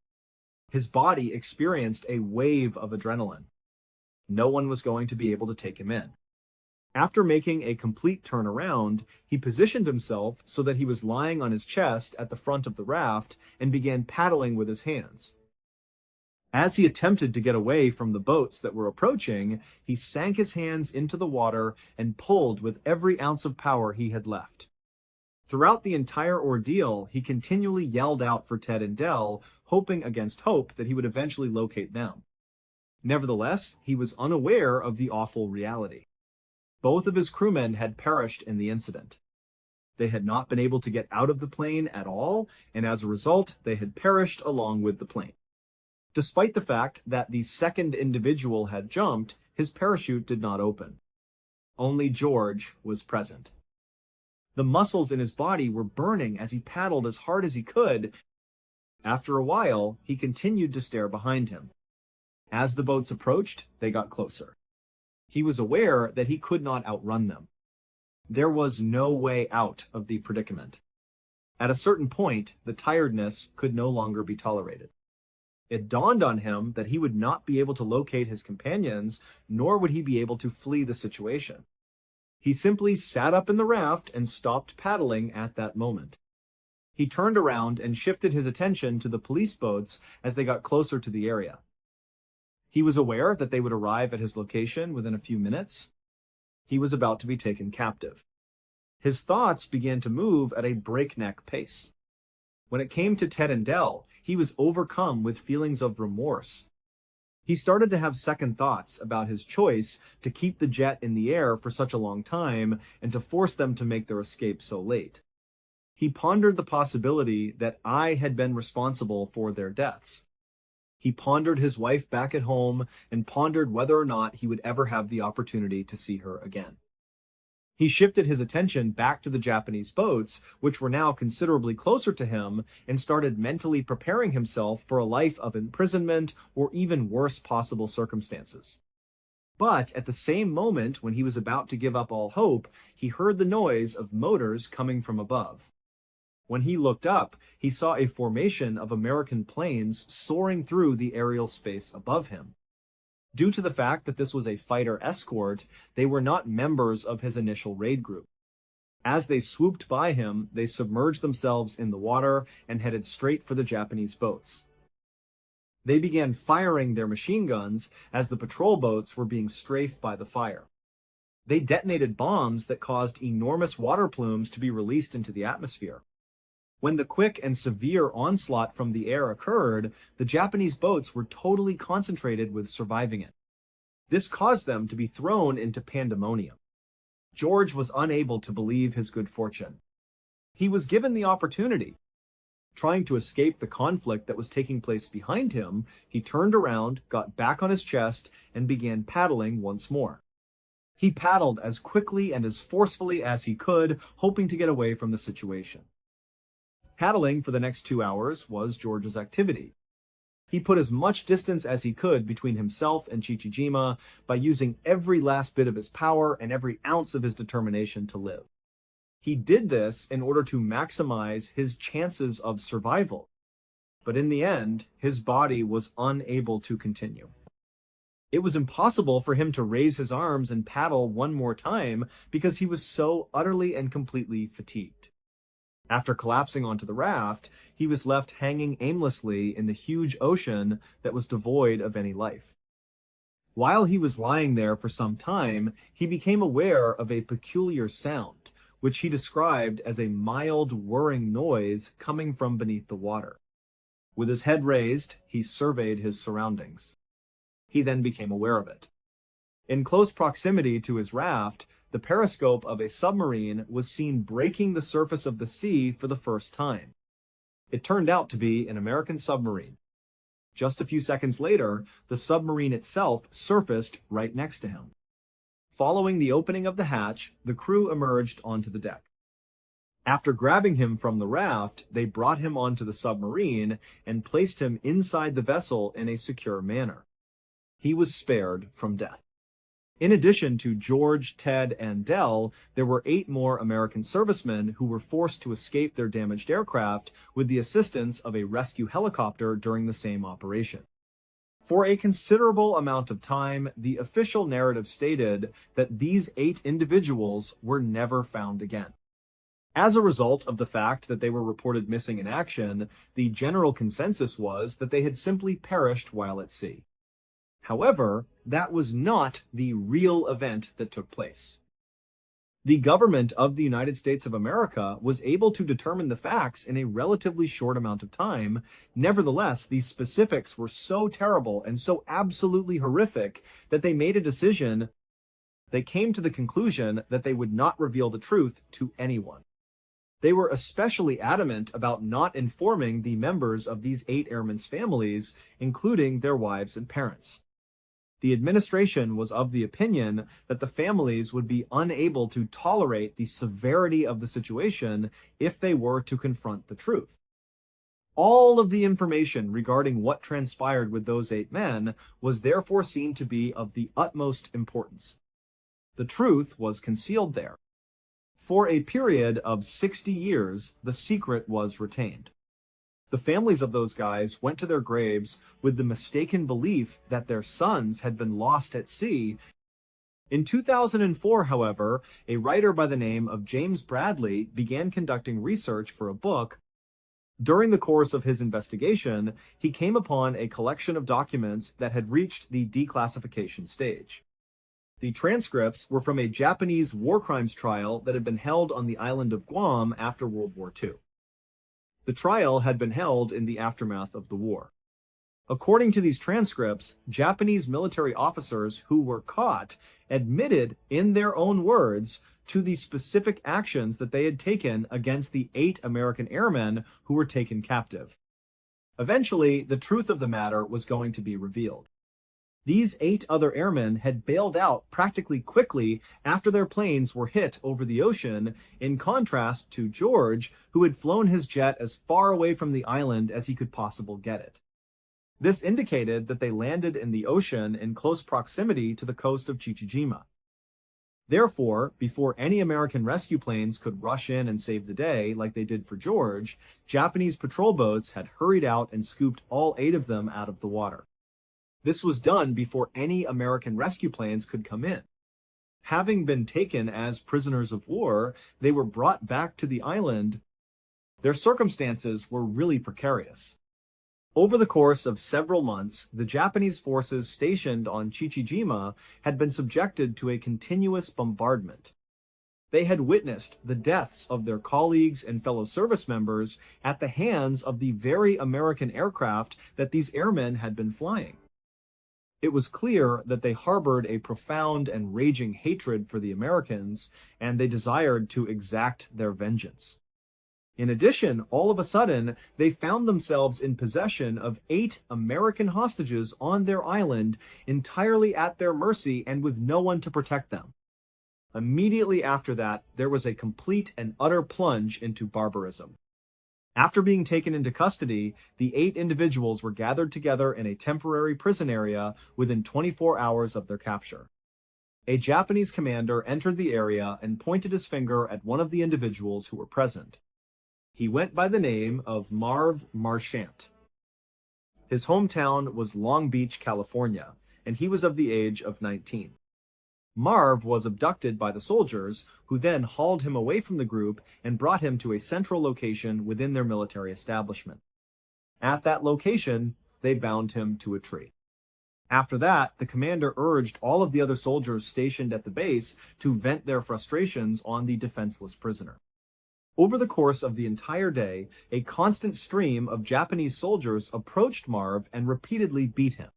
His body experienced a wave of adrenaline. No one was going to be able to take him in. After making a complete turnaround, he positioned himself so that he was lying on his chest at the front of the raft and began paddling with his hands. As he attempted to get away from the boats that were approaching, he sank his hands into the water and pulled with every ounce of power he had left. Throughout the entire ordeal, he continually yelled out for Ted and Del, hoping against hope that he would eventually locate them. Nevertheless, he was unaware of the awful reality. Both of his crewmen had perished in the incident. They had not been able to get out of the plane at all, and as a result, they had perished along with the plane. Despite the fact that the second individual had jumped, his parachute did not open. Only George was present. The muscles in his body were burning as he paddled as hard as he could. After a while, he continued to stare behind him. As the boats approached, they got closer. He was aware that he could not outrun them. There was no way out of the predicament. At a certain point, the tiredness could no longer be tolerated. It dawned on him that he would not be able to locate his companions, nor would he be able to flee the situation. He simply sat up in the raft and stopped paddling at that moment. He turned around and shifted his attention to the police boats as they got closer to the area. He was aware that they would arrive at his location within a few minutes. He was about to be taken captive. His thoughts began to move at a breakneck pace. When it came to Ted and Del, he was overcome with feelings of remorse. He started to have second thoughts about his choice to keep the jet in the air for such a long time and to force them to make their escape so late. He pondered the possibility that I had been responsible for their deaths. He pondered his wife back at home and pondered whether or not he would ever have the opportunity to see her again. He shifted his attention back to the Japanese boats, which were now considerably closer to him, and started mentally preparing himself for a life of imprisonment or even worse possible circumstances. But at the same moment when he was about to give up all hope, he heard the noise of motors coming from above. When he looked up, he saw a formation of American planes soaring through the aerial space above him. Due to the fact that this was a fighter escort, they were not members of his initial raid group. As they swooped by him, they submerged themselves in the water and headed straight for the Japanese boats. They began firing their machine guns as the patrol boats were being strafed by the fire. They detonated bombs that caused enormous water plumes to be released into the atmosphere. When the quick and severe onslaught from the air occurred, the Japanese boats were totally concentrated with surviving it. This caused them to be thrown into pandemonium. George was unable to believe his good fortune. He was given the opportunity. Trying to escape the conflict that was taking place behind him, he turned around, got back on his chest, and began paddling once more. He paddled as quickly and as forcefully as he could, hoping to get away from the situation. Paddling for the next 2 hours was George's activity. He put as much distance as he could between himself and Chichijima by using every last bit of his power and every ounce of his determination to live. He did this in order to maximize his chances of survival. But in the end, his body was unable to continue. It was impossible for him to raise his arms and paddle one more time because he was so utterly and completely fatigued. After collapsing onto the raft, he was left hanging aimlessly in the huge ocean that was devoid of any life. While he was lying there for some time, he became aware of a peculiar sound, which he described as a mild whirring noise coming from beneath the water. With his head raised, he surveyed his surroundings. He then became aware of it. In close proximity to his raft, the periscope of a submarine was seen breaking the surface of the sea for the first time. It turned out to be an American submarine. Just a few seconds later, the submarine itself surfaced right next to him. Following the opening of the hatch, the crew emerged onto the deck. After grabbing him from the raft, they brought him onto the submarine and placed him inside the vessel in a secure manner. He was spared from death. In addition to George, Ted, and Dell, there were 8 more American servicemen who were forced to escape their damaged aircraft with the assistance of a rescue helicopter during the same operation. For a considerable amount of time, the official narrative stated that these 8 individuals were never found again. As a result of the fact that they were reported missing in action, the general consensus was that they had simply perished while at sea. However, that was not the real event that took place. The government of the United States of America was able to determine the facts in a relatively short amount of time. Nevertheless, these specifics were so terrible and so absolutely horrific that they made a decision. They came to the conclusion that they would not reveal the truth to anyone. They were especially adamant about not informing the members of these 8 airmen's families, including their wives and parents. The administration was of the opinion that the families would be unable to tolerate the severity of the situation if they were to confront the truth. All of the information regarding what transpired with those 8 men was therefore seen to be of the utmost importance. The truth was concealed there. For a period of 60 years, the secret was retained. The families of those guys went to their graves with the mistaken belief that their sons had been lost at sea. In 2004, however, a writer by the name of James Bradley began conducting research for a book. During the course of his investigation, he came upon a collection of documents that had reached the declassification stage. The transcripts were from a Japanese war crimes trial that had been held on the island of Guam after World War II. The trial had been held in the aftermath of the war. According to these transcripts, Japanese military officers who were caught admitted in their own words to the specific actions that they had taken against the 8 American airmen who were taken captive. Eventually, the truth of the matter was going to be revealed. These 8 other airmen had bailed out practically quickly after their planes were hit over the ocean, in contrast to George, who had flown his jet as far away from the island as he could possibly get it. This indicated that they landed in the ocean in close proximity to the coast of Chichijima. Therefore, before any American rescue planes could rush in and save the day like they did for George, Japanese patrol boats had hurried out and scooped all 8 of them out of the water. This was done before any American rescue planes could come in. Having been taken as prisoners of war, they were brought back to the island. Their circumstances were really precarious. Over the course of several months, the Japanese forces stationed on Chichijima had been subjected to a continuous bombardment. They had witnessed the deaths of their colleagues and fellow service members at the hands of the very American aircraft that these airmen had been flying. It was clear that they harbored a profound and raging hatred for the Americans, and they desired to exact their vengeance. In addition, all of a sudden, they found themselves in possession of 8 American hostages on their island, entirely at their mercy and with no one to protect them. Immediately after that, there was a complete and utter plunge into barbarism. After being taken into custody, the 8 individuals were gathered together in a temporary prison area within 24 hours of their capture. A Japanese commander entered the area and pointed his finger at one of the individuals who were present. He went by the name of Marv Marchant. His hometown was Long Beach, California, and he was of the age of 19. Marv was abducted by the soldiers, who then hauled him away from the group and brought him to a central location within their military establishment. At that location, they bound him to a tree. After that, the commander urged all of the other soldiers stationed at the base to vent their frustrations on the defenseless prisoner. Over the course of the entire day, a constant stream of Japanese soldiers approached Marv and repeatedly beat him.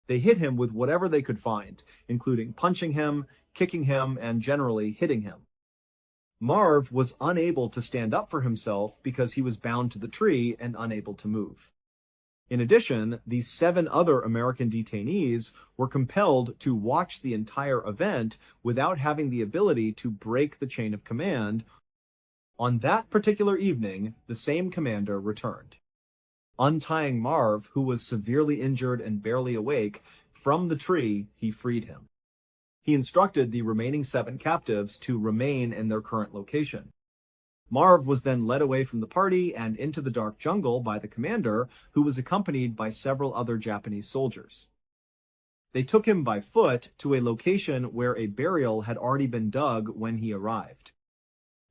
They hit him with whatever they could find, including punching him, kicking him, and generally hitting him. Marv was unable to stand up for himself because he was bound to the tree and unable to move. In addition, the 7 other American detainees were compelled to watch the entire event without having the ability to break the chain of command. On that particular evening, the same commander returned. Untying Marv, who was severely injured and barely awake, From the tree, he freed him. He instructed the remaining 7 captives to remain in their current location. Marv was then led away from the party and into the dark jungle by the commander, who was accompanied by several other Japanese soldiers. They took him by foot to a location where a burial had already been dug when he arrived.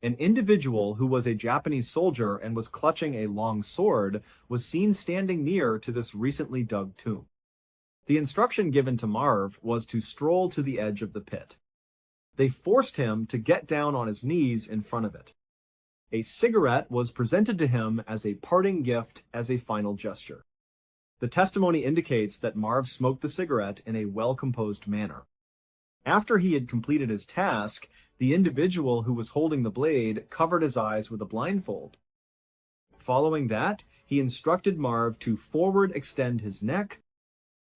An individual who was a Japanese soldier and was clutching a long sword was seen standing near to this recently dug tomb. The instruction given to Marv was to stroll to the edge of the pit. They forced him to get down on his knees in front of it. A cigarette was presented to him as a parting gift, as a final gesture. The testimony indicates that Marv smoked the cigarette in a well-composed manner. After he had completed his task, the individual who was holding the blade covered his eyes with a blindfold. Following that, he instructed Marv to forward extend his neck.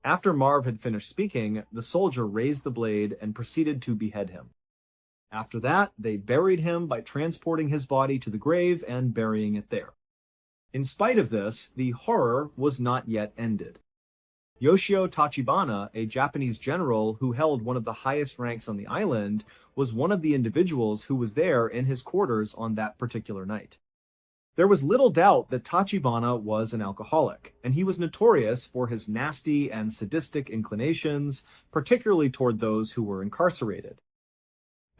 After Marv had finished speaking, the soldier raised the blade and proceeded to behead him. After that, they buried him by transporting his body to the grave and burying it there. In spite of this, the horror was not yet ended. Yoshio Tachibana, a Japanese general who held one of the highest ranks on the island, was one of the individuals who was there in his quarters on that particular night. There was little doubt that Tachibana was an alcoholic, and he was notorious for his nasty and sadistic inclinations, particularly toward those who were incarcerated.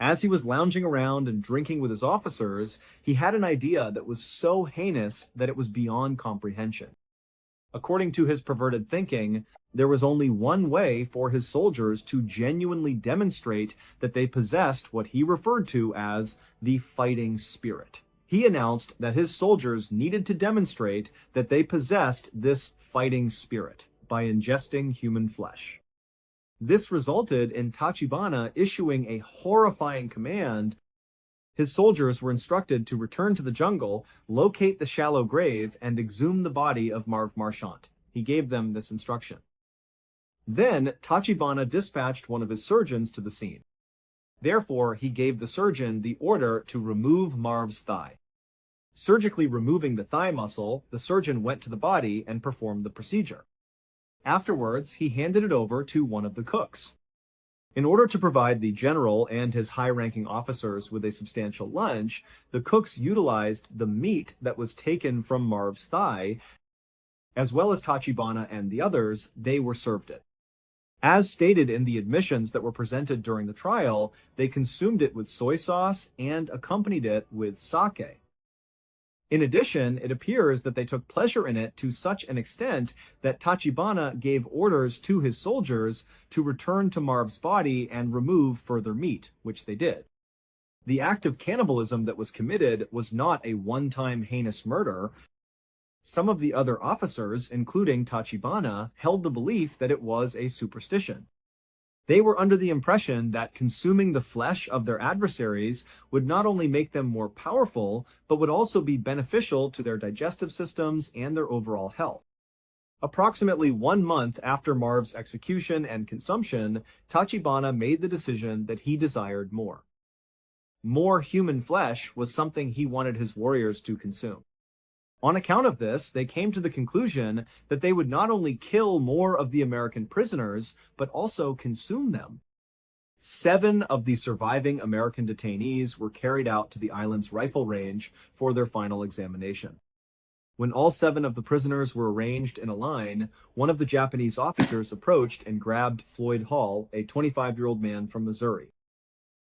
As he was lounging around and drinking with his officers, he had an idea that was so heinous that it was beyond comprehension. According to his perverted thinking, there was only one way for his soldiers to genuinely demonstrate that they possessed what he referred to as the fighting spirit. He announced that his soldiers needed to demonstrate that they possessed this fighting spirit by ingesting human flesh. This resulted in Tachibana issuing a horrifying command. His soldiers were instructed to return to the jungle, locate the shallow grave, and exhume the body of Marv Marchant. He gave them this instruction. Then, Tachibana dispatched one of his surgeons to the scene. Therefore, he gave the surgeon the order to remove Marv's thigh. Surgically removing the thigh muscle, the surgeon went to the body and performed the procedure. Afterwards, he handed it over to one of the cooks. In order to provide the general and his high-ranking officers with a substantial lunch, the cooks utilized the meat that was taken from Marv's thigh. As well as Tachibana and the others, they were served it. As stated in the admissions that were presented during the trial, they consumed it with soy sauce and accompanied it with sake. In addition, it appears that they took pleasure in it to such an extent that Tachibana gave orders to his soldiers to return to Marv's body and remove further meat, which they did. The act of cannibalism that was committed was not a one-time heinous murder. Some of the other officers, including Tachibana, held the belief that it was a superstition. They were under the impression that consuming the flesh of their adversaries would not only make them more powerful, but would also be beneficial to their digestive systems and their overall health. Approximately 1 month after Marv's execution and consumption, Tachibana made the decision that he desired more. More human flesh was something he wanted his warriors to consume. On account of this, they came to the conclusion that they would not only kill more of the American prisoners, but also consume them. 7 of the surviving American detainees were carried out to the island's rifle range for their final examination. When all 7 of the prisoners were arranged in a line, one of the Japanese officers approached and grabbed Floyd Hall, a 25-year-old man from Missouri.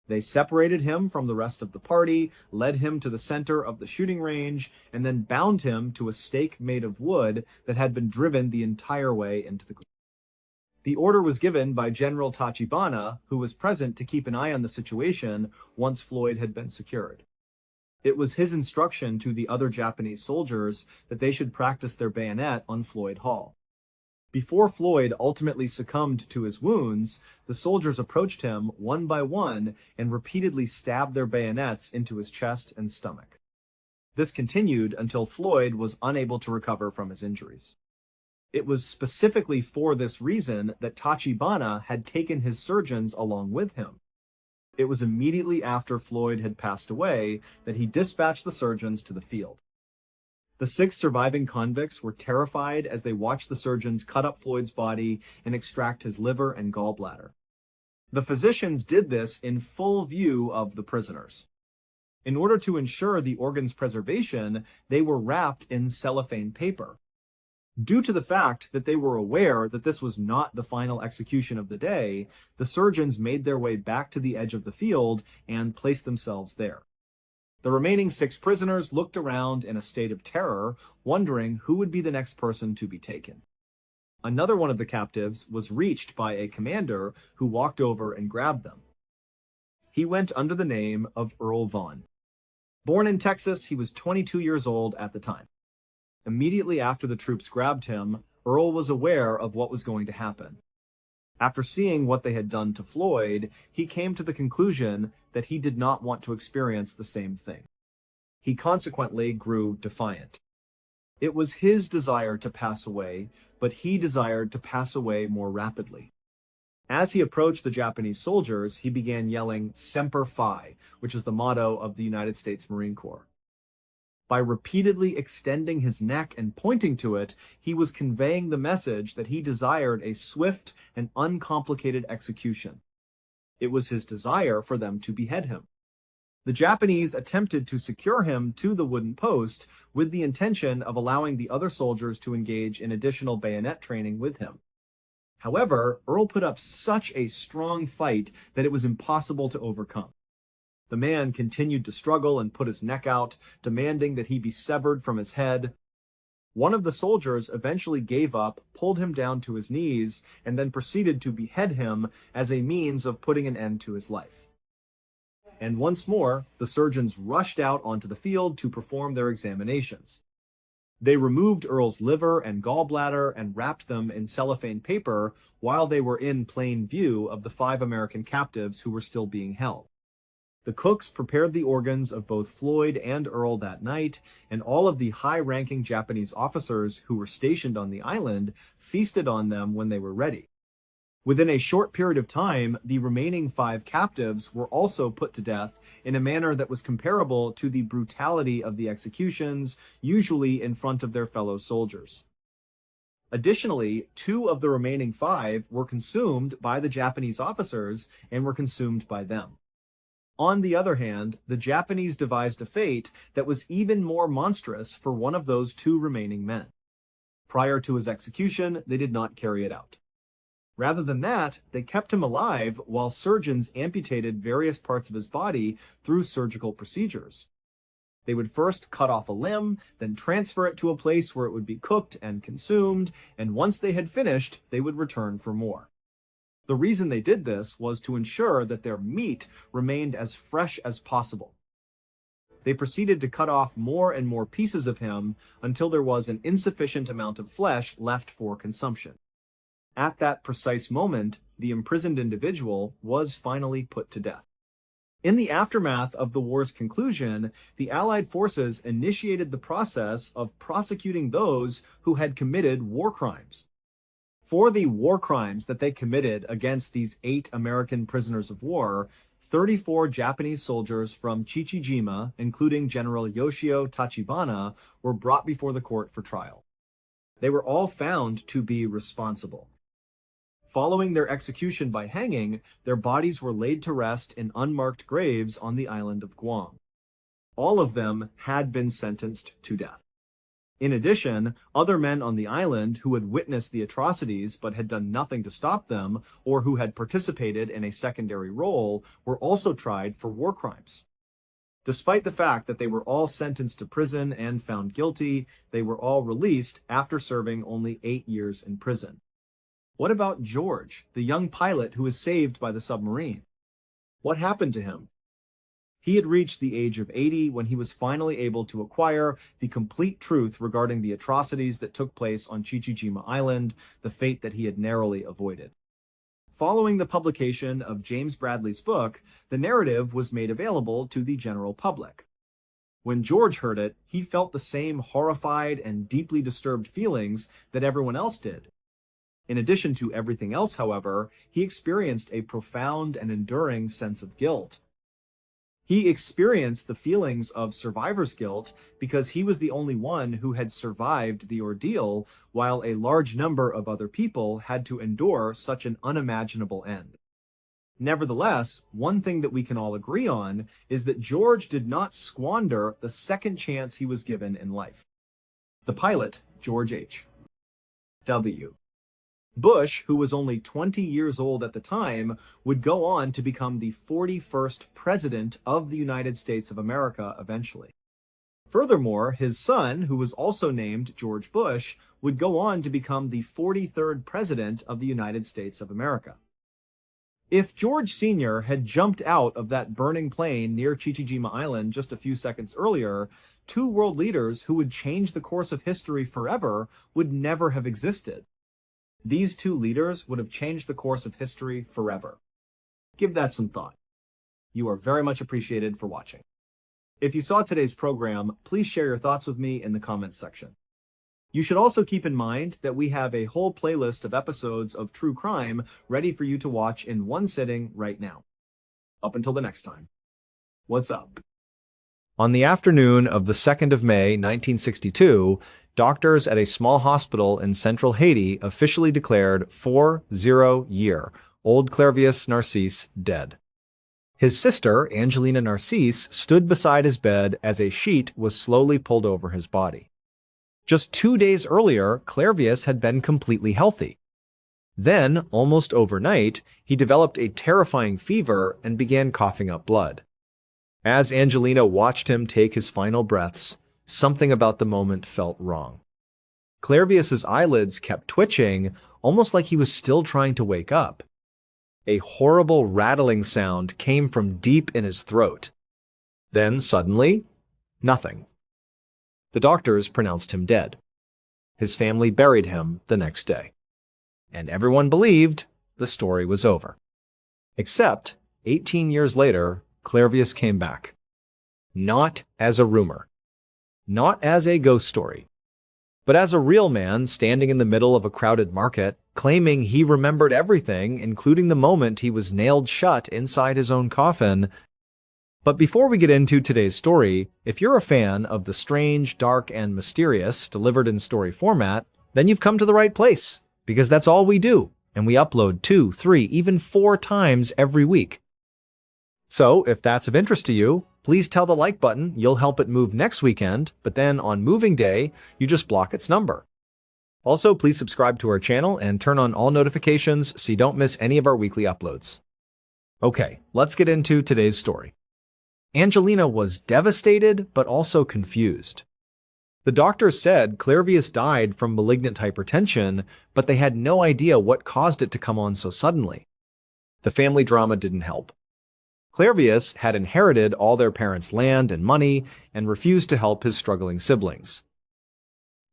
They separated him from the rest of the party, led him to the center of the shooting range, and then bound him to a stake made of wood that had been driven the entire way into the ground. The order was given by General Tachibana, who was present to keep an eye on the situation once Floyd had been secured. It was his instruction to the other Japanese soldiers that they should practice their bayonet on Floyd Hall. Before Floyd ultimately succumbed to his wounds, the soldiers approached him one by one and repeatedly stabbed their bayonets into his chest and stomach. This continued until Floyd was unable to recover from his injuries. It was specifically for this reason that Tachibana had taken his surgeons along with him. It was immediately after Floyd had passed away that he dispatched the surgeons to the field. The 6 surviving convicts were terrified as they watched the surgeons cut up Floyd's body and extract his liver and gallbladder. The physicians did this in full view of the prisoners. In order to ensure the organ's preservation, they were wrapped in cellophane paper. Due to the fact that they were aware that this was not the final execution of the day, the surgeons made their way back to the edge of the field and placed themselves there. The remaining 6 prisoners looked around in a state of terror, wondering who would be the next person to be taken. Another one of the captives was reached by a commander who walked over and grabbed them. He went under the name of Earl Vaughn. Born in Texas, he was 22 years old at the time. Immediately after the troops grabbed him, Earl was aware of what was going to happen. After seeing what they had done to Floyd, he came to the conclusion that he did not want to experience the same thing. He consequently grew defiant. It was his desire to pass away, but he desired to pass away more rapidly. As he approached the Japanese soldiers, he began yelling "Semper Fi," which is the motto of the United States Marine Corps. By repeatedly extending his neck and pointing to it, he was conveying the message that he desired a swift and uncomplicated execution. It was his desire for them to behead him. The Japanese attempted to secure him to the wooden post with the intention of allowing the other soldiers to engage in additional bayonet training with him. However, Earl put up such a strong fight that it was impossible to overcome. The man continued to struggle and put his neck out, demanding that he be severed from his head. One of the soldiers eventually gave up, pulled him down to his knees, and then proceeded to behead him as a means of putting an end to his life. And once more, the surgeons rushed out onto the field to perform their examinations. They removed Earl's liver and gallbladder and wrapped them in cellophane paper while they were in plain view of the 5 American captives who were still being held. The cooks prepared the organs of both Floyd and Earl that night, and all of the high-ranking Japanese officers who were stationed on the island feasted on them when they were ready. Within a short period of time, the remaining 5 captives were also put to death in a manner that was comparable to the brutality of the executions, usually in front of their fellow soldiers. Additionally, 2 of the remaining 5 were consumed by the Japanese officers and were consumed by them. On the other hand, the Japanese devised a fate that was even more monstrous for one of those 2 remaining men. Prior to his execution, they did not carry it out. Rather than that, they kept him alive while surgeons amputated various parts of his body through surgical procedures. They would first cut off a limb, then transfer it to a place where it would be cooked and consumed, and once they had finished, they would return for more. The reason they did this was to ensure that their meat remained as fresh as possible. They proceeded to cut off more and more pieces of him until there was an insufficient amount of flesh left for consumption. At that precise moment, the imprisoned individual was finally put to death. In the aftermath of the war's conclusion, the Allied forces initiated the process of prosecuting those who had committed war crimes. For the war crimes that they committed against these 8 American prisoners of war, 34 Japanese soldiers from Chichijima, including General Yoshio Tachibana, were brought before the court for trial. They were all found to be responsible. Following their execution by hanging, their bodies were laid to rest in unmarked graves on the island of Guam. All of them had been sentenced to death. In addition, other men on the island who had witnessed the atrocities but had done nothing to stop them, or who had participated in a secondary role, were also tried for war crimes. Despite the fact that they were all sentenced to prison and found guilty, they were all released after serving only 8 years in prison. What about George, the young pilot who was saved by the submarine? What happened to him? He had reached the age of 80 when he was finally able to acquire the complete truth regarding the atrocities that took place on Chichijima Island, the fate that he had narrowly avoided. Following the publication of James Bradley's book, the narrative was made available to the general public. When George heard it, he felt the same horrified and deeply disturbed feelings that everyone else did. In addition to everything else, however, he experienced a profound and enduring sense of guilt. He experienced the feelings of survivor's guilt because he was the only one who had survived the ordeal, while a large number of other people had to endure such an unimaginable end. Nevertheless, one thing that we can all agree on is that George did not squander the second chance he was given in life. The pilot, George H. W. Bush, who was only 20 years old at the time, would go on to become the 41st President of the United States of America eventually. Furthermore, his son, who was also named George Bush, would go on to become the 43rd President of the United States of America. If George Sr. had jumped out of that burning plane near Chichijima Island just a few seconds earlier, two world leaders who would change the course of history forever would never have existed. These two leaders would have changed the course of history forever. Give that some thought. You are very much appreciated for watching. If you saw today's program, please share your thoughts with me in the comments section. You should also keep in mind that we have a whole playlist of episodes of true crime ready for you to watch in one sitting right now. Up until the next time. What's up? On the afternoon of the 2nd of May, 1962, doctors at a small hospital in central Haiti officially declared 40-year-old Clervius Narcisse dead. His sister, Angelina Narcisse, stood beside his bed as a sheet was slowly pulled over his body. Just 2 days earlier, Clervius had been completely healthy. Then, almost overnight, he developed a terrifying fever and began coughing up blood. As Angelina watched him take his final breaths, something about the moment felt wrong. Clervius's eyelids kept twitching, almost like he was still trying to wake up. A horrible rattling sound came from deep in his throat. Then, suddenly, nothing. The doctors pronounced him dead. His family buried him the next day. And everyone believed the story was over. Except, 18 years later, Clervius came back. Not as a rumor. Not as a ghost story. But as a real man standing in the middle of a crowded market, claiming he remembered everything, including the moment he was nailed shut inside his own coffin. But before we get into today's story, if you're a fan of the strange, dark, and mysterious delivered in story format, then you've come to the right place, because that's all we do, and we upload 2, 3, even 4 times every week. So, if that's of interest to you, please tell the like button. You'll help it move next weekend, but then on moving day, you just block its number. Also, please subscribe to our channel and turn on all notifications so you don't miss any of our weekly uploads. Okay, let's get into today's story. Angelina was devastated, but also confused. The doctors said Clervius died from malignant hypertension, but they had no idea what caused it to come on so suddenly. The family drama didn't help. Clervius had inherited all their parents' land and money and refused to help his struggling siblings.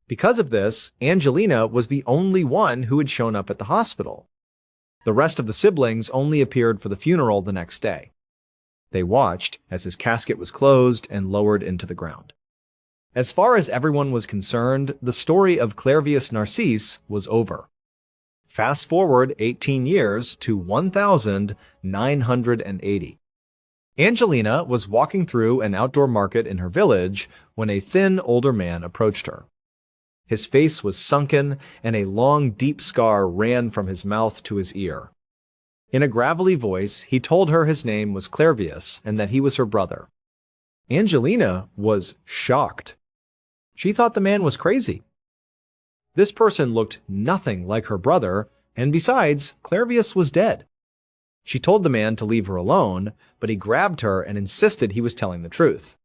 Because of this, Angelina was the only one who had shown up at the hospital. The rest of the siblings only appeared for the funeral the next day. They watched as his casket was closed and lowered into the ground. As far as everyone was concerned, the story of Clervius Narcisse was over. Fast forward 18 years to 1980. Angelina was walking through an outdoor market in her village when a thin, older man approached her. His face was sunken, and a long, deep scar ran from his mouth to his ear. In a gravelly voice, he told her his name was Clervius and that he was her brother. Angelina was shocked. She thought the man was crazy. This person looked nothing like her brother, and besides, Clervius was dead. She told the man to leave her alone, but he grabbed her and insisted he was telling the truth.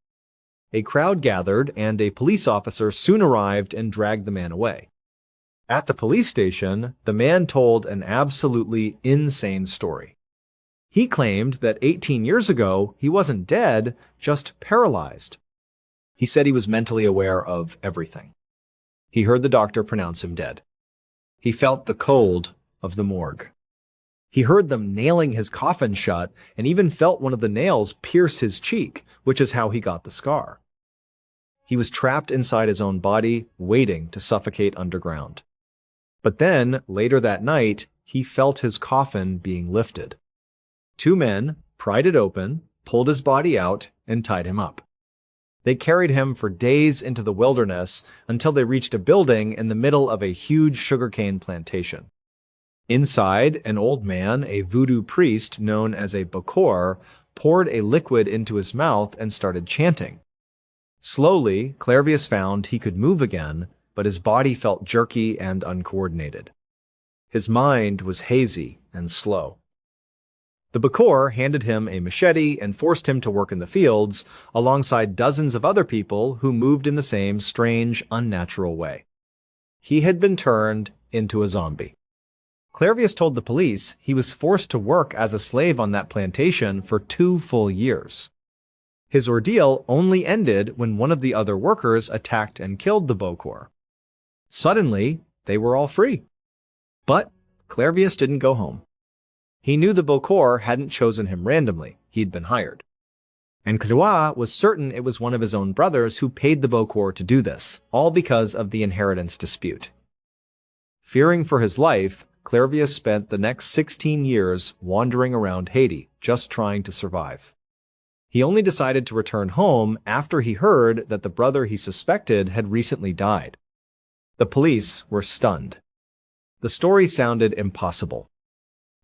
A crowd gathered, and a police officer soon arrived and dragged the man away. At the police station, the man told an absolutely insane story. He claimed that 18 years ago, he wasn't dead, just paralyzed. He said he was mentally aware of everything. He heard the doctor pronounce him dead. He felt the cold of the morgue. He heard them nailing his coffin shut and even felt one of the nails pierce his cheek, which is how he got the scar. He was trapped inside his own body, waiting to suffocate underground. But then, later that night, he felt his coffin being lifted. 2 men pried it open, pulled his body out, and tied him up. They carried him for days into the wilderness until they reached a building in the middle of a huge sugarcane plantation. Inside, an old man, a voodoo priest known as a bokor, poured a liquid into his mouth and started chanting. Slowly, Clairvius found he could move again, but his body felt jerky and uncoordinated. His mind was hazy and slow. The bokor handed him a machete and forced him to work in the fields, alongside dozens of other people who moved in the same strange, unnatural way. He had been turned into a zombie. Clairvius told the police he was forced to work as a slave on that plantation for 2 full years. His ordeal only ended when one of the other workers attacked and killed the bokor. Suddenly, they were all free. But Clairvius didn't go home. He knew the bokor hadn't chosen him randomly. He'd been hired. And Clodois was certain it was one of his own brothers who paid the bokor to do this, all because of the inheritance dispute. Fearing for his life, Clairvius spent the next 16 years wandering around Haiti, just trying to survive. He only decided to return home after he heard that the brother he suspected had recently died. The police were stunned. The story sounded impossible.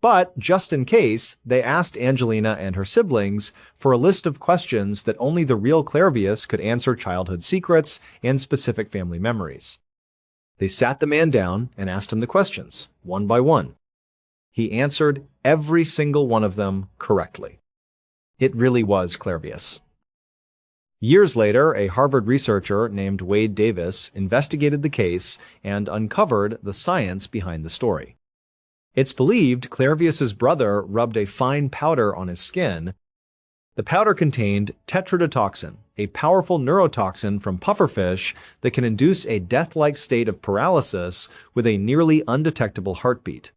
But, just in case, they asked Angelina and her siblings for a list of questions that only the real Clairvius could answer: childhood secrets and specific family memories. They sat the man down and asked him the questions, one by one. He answered every single one of them correctly. It really was Clairvius. Years later, a Harvard researcher named Wade Davis investigated the case and uncovered the science behind the story. It's believed Clairvius's brother rubbed a fine powder on his skin. The powder contained tetrodotoxin, a powerful neurotoxin from pufferfish that can induce a death-like state of paralysis with a nearly undetectable heartbeat.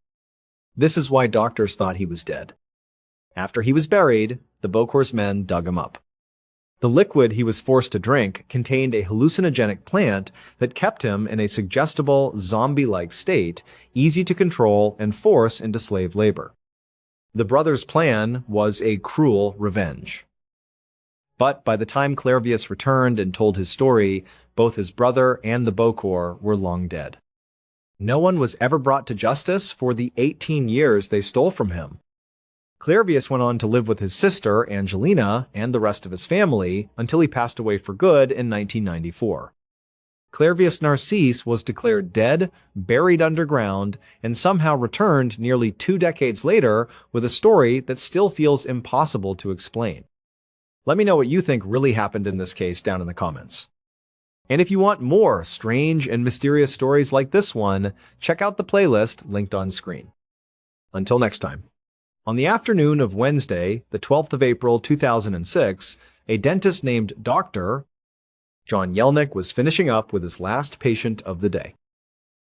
This is why doctors thought he was dead. After he was buried, the bokor's men dug him up. The liquid he was forced to drink contained a hallucinogenic plant that kept him in a suggestible, zombie-like state, easy to control and force into slave labor. The brothers' plan was a cruel revenge. But by the time Clairvius returned and told his story, both his brother and the bokor were long dead. No one was ever brought to justice for the 18 years they stole from him. Clairvius went on to live with his sister, Angelina, and the rest of his family until he passed away for good in 1994. Clairvius Narcisse was declared dead, buried underground, and somehow returned nearly 2 decades later with a story that still feels impossible to explain. Let me know what you think really happened in this case down in the comments. And if you want more strange and mysterious stories like this one, check out the playlist linked on screen. Until next time. On the afternoon of Wednesday, the 12th of April 2006, a dentist named Dr. John Yelnick was finishing up with his last patient of the day.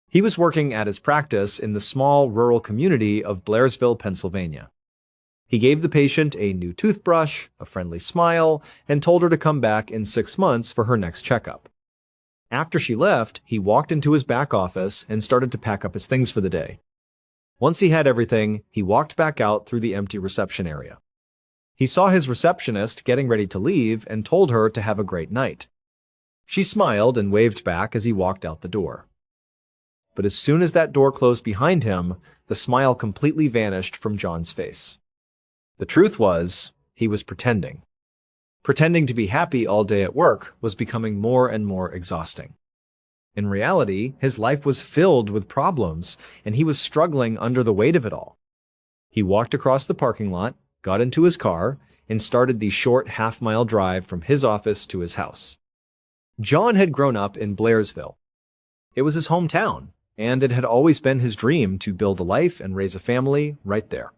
He was working at his practice in the small rural community of Blairsville, Pennsylvania. He gave the patient a new toothbrush, a friendly smile, and told her to come back in 6 months for her next checkup. After she left, he walked into his back office and started to pack up his things for the day. Once he had everything, he walked back out through the empty reception area. He saw his receptionist getting ready to leave and told her to have a great night. She smiled and waved back as he walked out the door. But as soon as that door closed behind him, the smile completely vanished from John's face. The truth was, he was pretending. Pretending to be happy all day at work was becoming more and more exhausting. In reality, his life was filled with problems, and he was struggling under the weight of it all. He walked across the parking lot, got into his car, and started the short half-mile drive from his office to his house. John had grown up in Blairsville. It was his hometown, and it had always been his dream to build a life and raise a family right there.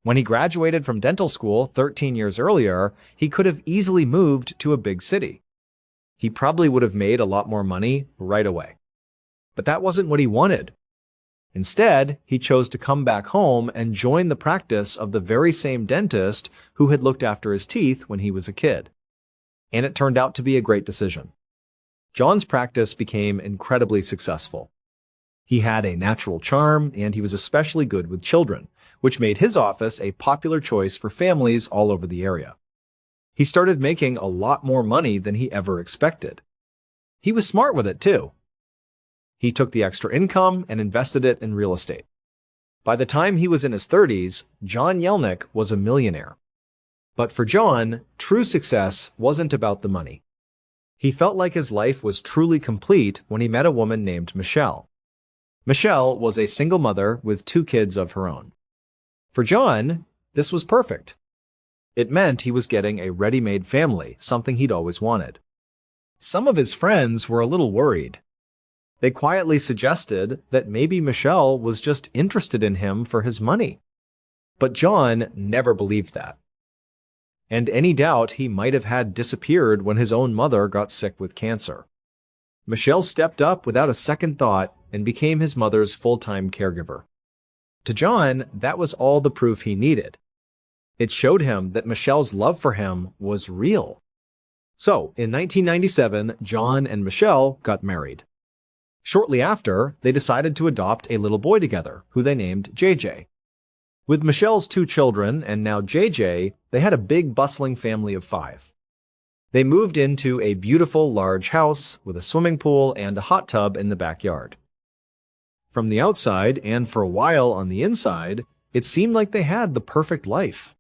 When he graduated from dental school 13 years earlier, he could have easily moved to a big city. He probably would have made a lot more money right away. But that wasn't what he wanted. Instead, he chose to come back home and join the practice of the very same dentist who had looked after his teeth when he was a kid. And it turned out to be a great decision. John's practice became incredibly successful. He had a natural charm, and he was especially good with children, which made his office a popular choice for families all over the area. He started making a lot more money than he ever expected. He was smart with it, too. He took the extra income and invested it in real estate. By the time he was in his 30s, John Yelnick was a millionaire. But for John, true success wasn't about the money. He felt like his life was truly complete when he met a woman named Michelle. Michelle was a single mother with 2 kids of her own. For John, this was perfect. It meant he was getting a ready-made family, something he'd always wanted. Some of his friends were a little worried. They quietly suggested that maybe Michelle was just interested in him for his money. But John never believed that. And any doubt he might have had disappeared when his own mother got sick with cancer. Michelle stepped up without a second thought and became his mother's full-time caregiver. To John, that was all the proof he needed. It showed him that Michelle's love for him was real. So, in 1997, John and Michelle got married. Shortly after, they decided to adopt a little boy together, who they named JJ. With Michelle's 2 children and now JJ, they had a big bustling family of 5. They moved into a beautiful large house with a swimming pool and a hot tub in the backyard. From the outside, and for a while on the inside, it seemed like they had the perfect life.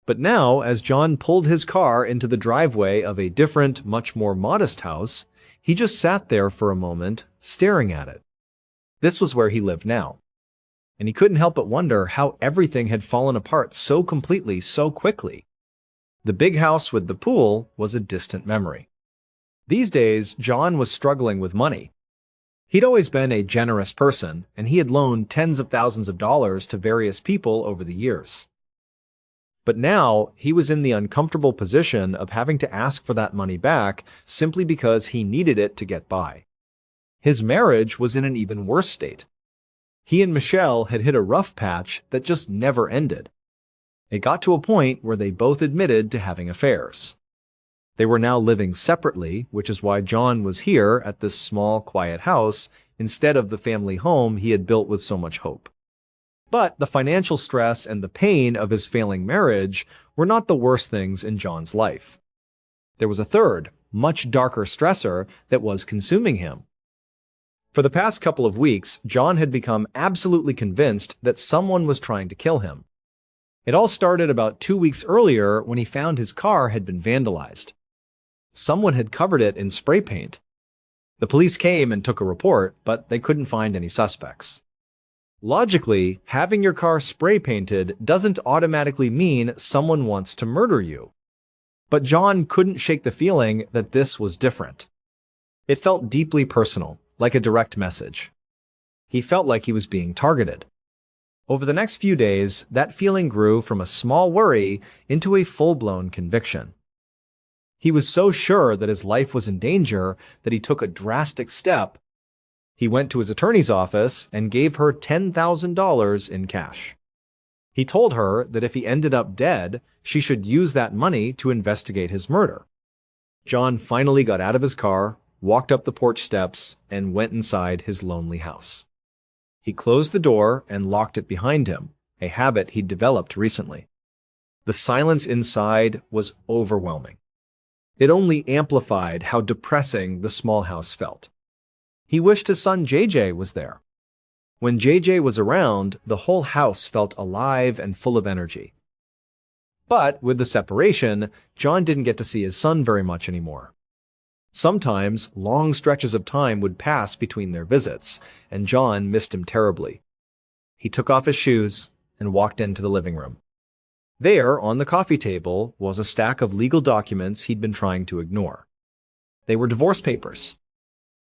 But now, as John pulled his car into the driveway of a different, much more modest house, he just sat there for a moment, staring at it. This was where he lived now. And he couldn't help but wonder how everything had fallen apart so completely, so quickly. The big house with the pool was a distant memory. These days, John was struggling with money. He'd always been a generous person, and he had loaned tens of thousands of dollars to various people over the years. But now, he was in the uncomfortable position of having to ask for that money back simply because he needed it to get by. His marriage was in an even worse state. He and Michelle had hit a rough patch that just never ended. It got to a point where they both admitted to having affairs. They were now living separately, which is why John was here at this small, quiet house instead of the family home he had built with so much hope. But the financial stress and the pain of his failing marriage were not the worst things in John's life. There was a third, much darker stressor that was consuming him. For the past couple of weeks, John had become absolutely convinced that someone was trying to kill him. It all started about 2 weeks earlier when he found his car had been vandalized. Someone had covered it in spray paint. The police came and took a report, but they couldn't find any suspects. Logically, having your car spray painted doesn't automatically mean someone wants to murder you. But John couldn't shake the feeling that this was different. It felt deeply personal, like a direct message. He felt like he was being targeted. Over the next few days, that feeling grew from a small worry into a full-blown conviction. He was so sure that his life was in danger that he took a drastic step. He went to his attorney's office and gave her $10,000 in cash. He told her that if he ended up dead, she should use that money to investigate his murder. John finally got out of his car, walked up the porch steps, and went inside his lonely house. He closed the door and locked it behind him, a habit he'd developed recently. The silence inside was overwhelming. It only amplified how depressing the small house felt. He wished his son JJ was there. When JJ was around, the whole house felt alive and full of energy. But with the separation, John didn't get to see his son very much anymore. Sometimes, long stretches of time would pass between their visits, and John missed him terribly. He took off his shoes and walked into the living room. There, on the coffee table, was a stack of legal documents he'd been trying to ignore. They were divorce papers.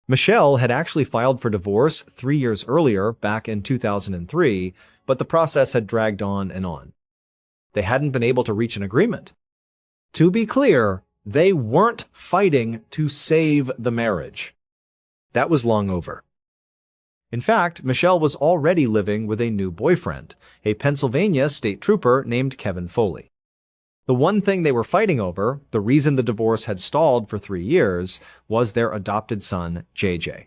Michelle had actually filed for divorce 3 years earlier, back in 2003, but the process had dragged on and on. They hadn't been able to reach an agreement. To be clear, they weren't fighting to save the marriage. That was long over. In fact, Michelle was already living with a new boyfriend, a Pennsylvania state trooper named Kevin Foley. The one thing they were fighting over, the reason the divorce had stalled for 3 years, was their adopted son, JJ.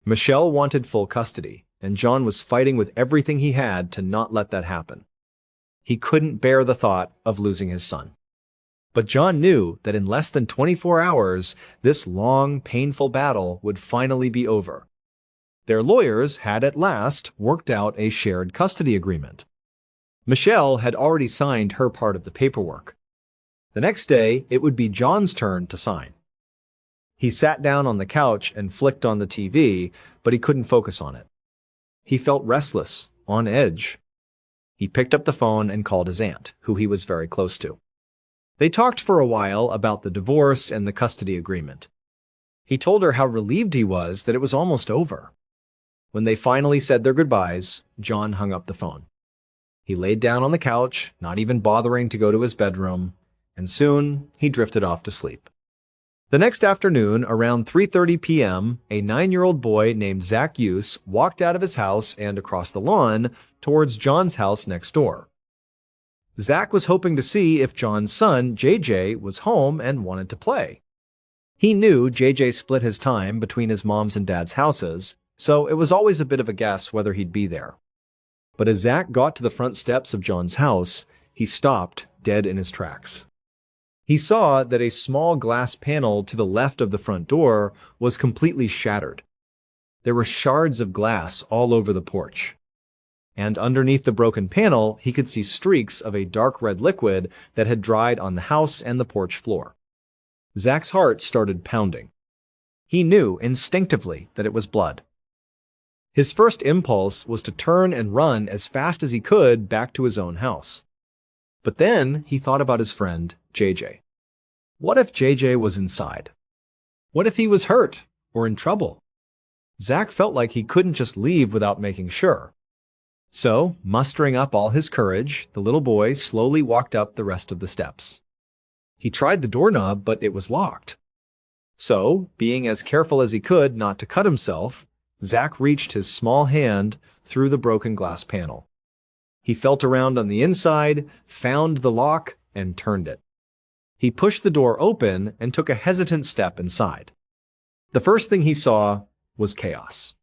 Michelle wanted full custody, and John was fighting with everything he had to not let that happen. He couldn't bear the thought of losing his son. But John knew that in less than 24 hours, this long, painful battle would finally be over. Their lawyers had at last worked out a shared custody agreement. Michelle had already signed her part of the paperwork. The next day, it would be John's turn to sign. He sat down on the couch and flicked on the TV, but he couldn't focus on it. He felt restless, on edge. He picked up the phone and called his aunt, who he was very close to. They talked for a while about the divorce and the custody agreement. He told her how relieved he was that it was almost over. When they finally said their goodbyes, John hung up the phone. He laid down on the couch, not even bothering to go to his bedroom, and soon he drifted off to sleep. The next afternoon, around 3:30 p.m., a 9-year-old boy named Zach Hughes walked out of his house and across the lawn towards John's house next door. Zach was hoping to see if John's son, JJ, was home and wanted to play. He knew JJ split his time between his mom's and dad's houses, so it was always a bit of a guess whether he'd be there. But as Zach got to the front steps of John's house, he stopped dead in his tracks. He saw that a small glass panel to the left of the front door was completely shattered. There were shards of glass all over the porch. And underneath the broken panel, he could see streaks of a dark red liquid that had dried on the house and the porch floor. Zach's heart started pounding. He knew instinctively that it was blood. His first impulse was to turn and run as fast as he could back to his own house. But then he thought about his friend, JJ. What if JJ was inside? What if he was hurt or in trouble? Zach felt like he couldn't just leave without making sure. So, mustering up all his courage, the little boy slowly walked up the rest of the steps. He tried the doorknob, but it was locked. So, being as careful as he could not to cut himself, Zach reached his small hand through the broken glass panel. He felt around on the inside, found the lock, and turned it. He pushed the door open and took a hesitant step inside. The first thing he saw was chaos.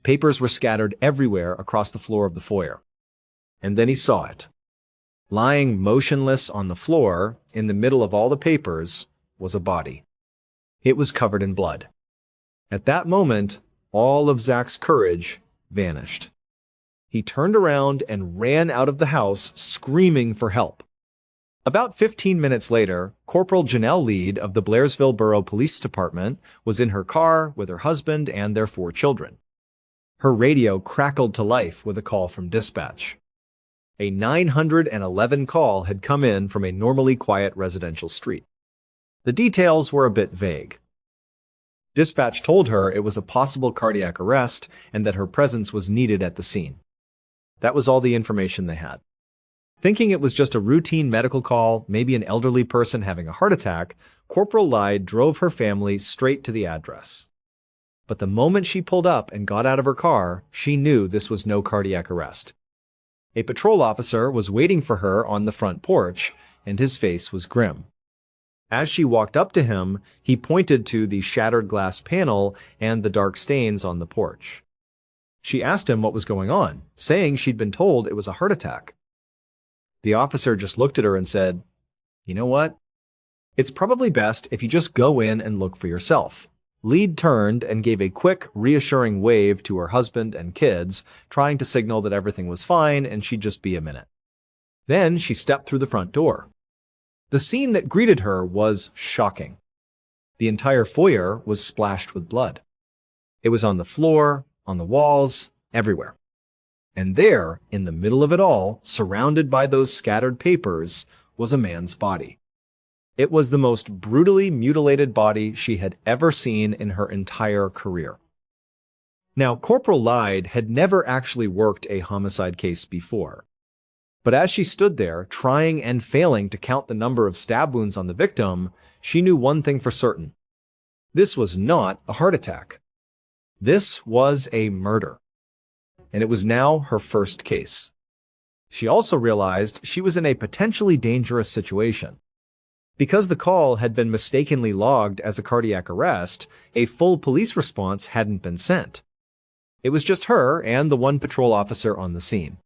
Papers were scattered everywhere across the floor of the foyer. And then he saw it. Lying motionless on the floor, in the middle of all the papers, was a body. It was covered in blood. At that moment, all of Zach's courage vanished. He turned around and ran out of the house, screaming for help. About 15 minutes later, Corporal Janelle Lead of the Blairsville Borough Police Department was in her car with her husband and their 4 children. Her radio crackled to life with a call from dispatch. A 911 call had come in from a normally quiet residential street. The details were a bit vague. Dispatch told her it was a possible cardiac arrest and that her presence was needed at the scene. That was all the information they had. Thinking it was just a routine medical call, maybe an elderly person having a heart attack, Corporal Lyde drove her family straight to the address. But the moment she pulled up and got out of her car, she knew this was no cardiac arrest. A patrol officer was waiting for her on the front porch, and his face was grim. As she walked up to him, he pointed to the shattered glass panel and the dark stains on the porch. She asked him what was going on, saying she'd been told it was a heart attack. The officer just looked at her and said, "You know what? It's probably best if you just go in and look for yourself." Lead turned and gave a quick, reassuring wave to her husband and kids, trying to signal that everything was fine and she'd just be a minute. Then she stepped through the front door. The scene that greeted her was shocking. The entire foyer was splashed with blood. It was on the floor, on the walls, everywhere. And there, in the middle of it all, surrounded by those scattered papers, was a man's body. It was the most brutally mutilated body she had ever seen in her entire career. Now, Corporal Lyde had never actually worked a homicide case before. But as she stood there, trying and failing to count the number of stab wounds on the victim, she knew one thing for certain. This was not a heart attack. This was a murder. And it was now her first case. She also realized she was in a potentially dangerous situation. Because the call had been mistakenly logged as a cardiac arrest, a full police response hadn't been sent. It was just her and the one patrol officer on the scene.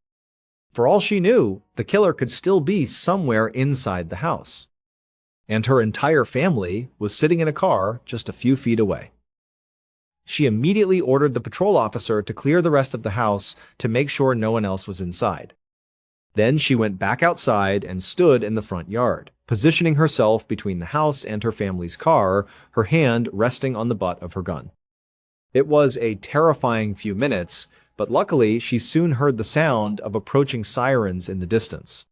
For all she knew, the killer could still be somewhere inside the house. And her entire family was sitting in a car just a few feet away. She immediately ordered the patrol officer to clear the rest of the house to make sure no one else was inside. Then she went back outside and stood in the front yard, positioning herself between the house and her family's car, her hand resting on the butt of her gun. It was a terrifying few minutes, but luckily she soon heard the sound of approaching sirens in the distance.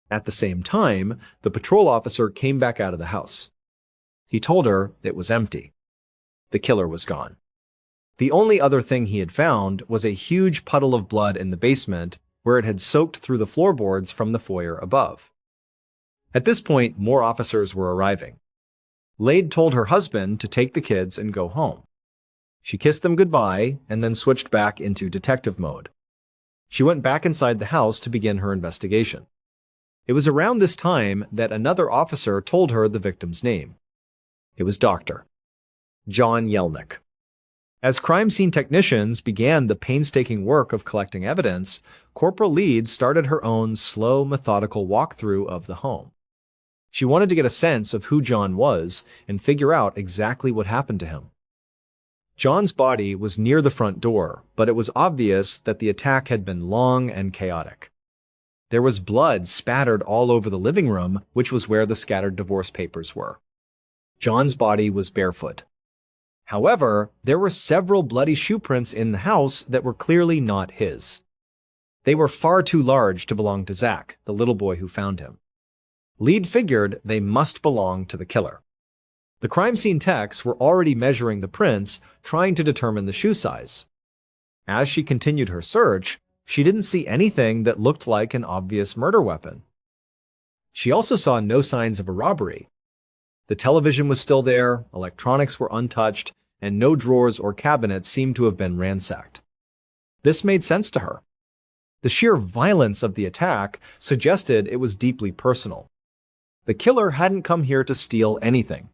At the same time, the patrol officer came back out of the house. He told her it was empty. The killer was gone. The only other thing he had found was a huge puddle of blood in the basement where it had soaked through the floorboards from the foyer above. At this point, more officers were arriving. Lade told her husband to take the kids and go home. She kissed them goodbye and then switched back into detective mode. She went back inside the house to begin her investigation. It was around this time that another officer told her the victim's name. It was Dr. John Yelnick. As crime scene technicians began the painstaking work of collecting evidence, Corporal Lead started her own slow, methodical walkthrough of the home. She wanted to get a sense of who John was and figure out exactly what happened to him. John's body was near the front door, but it was obvious that the attack had been long and chaotic. There was blood spattered all over the living room, which was where the scattered divorce papers were. John's body was barefoot. However, there were several bloody shoe prints in the house that were clearly not his. They were far too large to belong to Zach, the little boy who found him. Lead figured they must belong to the killer. The crime scene techs were already measuring the prints, trying to determine the shoe size. As she continued her search, she didn't see anything that looked like an obvious murder weapon. She also saw no signs of a robbery. The television was still there, electronics were untouched, and no drawers or cabinets seemed to have been ransacked. This made sense to her. The sheer violence of the attack suggested it was deeply personal. The killer hadn't come here to steal anything.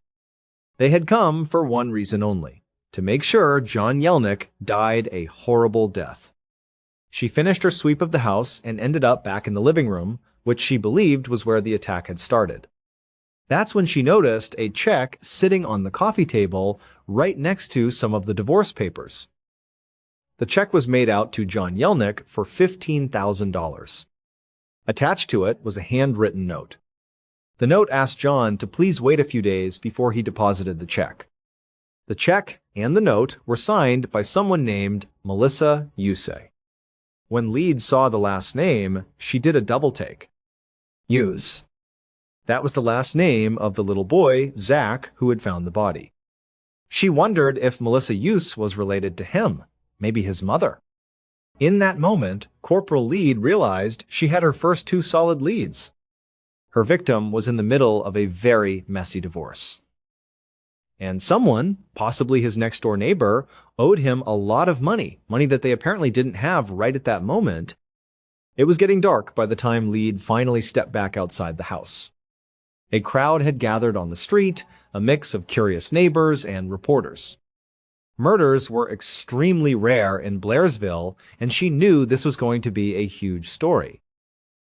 They had come for one reason only, to make sure John Yelnick died a horrible death. She finished her sweep of the house and ended up back in the living room, which she believed was where the attack had started. That's when she noticed a check sitting on the coffee table right next to some of the divorce papers. The check was made out to John Yelnick for $15,000. Attached to it was a handwritten note. The note asked John to please wait a few days before he deposited the check. The check and the note were signed by someone named Melissa Yuse. When Lead saw the last name, she did a double take. Hughes. That was the last name of the little boy, Zach, who had found the body. She wondered if Melissa Hughes was related to him, maybe his mother. In that moment, Corporal Lead realized she had her first two solid leads. Her victim was in the middle of a very messy divorce. And someone, possibly his next-door neighbor, owed him a lot of money that they apparently didn't have right at that moment. It was getting dark by the time Lead finally stepped back outside the house. A crowd had gathered on the street, a mix of curious neighbors and reporters. Murders were extremely rare in Blairsville, and she knew this was going to be a huge story.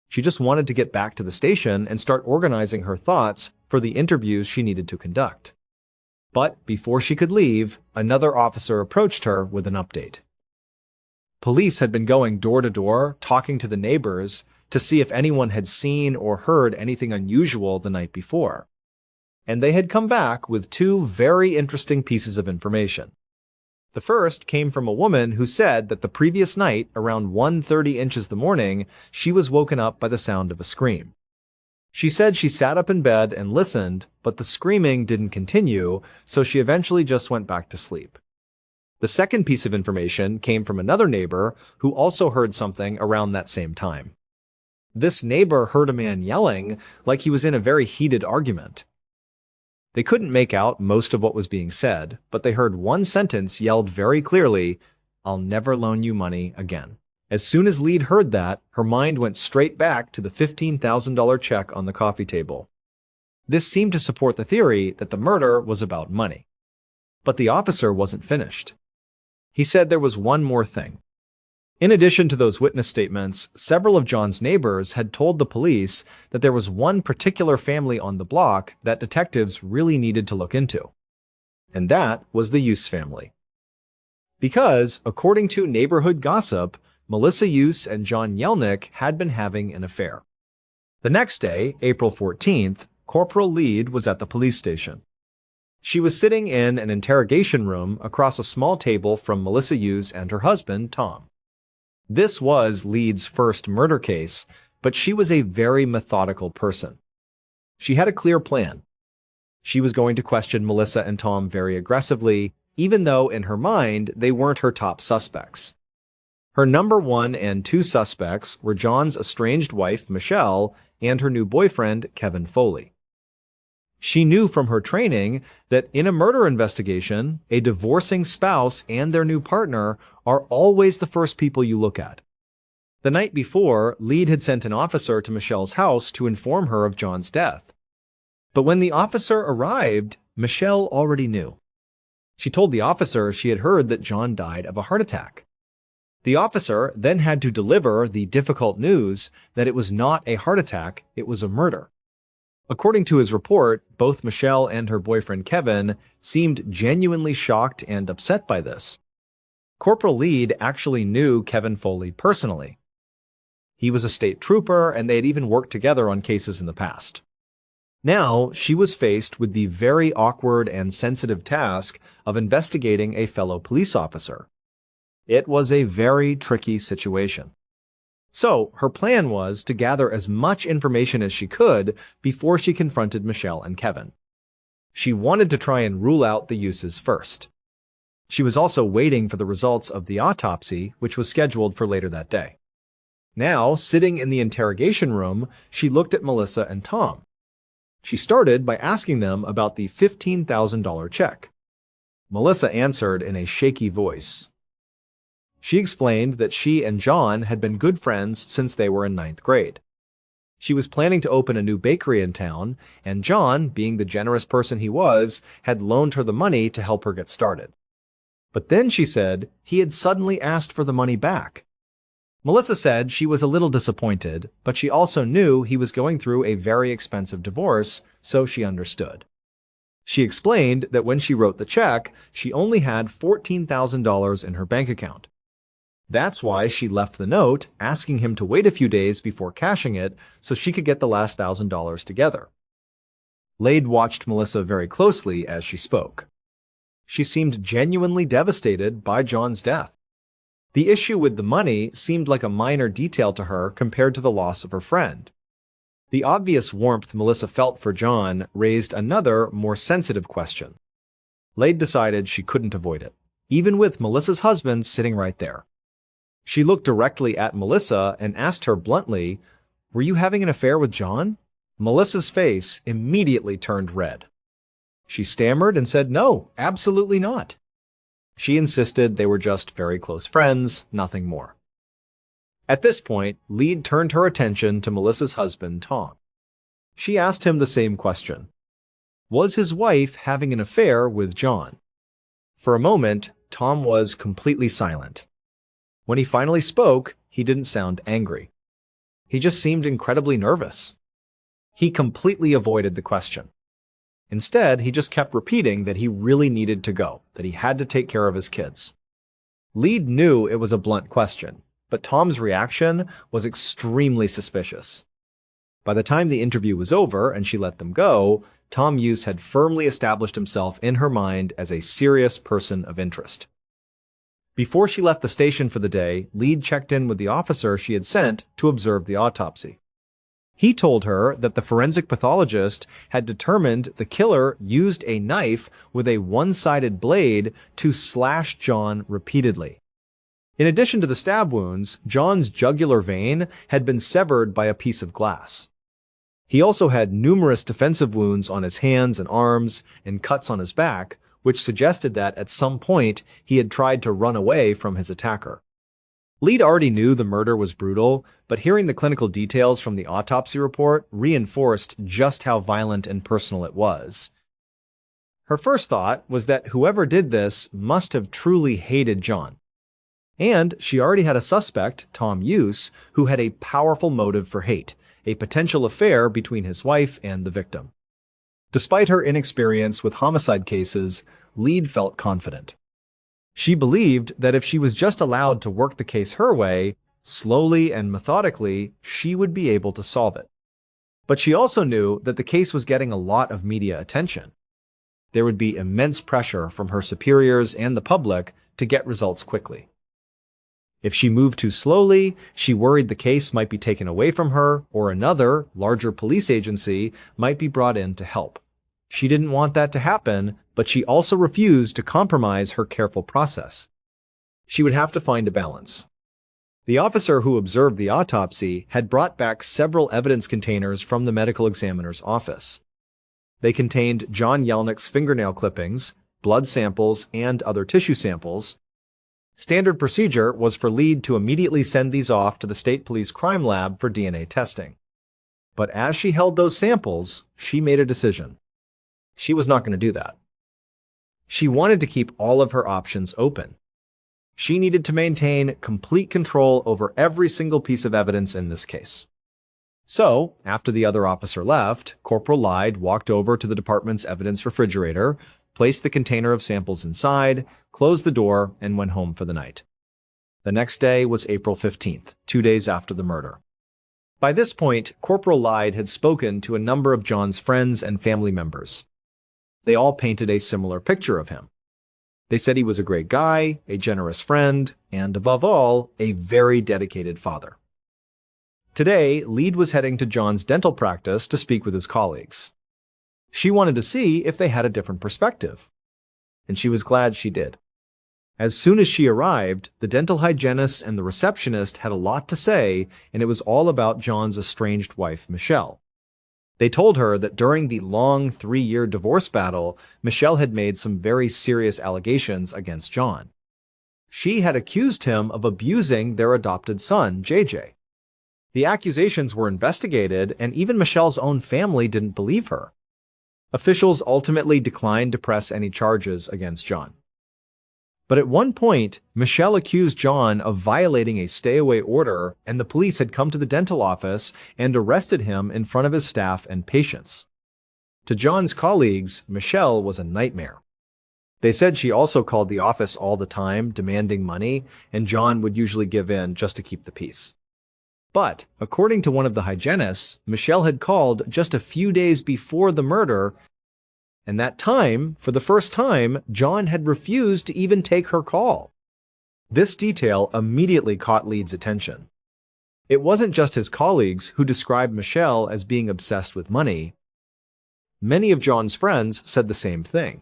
She just wanted to get back to the station and start organizing her thoughts for the interviews she needed to conduct. But before she could leave, another officer approached her with an update. Police had been going door to door, talking to the neighbors, to see if anyone had seen or heard anything unusual the night before. And they had come back with two very interesting pieces of information. The first came from a woman who said that the previous night, around 1:30 inches the morning, she was woken up by the sound of a scream. She said she sat up in bed and listened, but the screaming didn't continue, so she eventually just went back to sleep. The second piece of information came from another neighbor who also heard something around that same time. This neighbor heard a man yelling like he was in a very heated argument. They couldn't make out most of what was being said, but they heard one sentence yelled very clearly, "I'll never loan you money again." As soon as Lead heard that, her mind went straight back to the $15,000 check on the coffee table. This seemed to support the theory that the murder was about money. But the officer wasn't finished. He said there was one more thing. In addition to those witness statements, several of John's neighbors had told the police that there was one particular family on the block that detectives really needed to look into. And that was the Use family. Because, according to neighborhood gossip, Melissa Use and John Yelnick had been having an affair. The next day, April 14th, Corporal Lead was at the police station. She was sitting in an interrogation room across a small table from Melissa Use and her husband, Tom. This was Lead's first murder case, but she was a very methodical person. She had a clear plan. She was going to question Melissa and Tom very aggressively, even though in her mind they weren't her top suspects. Her number 1 and 2 suspects were John's estranged wife, Michelle, and her new boyfriend, Kevin Foley. She knew from her training that in a murder investigation, a divorcing spouse and their new partner are always the first people you look at. The night before, Lead had sent an officer to Michelle's house to inform her of John's death. But when the officer arrived, Michelle already knew. She told the officer she had heard that John died of a heart attack. The officer then had to deliver the difficult news that it was not a heart attack, it was a murder. According to his report, both Michelle and her boyfriend Kevin seemed genuinely shocked and upset by this. Corporal Lead actually knew Kevin Foley personally. He was a state trooper, and they had even worked together on cases in the past. Now, she was faced with the very awkward and sensitive task of investigating a fellow police officer. It was a very tricky situation. So, her plan was to gather as much information as she could before she confronted Michelle and Kevin. She wanted to try and rule out the Uses first. She was also waiting for the results of the autopsy, which was scheduled for later that day. Now, sitting in the interrogation room, she looked at Melissa and Tom. She started by asking them about the $15,000 check. Melissa answered in a shaky voice. She explained that she and John had been good friends since they were in 9th grade. She was planning to open a new bakery in town, and John, being the generous person he was, had loaned her the money to help her get started. But then, she said, he had suddenly asked for the money back. Melissa said she was a little disappointed, but she also knew he was going through a very expensive divorce, so she understood. She explained that when she wrote the check, she only had $14,000 in her bank account. That's why she left the note, asking him to wait a few days before cashing it so she could get the last $1,000 together. Lade watched Melissa very closely as she spoke. She seemed genuinely devastated by John's death. The issue with the money seemed like a minor detail to her compared to the loss of her friend. The obvious warmth Melissa felt for John raised another, more sensitive question. Lade decided she couldn't avoid it, even with Melissa's husband sitting right there. She looked directly at Melissa and asked her bluntly, "Were you having an affair with John?" Melissa's face immediately turned red. She stammered and said, "No, absolutely not." She insisted they were just very close friends, nothing more. At this point, Lead turned her attention to Melissa's husband, Tom. She asked him the same question. Was his wife having an affair with John? For a moment, Tom was completely silent. When he finally spoke, he didn't sound angry. He just seemed incredibly nervous. He completely avoided the question. Instead, he just kept repeating that he really needed to go, that he had to take care of his kids. Lead knew it was a blunt question, but Tom's reaction was extremely suspicious. By the time the interview was over and she let them go, Tom Use had firmly established himself in her mind as a serious person of interest. Before she left the station for the day, Lead checked in with the officer she had sent to observe the autopsy. He told her that the forensic pathologist had determined the killer used a knife with a one-sided blade to slash John repeatedly. In addition to the stab wounds, John's jugular vein had been severed by a piece of glass. He also had numerous defensive wounds on his hands and arms and cuts on his back, which suggested that at some point he had tried to run away from his attacker. Lead already knew the murder was brutal, but hearing the clinical details from the autopsy report reinforced just how violent and personal it was. Her first thought was that whoever did this must have truly hated John. And she already had a suspect, Tom Hughes, who had a powerful motive for hate, a potential affair between his wife and the victim. Despite her inexperience with homicide cases, Lead felt confident. She believed that if she was just allowed to work the case her way, slowly and methodically, she would be able to solve it. But she also knew that the case was getting a lot of media attention. There would be immense pressure from her superiors and the public to get results quickly. If she moved too slowly, she worried the case might be taken away from her, or another, larger police agency might be brought in to help. She didn't want that to happen, but she also refused to compromise her careful process. She would have to find a balance. The officer who observed the autopsy had brought back several evidence containers from the medical examiner's office. They contained John Yelnick's fingernail clippings, blood samples, and other tissue samples. Standard procedure was for Lead to immediately send these off to the State Police Crime Lab for DNA testing. But as she held those samples, she made a decision. She was not going to do that. She wanted to keep all of her options open. She needed to maintain complete control over every single piece of evidence in this case. So, after the other officer left, Corporal Lyde walked over to the department's evidence refrigerator, placed the container of samples inside, closed the door, and went home for the night. The next day was April 15th, 2 days after the murder. By this point, Corporal Lyde had spoken to a number of John's friends and family members. They all painted a similar picture of him. They said he was a great guy, a generous friend, and above all, a very dedicated father. Today, Lead was heading to John's dental practice to speak with his colleagues. She wanted to see if they had a different perspective. And she was glad she did. As soon as she arrived, the dental hygienist and the receptionist had a lot to say, and it was all about John's estranged wife, Michelle. They told her that during the long 3-year divorce battle, Michelle had made some very serious allegations against John. She had accused him of abusing their adopted son, JJ. The accusations were investigated, and even Michelle's own family didn't believe her. Officials ultimately declined to press any charges against John. But at one point, Michelle accused John of violating a stay-away order, and the police had come to the dental office and arrested him in front of his staff and patients. To John's colleagues, Michelle was a nightmare. They said she also called the office all the time, demanding money, and John would usually give in just to keep the peace. But, according to one of the hygienists, Michelle had called just a few days before the murder, and that time, for the first time, John had refused to even take her call. This detail immediately caught Lead's attention. It wasn't just his colleagues who described Michelle as being obsessed with money. Many of John's friends said the same thing.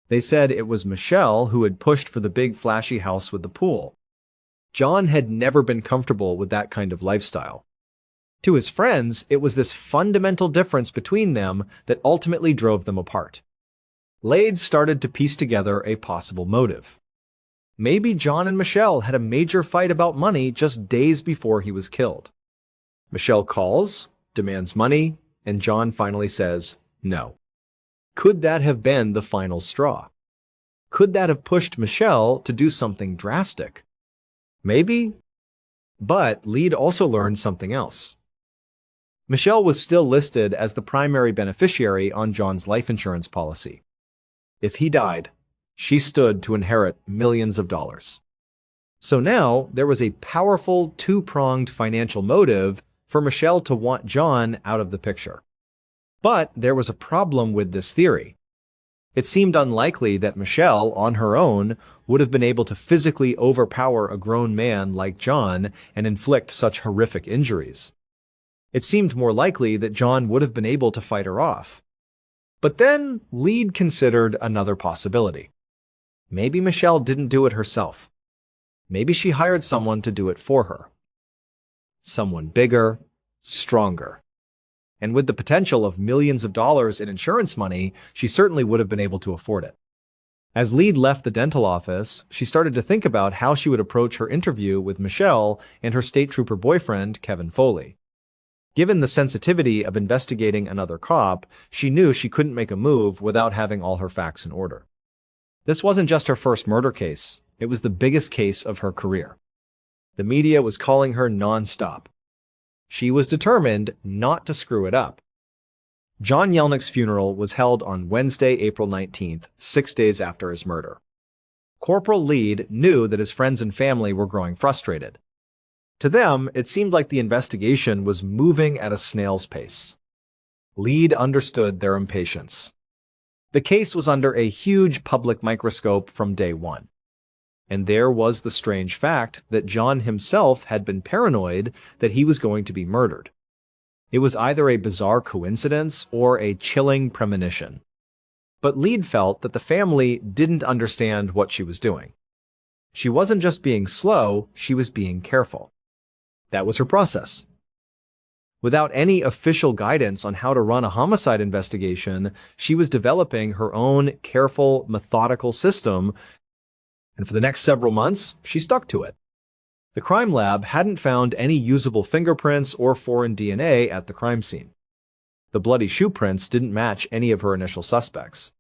They said it was Michelle who had pushed for the big flashy house with the pool. John had never been comfortable with that kind of lifestyle. To his friends, it was this fundamental difference between them that ultimately drove them apart. Lead started to piece together a possible motive. Maybe John and Michelle had a major fight about money just days before he was killed. Michelle calls, demands money, and John finally says no. Could that have been the final straw? Could that have pushed Michelle to do something drastic? Maybe. But Lead also learned something else. Michelle was still listed as the primary beneficiary on John's life insurance policy. If he died, she stood to inherit millions of dollars. So now there was a powerful two-pronged financial motive for Michelle to want John out of the picture. But there was a problem with this theory. It seemed unlikely that Michelle, on her own, would have been able to physically overpower a grown man like John and inflict such horrific injuries. It seemed more likely that John would have been able to fight her off. But then Lead considered another possibility. Maybe Michelle didn't do it herself. Maybe she hired someone to do it for her. Someone bigger, stronger. And with the potential of millions of dollars in insurance money, she certainly would have been able to afford it. As Lead left the dental office, she started to think about how she would approach her interview with Michelle and her state trooper boyfriend, Kevin Foley. Given the sensitivity of investigating another cop, she knew she couldn't make a move without having all her facts in order. This wasn't just her first murder case, it was the biggest case of her career. The media was calling her non-stop. She was determined not to screw it up. John Yelnick's funeral was held on Wednesday, April 19th, 6 days after his murder. Corporal Lead knew that his friends and family were growing frustrated. To them, it seemed like the investigation was moving at a snail's pace. Lead understood their impatience. The case was under a huge public microscope from day one. And there was the strange fact that John himself had been paranoid that he was going to be murdered. It was either a bizarre coincidence or a chilling premonition. But Lead felt that the family didn't understand what she was doing. She wasn't just being slow, she was being careful. That was her process. Without any official guidance on how to run a homicide investigation, she was developing her own careful, methodical system, and for the next several months, she stuck to it. The crime lab hadn't found any usable fingerprints or foreign DNA at the crime scene. The bloody shoe prints didn't match any of her initial suspects.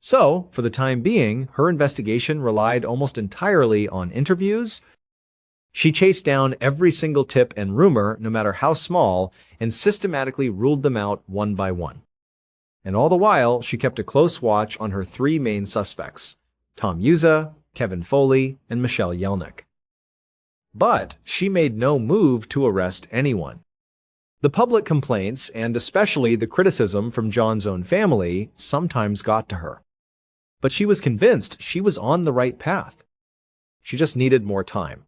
So, for the time being, her investigation relied almost entirely on interviews. She chased down every single tip and rumor, no matter how small, and systematically ruled them out one by one. And all the while, she kept a close watch on her three main suspects, Tom Yuza, Kevin Foley, and Michelle Yelnick. But she made no move to arrest anyone. The public complaints, and especially the criticism from John's own family, sometimes got to her. But she was convinced she was on the right path. She just needed more time.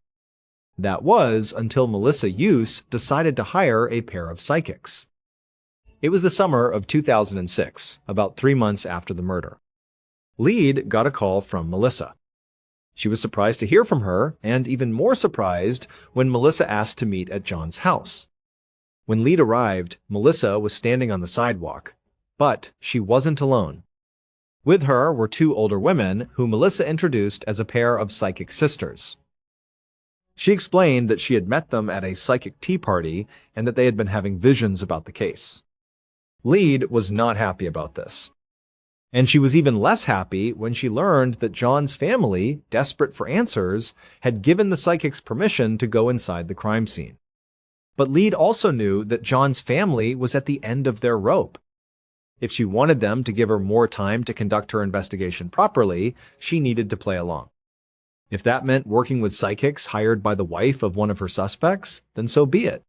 That was until Melissa Use decided to hire a pair of psychics. It was the summer of 2006, about 3 months after the murder. Lead got a call from Melissa. She was surprised to hear from her, and even more surprised when Melissa asked to meet at John's house. When Lead arrived, Melissa was standing on the sidewalk, but she wasn't alone. With her were two older women who Melissa introduced as a pair of psychic sisters. She explained that she had met them at a psychic tea party and that they had been having visions about the case. Lead was not happy about this. And she was even less happy when she learned that John's family, desperate for answers, had given the psychics permission to go inside the crime scene. But Lead also knew that John's family was at the end of their rope. If she wanted them to give her more time to conduct her investigation properly, she needed to play along. If that meant working with psychics hired by the wife of one of her suspects, then so be it.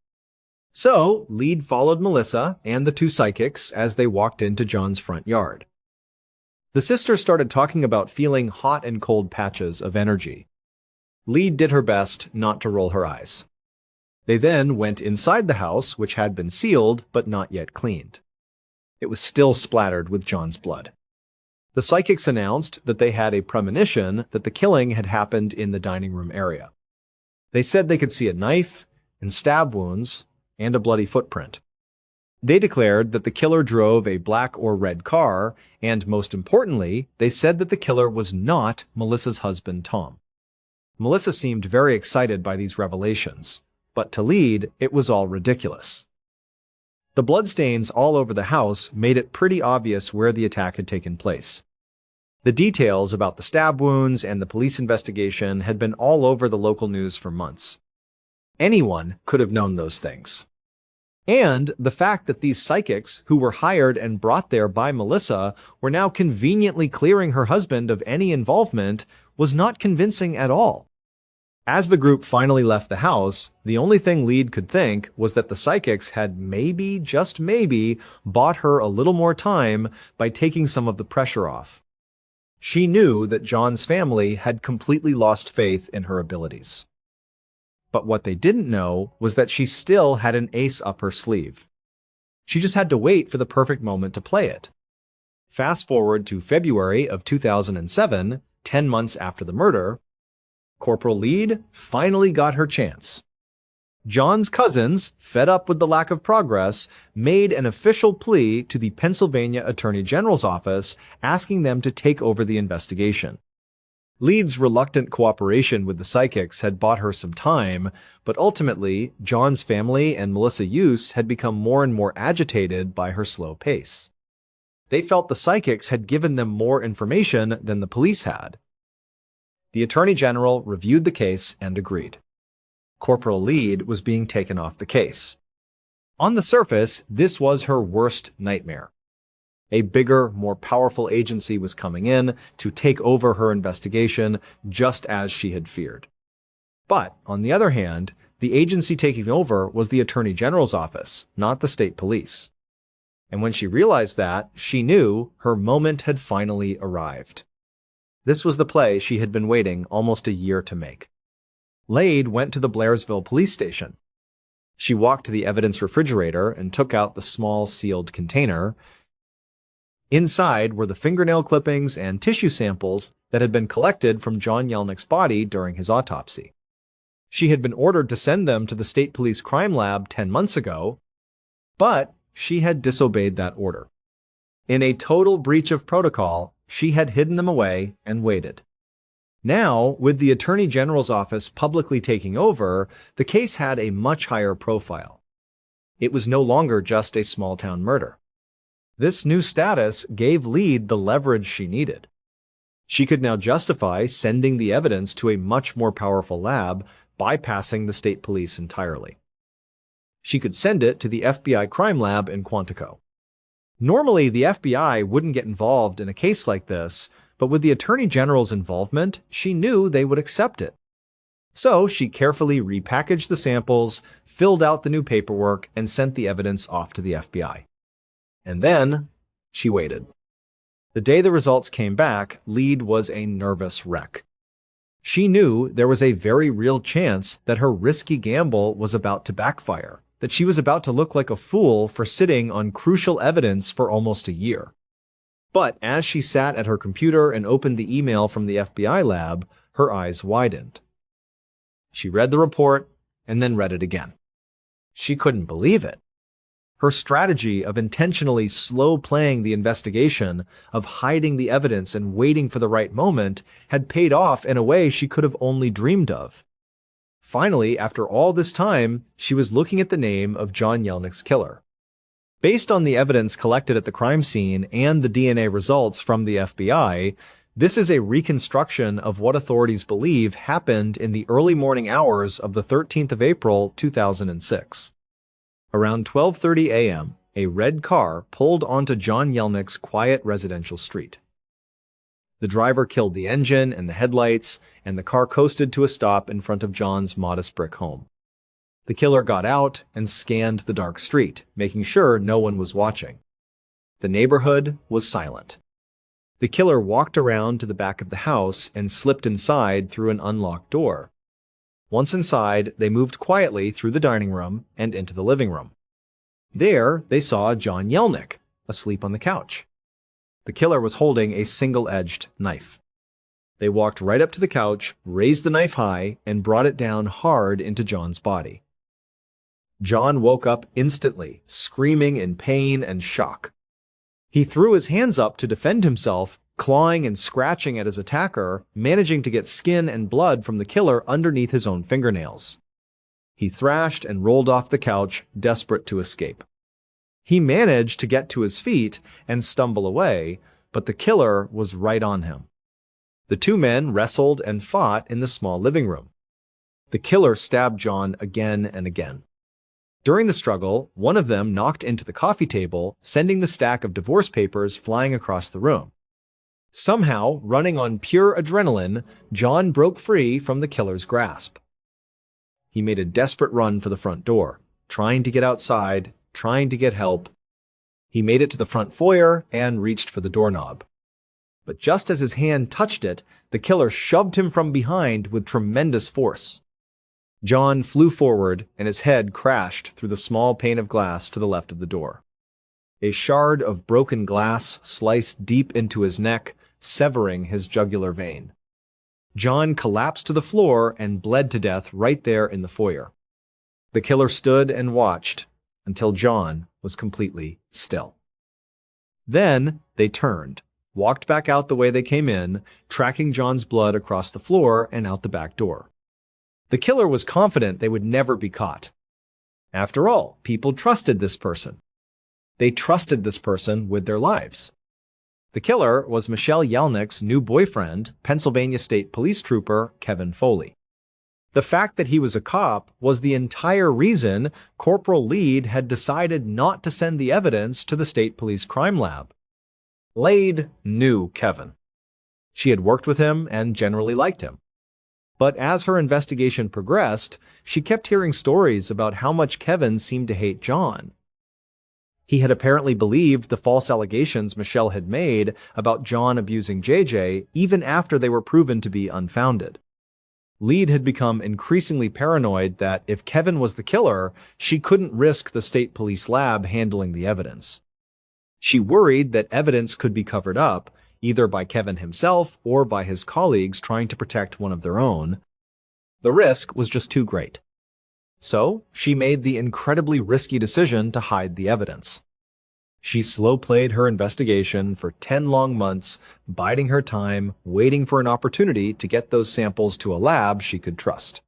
So, Lead followed Melissa and the two psychics as they walked into John's front yard. The sisters started talking about feeling hot and cold patches of energy. Lead did her best not to roll her eyes. They then went inside the house, which had been sealed but not yet cleaned. It was still splattered with John's blood. The psychics announced that they had a premonition that the killing had happened in the dining room area. They said they could see a knife and stab wounds and a bloody footprint. They declared that the killer drove a black or red car, and most importantly, they said that the killer was not Melissa's husband, Tom. Melissa seemed very excited by these revelations, but to Lead, it was all ridiculous. The bloodstains all over the house made it pretty obvious where the attack had taken place. The details about the stab wounds and the police investigation had been all over the local news for months. Anyone could have known those things. And the fact that these psychics, who were hired and brought there by Melissa, were now conveniently clearing her husband of any involvement was not convincing at all. As the group finally left the house, the only thing Lead could think was that the psychics had maybe, just maybe, bought her a little more time by taking some of the pressure off. She knew that John's family had completely lost faith in her abilities. But what they didn't know was that she still had an ace up her sleeve. She just had to wait for the perfect moment to play it. Fast forward to February of 2007, 10 months after the murder, Corporal Lead finally got her chance. John's cousins, fed up with the lack of progress, made an official plea to the Pennsylvania Attorney General's office asking them to take over the investigation. Lee's reluctant cooperation with the psychics had bought her some time, but ultimately, John's family and Melissa Hughes had become more and more agitated by her slow pace. They felt the psychics had given them more information than the police had. The Attorney General reviewed the case and agreed. Corporal Lead was being taken off the case. On the surface, this was her worst nightmare. A bigger, more powerful agency was coming in to take over her investigation, just as she had feared. But, on the other hand, the agency taking over was the Attorney General's office, not the state police. And when she realized that, she knew her moment had finally arrived. This was the play she had been waiting almost a year to make. Lade went to the Blairsville police station. She walked to the evidence refrigerator and took out the small sealed container. Inside were the fingernail clippings and tissue samples that had been collected from John Yelnick's body during his autopsy. She had been ordered to send them to the state police crime lab 10 months ago, but she had disobeyed that order. In a total breach of protocol, she had hidden them away and waited. Now, with the Attorney General's office publicly taking over, the case had a much higher profile. It was no longer just a small-town murder. This new status gave Lead the leverage she needed. She could now justify sending the evidence to a much more powerful lab, bypassing the state police entirely. She could send it to the FBI crime lab in Quantico. Normally, the FBI wouldn't get involved in a case like this, but with the Attorney General's involvement, she knew they would accept it. So she carefully repackaged the samples, filled out the new paperwork, and sent the evidence off to the FBI. And then, she waited. The day the results came back, Lead was a nervous wreck. She knew there was a very real chance that her risky gamble was about to backfire, that she was about to look like a fool for sitting on crucial evidence for almost a year. But as she sat at her computer and opened the email from the FBI lab, her eyes widened. She read the report and then read it again. She couldn't believe it. Her strategy of intentionally slow-playing the investigation, of hiding the evidence and waiting for the right moment, had paid off in a way she could have only dreamed of. Finally, after all this time, she was looking at the name of John Yelnick's killer. Based on the evidence collected at the crime scene and the DNA results from the FBI, this is a reconstruction of what authorities believe happened in the early morning hours of the 13th of April, 2006. Around 12:30 a.m., a red car pulled onto John Yelnick's quiet residential street. The driver killed the engine and the headlights, and the car coasted to a stop in front of John's modest brick home. The killer got out and scanned the dark street, making sure no one was watching. The neighborhood was silent. The killer walked around to the back of the house and slipped inside through an unlocked door. Once inside, they moved quietly through the dining room and into the living room. There, they saw John Yelnick, asleep on the couch. The killer was holding a single-edged knife. They walked right up to the couch, raised the knife high, and brought it down hard into John's body. John woke up instantly, screaming in pain and shock. He threw his hands up to defend himself, clawing and scratching at his attacker, managing to get skin and blood from the killer underneath his own fingernails. He thrashed and rolled off the couch, desperate to escape. He managed to get to his feet and stumble away, but the killer was right on him. The two men wrestled and fought in the small living room. The killer stabbed John again and again. During the struggle, one of them knocked into the coffee table, sending the stack of divorce papers flying across the room. Somehow, running on pure adrenaline, John broke free from the killer's grasp. He made a desperate run for the front door, trying to get outside, trying to get help. He made it to the front foyer and reached for the doorknob. But just as his hand touched it, the killer shoved him from behind with tremendous force. John flew forward, and his head crashed through the small pane of glass to the left of the door. A shard of broken glass sliced deep into his neck, severing his jugular vein. John collapsed to the floor and bled to death right there in the foyer. The killer stood and watched until John was completely still. Then they turned, walked back out the way they came in, tracking John's blood across the floor and out the back door. The killer was confident they would never be caught. After all, people trusted this person. They trusted this person with their lives. The killer was Michelle Yelnick's new boyfriend, Pennsylvania State Police Trooper Kevin Foley. The fact that he was a cop was the entire reason Corporal Lead had decided not to send the evidence to the State Police Crime Lab. Lade knew Kevin. She had worked with him and generally liked him. But as her investigation progressed, she kept hearing stories about how much Kevin seemed to hate John. He had apparently believed the false allegations Michelle had made about John abusing JJ even after they were proven to be unfounded. Lead had become increasingly paranoid that if Kevin was the killer, she couldn't risk the state police lab handling the evidence. She worried that evidence could be covered up, either by Kevin himself or by his colleagues trying to protect one of their own. The risk was just too great. So, she made the incredibly risky decision to hide the evidence. She slow-played her investigation for 10 long months, biding her time, waiting for an opportunity to get those samples to a lab she could trust.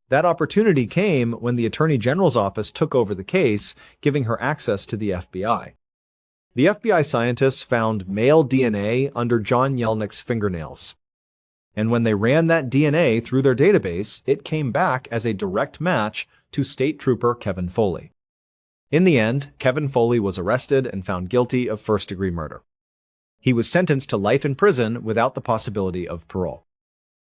That opportunity came when the Attorney General's office took over the case, giving her access to the FBI. The FBI scientists found male DNA under John Yelnick's fingernails. And when they ran that DNA through their database, it came back as a direct match to State Trooper Kevin Foley. In the end, Kevin Foley was arrested and found guilty of first-degree murder. He was sentenced to life in prison without the possibility of parole.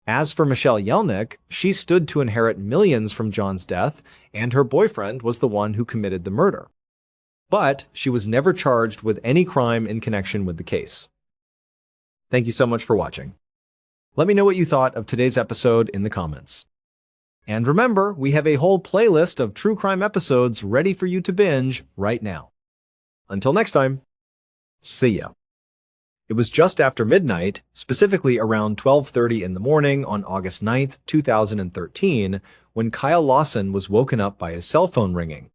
As for Michelle Yelnick, she stood to inherit millions from John's death, and her boyfriend was the one who committed the murder. But she was never charged with any crime in connection with the case. Thank you so much for watching. Let me know what you thought of today's episode in the comments. And remember, we have a whole playlist of true crime episodes ready for you to binge right now. Until next time, see ya. It was just after midnight, specifically around 12:30 in the morning on August 9th, 2013, when Kyle Lawson was woken up by his cell phone ringing.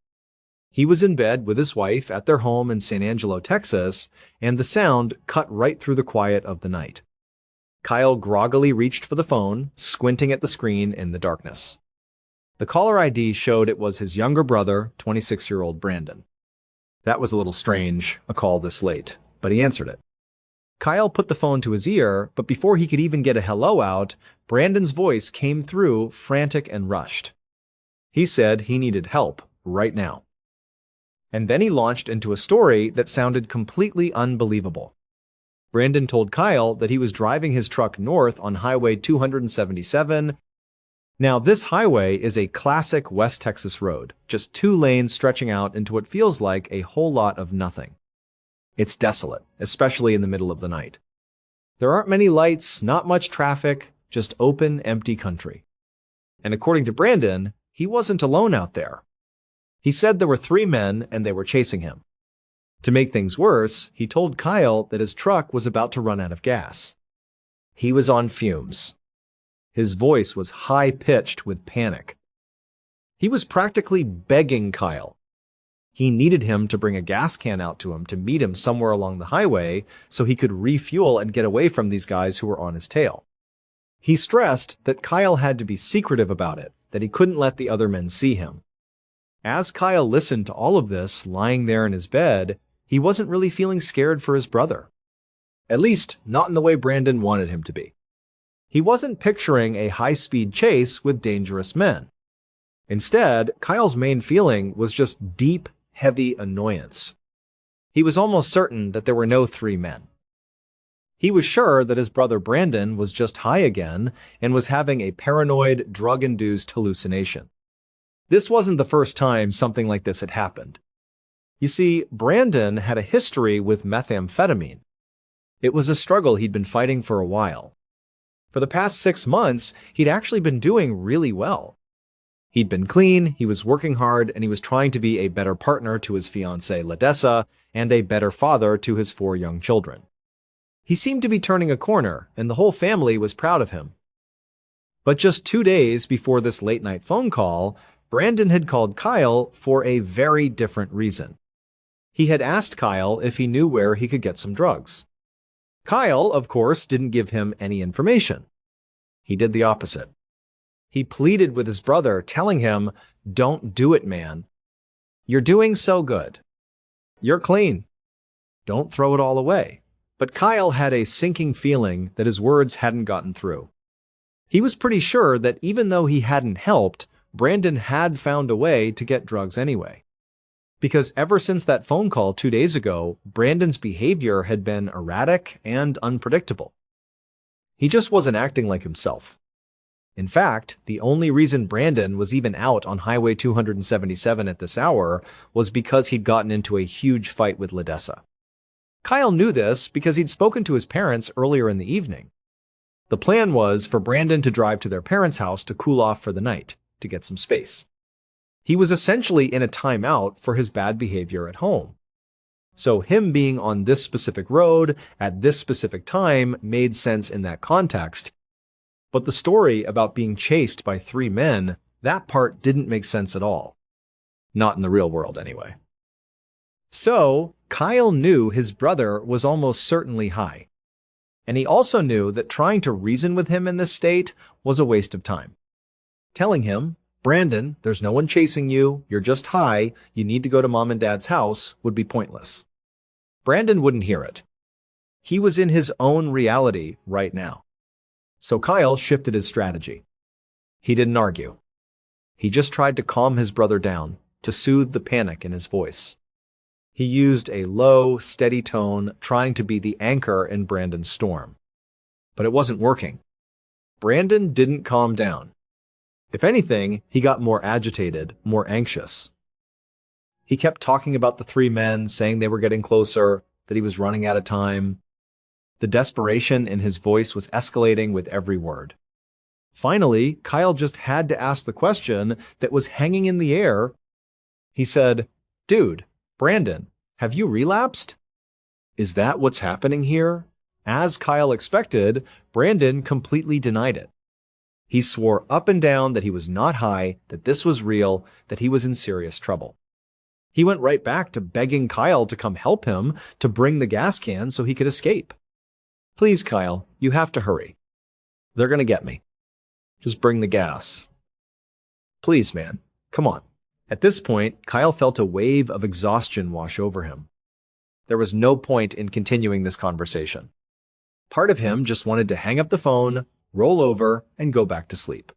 He was in bed with his wife at their home in San Angelo, Texas, and the sound cut right through the quiet of the night. Kyle groggily reached for the phone, squinting at the screen in the darkness. The caller ID showed it was his younger brother, 26-year-old Brandon. That was a little strange, a call this late, but he answered it. Kyle put the phone to his ear, but before he could even get a hello out, Brandon's voice came through, frantic and rushed. He said he needed help right now. And then he launched into a story that sounded completely unbelievable. Brandon told Kyle that he was driving his truck north on Highway 277. Now, this highway is a classic West Texas road, just 2 lanes stretching out into what feels like a whole lot of nothing. It's desolate, especially in the middle of the night. There aren't many lights, not much traffic, just open, empty country. And according to Brandon, he wasn't alone out there. He said there were 3 men and they were chasing him. To make things worse, he told Kyle that his truck was about to run out of gas. He was on fumes. His voice was high-pitched with panic. He was practically begging Kyle. He needed him to bring a gas can out to him to meet him somewhere along the highway so he could refuel and get away from these guys who were on his tail. He stressed that Kyle had to be secretive about it, that he couldn't let the other men see him. As Kyle listened to all of this, lying there in his bed, he wasn't really feeling scared for his brother. At least, not in the way Brandon wanted him to be. He wasn't picturing a high-speed chase with dangerous men. Instead, Kyle's main feeling was just deep, heavy annoyance. He was almost certain that there were no 3 men. He was sure that his brother Brandon was just high again and was having a paranoid, drug-induced hallucination. This wasn't the first time something like this had happened. You see, Brandon had a history with methamphetamine. It was a struggle he'd been fighting for a while. For the past 6 months, he'd actually been doing really well. He'd been clean, he was working hard, and he was trying to be a better partner to his fiancée, Ladessa, and a better father to his 4 young children. He seemed to be turning a corner, and the whole family was proud of him. But just 2 days before this late-night phone call, Brandon had called Kyle for a very different reason. He had asked Kyle if he knew where he could get some drugs. Kyle, of course, didn't give him any information. He did the opposite. He pleaded with his brother, telling him, "Don't do it, man. You're doing so good. You're clean. Don't throw it all away." But Kyle had a sinking feeling that his words hadn't gotten through. He was pretty sure that even though he hadn't helped, Brandon had found a way to get drugs anyway. Because ever since that phone call 2 days ago, Brandon's behavior had been erratic and unpredictable. He just wasn't acting like himself. In fact, the only reason Brandon was even out on Highway 277 at this hour was because he'd gotten into a huge fight with Ledessa. Kyle knew this because he'd spoken to his parents earlier in the evening. The plan was for Brandon to drive to their parents' house to cool off for the night, to get some space. He was essentially in a timeout for his bad behavior at home. So him being on this specific road at this specific time made sense in that context. But the story about being chased by 3 men, that part didn't make sense at all. Not in the real world, anyway. So, Kyle knew his brother was almost certainly high. And he also knew that trying to reason with him in this state was a waste of time. Telling him, "Brandon, there's no one chasing you, you're just high, you need to go to mom and dad's house," would be pointless. Brandon wouldn't hear it. He was in his own reality right now. So Kyle shifted his strategy. He didn't argue. He just tried to calm his brother down, to soothe the panic in his voice. He used a low, steady tone, trying to be the anchor in Brandon's storm. But it wasn't working. Brandon didn't calm down. If anything, he got more agitated, more anxious. He kept talking about the 3 men, saying they were getting closer, that he was running out of time. The desperation in his voice was escalating with every word. Finally, Kyle just had to ask the question that was hanging in the air. He said, "Dude, Brandon, have you relapsed?" Is that what's happening here? As Kyle expected, Brandon completely denied it. He swore up and down that he was not high, that this was real, that he was in serious trouble. He went right back to begging Kyle to come help him, to bring the gas can so he could escape. "Please, Kyle, you have to hurry. They're gonna get me. Just bring the gas. Please, man, come on." At this point, Kyle felt a wave of exhaustion wash over him. There was no point in continuing this conversation. Part of him just wanted to hang up the phone, roll over, and go back to sleep.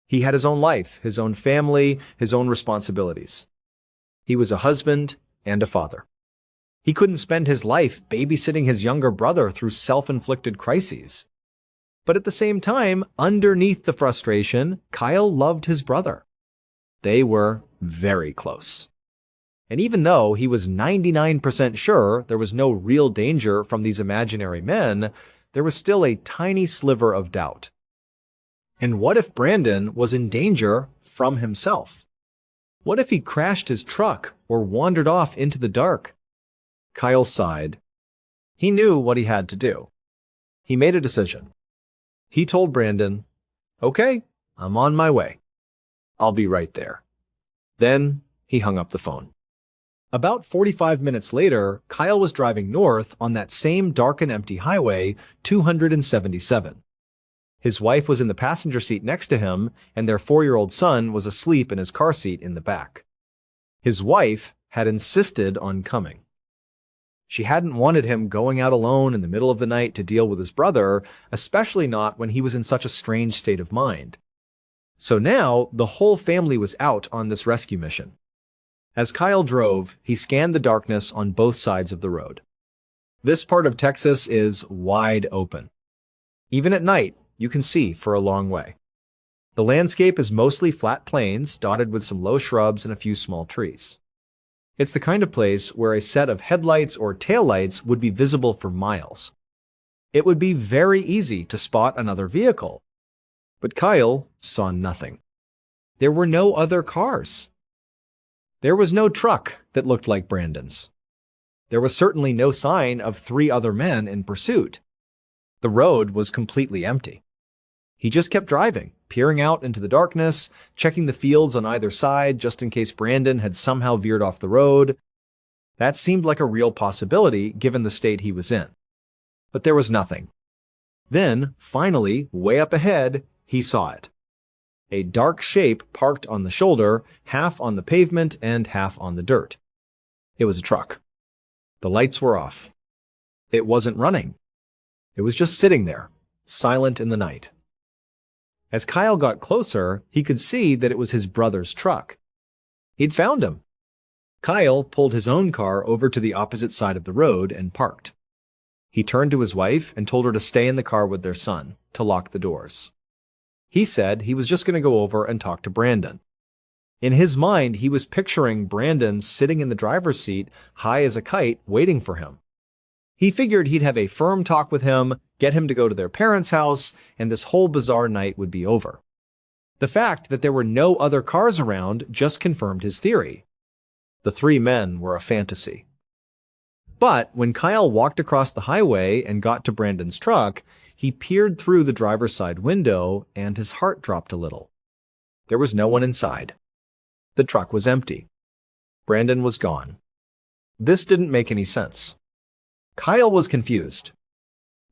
He had his own life, his own family, his own responsibilities. He was a husband and a father. He couldn't spend his life babysitting his younger brother through self-inflicted crises. But at the same time, underneath the frustration, Kyle loved his brother. They were very close. And even though he was 99% sure there was no real danger from these imaginary men, there was still a tiny sliver of doubt. And what if Brandon was in danger from himself? What if he crashed his truck or wandered off into the dark? Kyle sighed. He knew what he had to do. He made a decision. He told Brandon, "Okay, I'm on my way. I'll be right there." Then he hung up the phone. About 45 minutes later, Kyle was driving north on that same dark and empty highway, 277. His wife was in the passenger seat next to him, and their 4-year-old son was asleep in his car seat in the back. His wife had insisted on coming. She hadn't wanted him going out alone in the middle of the night to deal with his brother, especially not when he was in such a strange state of mind. So now, the whole family was out on this rescue mission. As Kyle drove, he scanned the darkness on both sides of the road. This part of Texas is wide open. Even at night, you can see for a long way. The landscape is mostly flat plains, dotted with some low shrubs and a few small trees. It's the kind of place where a set of headlights or taillights would be visible for miles. It would be very easy to spot another vehicle. But Kyle saw nothing. There were no other cars. There was no truck that looked like Brandon's. There was certainly no sign of 3 other men in pursuit. The road was completely empty. He just kept driving, peering out into the darkness, checking the fields on either side just in case Brandon had somehow veered off the road. That seemed like a real possibility given the state he was in. But there was nothing. Then, finally, way up ahead, he saw it. A dark shape parked on the shoulder, half on the pavement and half on the dirt. It was a truck. The lights were off. It wasn't running. It was just sitting there, silent in the night. As Kyle got closer, he could see that it was his brother's truck. He'd found him. Kyle pulled his own car over to the opposite side of the road and parked. He turned to his wife and told her to stay in the car with their son, to lock the doors. He said he was just going to go over and talk to Brandon. In his mind, he was picturing Brandon sitting in the driver's seat, high as a kite, waiting for him. He figured he'd have a firm talk with him, get him to go to their parents' house, and this whole bizarre night would be over. The fact that there were no other cars around just confirmed his theory. The three men were a fantasy. But when Kyle walked across the highway and got to Brandon's truck, he peered through the driver's side window and his heart dropped a little. There was no one inside. The truck was empty. Brandon was gone. This didn't make any sense. Kyle was confused.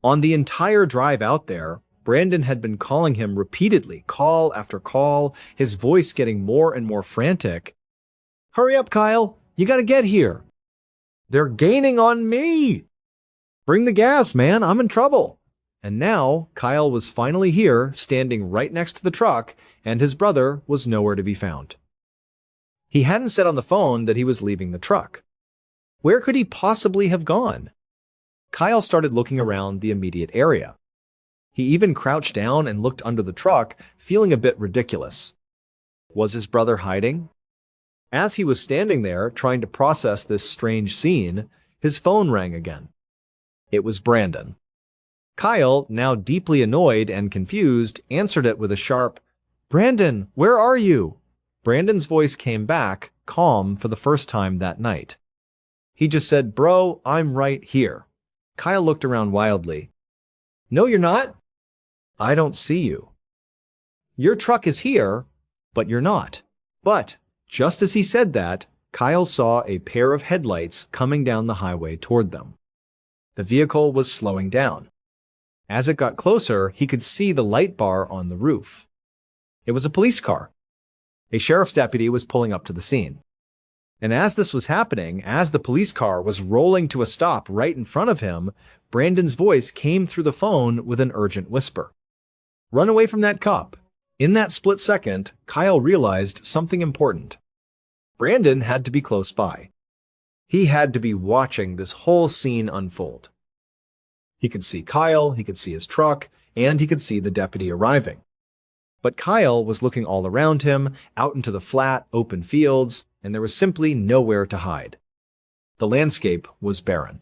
On the entire drive out there, Brandon had been calling him repeatedly, call after call, his voice getting more and more frantic. "Hurry up, Kyle! You gotta get here! They're gaining on me! Bring the gas, man! I'm in trouble!" And now, Kyle was finally here, standing right next to the truck, and his brother was nowhere to be found. He hadn't said on the phone that he was leaving the truck. Where could he possibly have gone? Kyle started looking around the immediate area. He even crouched down and looked under the truck, feeling a bit ridiculous. Was his brother hiding? As he was standing there, trying to process this strange scene, his phone rang again. It was Brandon. Kyle, now deeply annoyed and confused, answered it with a sharp, "Brandon, where are you?" Brandon's voice came back, calm for the first time that night. He just said, "Bro, I'm right here." Kyle looked around wildly. "No, you're not. I don't see you. Your truck is here, but you're not." But just as he said that, Kyle saw a pair of headlights coming down the highway toward them. The vehicle was slowing down. As it got closer, he could see the light bar on the roof. It was a police car. A sheriff's deputy was pulling up to the scene. And as this was happening, as the police car was rolling to a stop right in front of him, Brandon's voice came through the phone with an urgent whisper. "Run away from that cop." In that split second, Kyle realized something important. Brandon had to be close by. He had to be watching this whole scene unfold. He could see Kyle, he could see his truck, and he could see the deputy arriving. But Kyle was looking all around him, out into the flat, open fields, and there was simply nowhere to hide. The landscape was barren.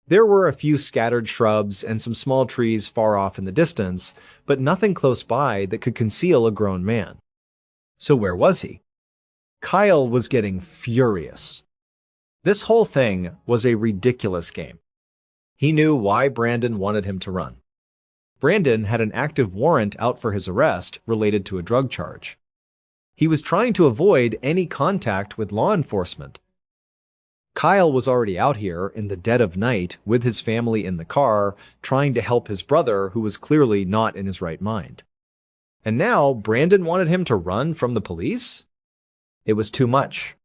There were a few scattered shrubs and some small trees far off in the distance, but nothing close by that could conceal a grown man. So where was he? Kyle was getting furious. This whole thing was a ridiculous game. He knew why Brandon wanted him to run. Brandon had an active warrant out for his arrest related to a drug charge. He was trying to avoid any contact with law enforcement. Kyle was already out here in the dead of night with his family in the car, trying to help his brother who was clearly not in his right mind. And now Brandon wanted him to run from the police? It was too much.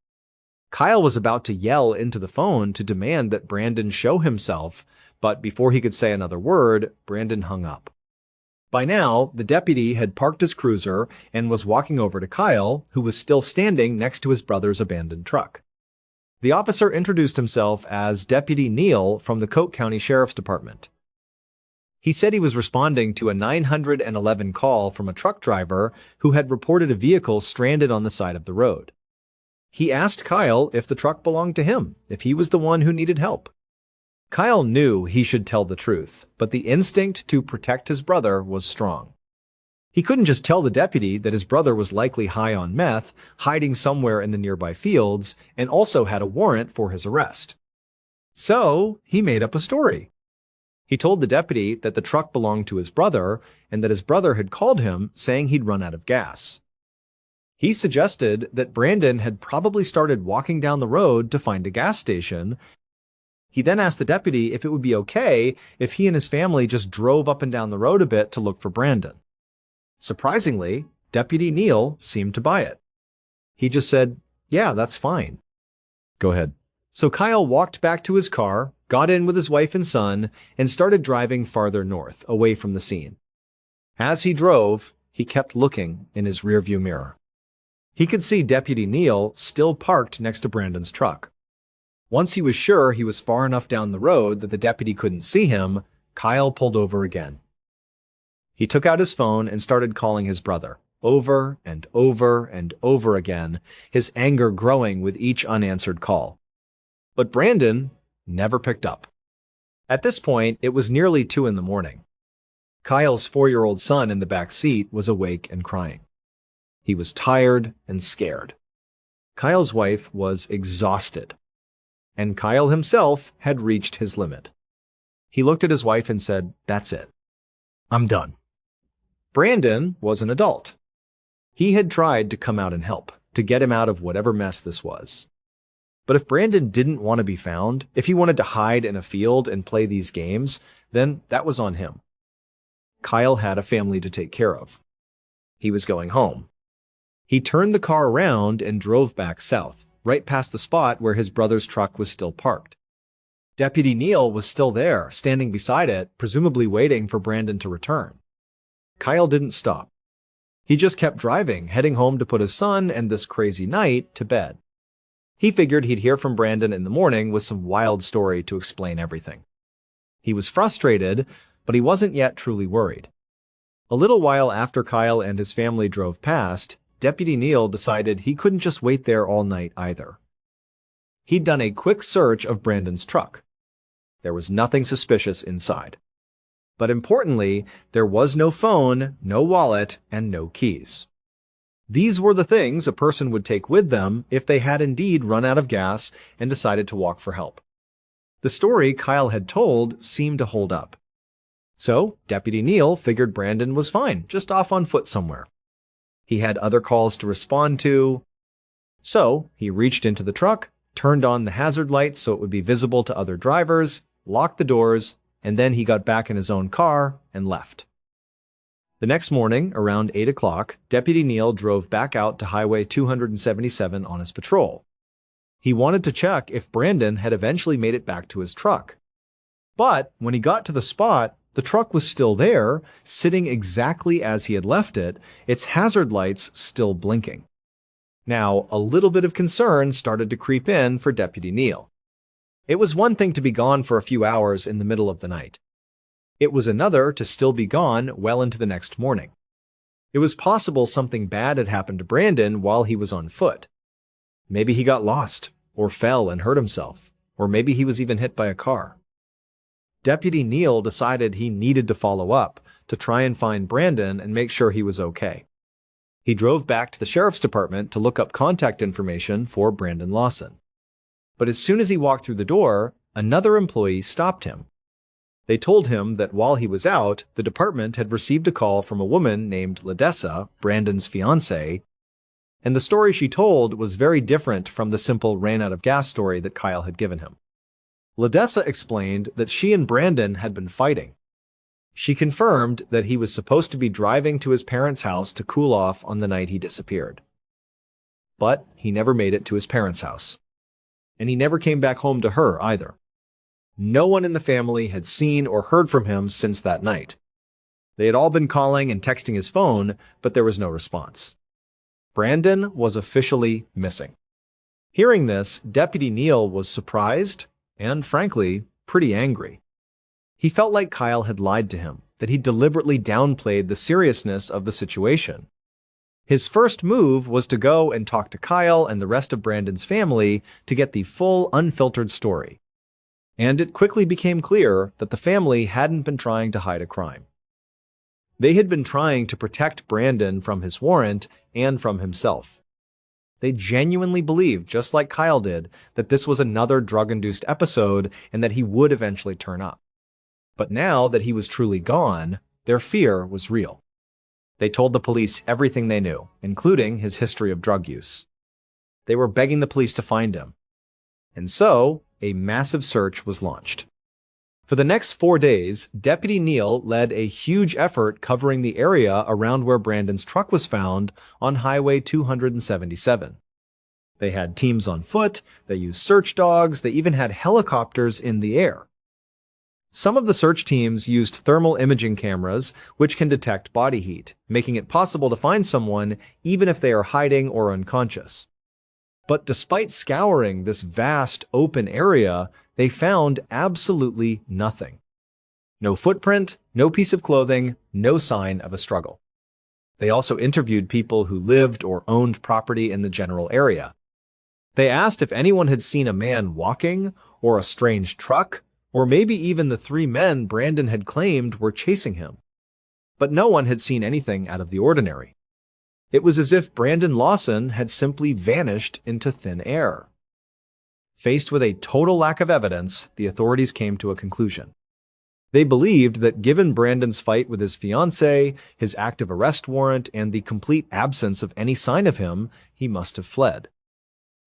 Kyle was about to yell into the phone to demand that Brandon show himself, but before he could say another word, Brandon hung up. By now, the deputy had parked his cruiser and was walking over to Kyle, who was still standing next to his brother's abandoned truck. The officer introduced himself as Deputy Neal from the Coke County Sheriff's Department. He said he was responding to a 911 call from a truck driver who had reported a vehicle stranded on the side of the road. He asked Kyle if the truck belonged to him, if he was the one who needed help. Kyle knew he should tell the truth, but the instinct to protect his brother was strong. He couldn't just tell the deputy that his brother was likely high on meth, hiding somewhere in the nearby fields, and also had a warrant for his arrest. So, he made up a story. He told the deputy that the truck belonged to his brother and that his brother had called him saying he'd run out of gas. He suggested that Brandon had probably started walking down the road to find a gas station. He then asked the deputy if it would be okay if he and his family just drove up and down the road a bit to look for Brandon. Surprisingly, Deputy Neal seemed to buy it. He just said, "Yeah, that's fine." Go ahead. So Kyle walked back to his car, got in with his wife and son, and started driving farther north, away from the scene. As he drove, he kept looking in his rearview mirror. He could see Deputy Neal still parked next to Brandon's truck. Once he was sure he was far enough down the road that the deputy couldn't see him, Kyle pulled over again. He took out his phone and started calling his brother, over and over and over again, his anger growing with each unanswered call. But Brandon never picked up. At this point, it was nearly 2 a.m. Kyle's 4-year-old son in the back seat was awake and crying. He was tired and scared. Kyle's wife was exhausted, and Kyle himself had reached his limit. He looked at his wife and said, "That's it. I'm done." Brandon was an adult. He had tried to come out and help, to get him out of whatever mess this was. But if Brandon didn't want to be found, if he wanted to hide in a field and play these games, then that was on him. Kyle had a family to take care of. He was going home. He turned the car around and drove back south, right past the spot where his brother's truck was still parked. Deputy Neal was still there, standing beside it, presumably waiting for Brandon to return. Kyle didn't stop. He just kept driving, heading home to put his son and this crazy night to bed. He figured he'd hear from Brandon in the morning with some wild story to explain everything. He was frustrated, but he wasn't yet truly worried. A little while after Kyle and his family drove past, Deputy Neal decided he couldn't just wait there all night either. He'd done a quick search of Brandon's truck. There was nothing suspicious inside. But importantly, there was no phone, no wallet, and no keys. These were the things a person would take with them if they had indeed run out of gas and decided to walk for help. The story Kyle had told seemed to hold up. So, Deputy Neal figured Brandon was fine, just off on foot somewhere. He had other calls to respond to. So, he reached into the truck, turned on the hazard lights so it would be visible to other drivers, locked the doors, and then he got back in his own car and left. The next morning, around 8 o'clock, Deputy Neal drove back out to Highway 277 on his patrol. He wanted to check if Brandon had eventually made it back to his truck. But when he got to the spot, the truck was still there, sitting exactly as he had left it, its hazard lights still blinking. Now, a little bit of concern started to creep in for Deputy Neal. It was one thing to be gone for a few hours in the middle of the night. It was another to still be gone well into the next morning. It was possible something bad had happened to Brandon while he was on foot. Maybe he got lost, or fell and hurt himself, or maybe he was even hit by a car. Deputy Neal decided he needed to follow up to try and find Brandon and make sure he was okay. He drove back to the sheriff's department to look up contact information for Brandon Lawson. But as soon as he walked through the door, another employee stopped him. They told him that while he was out, the department had received a call from a woman named Ledessa, Brandon's fiancée, and the story she told was very different from the simple ran out of gas story that Kyle had given him. Ledessa explained that she and Brandon had been fighting. She confirmed that he was supposed to be driving to his parents' house to cool off on the night he disappeared. But he never made it to his parents' house. And he never came back home to her either. No one in the family had seen or heard from him since that night. They had all been calling and texting his phone, but there was no response. Brandon was officially missing. Hearing this, Deputy Neal was surprised and, frankly, pretty angry. He felt like Kyle had lied to him, that he deliberately downplayed the seriousness of the situation. His first move was to go and talk to Kyle and the rest of Brandon's family to get the full, unfiltered story. And it quickly became clear that the family hadn't been trying to hide a crime. They had been trying to protect Brandon from his warrant and from himself. They genuinely believed, just like Kyle did, that this was another drug-induced episode and that he would eventually turn up. But now that he was truly gone, their fear was real. They told the police everything they knew, including his history of drug use. They were begging the police to find him. And so, a massive search was launched. For the next 4 days, Deputy Neal led a huge effort covering the area around where Brandon's truck was found on Highway 277. They had teams on foot, they used search dogs, they even had helicopters in the air. Some of the search teams used thermal imaging cameras, which can detect body heat, making it possible to find someone even if they are hiding or unconscious. But despite scouring this vast, open area, they found absolutely nothing. No footprint, no piece of clothing, no sign of a struggle. They also interviewed people who lived or owned property in the general area. They asked if anyone had seen a man walking, or a strange truck, or maybe even the 3 men Brandon had claimed were chasing him. But no one had seen anything out of the ordinary. It was as if Brandon Lawson had simply vanished into thin air. Faced with a total lack of evidence, the authorities came to a conclusion. They believed that given Brandon's fight with his fiancée, his active arrest warrant, and the complete absence of any sign of him, he must have fled.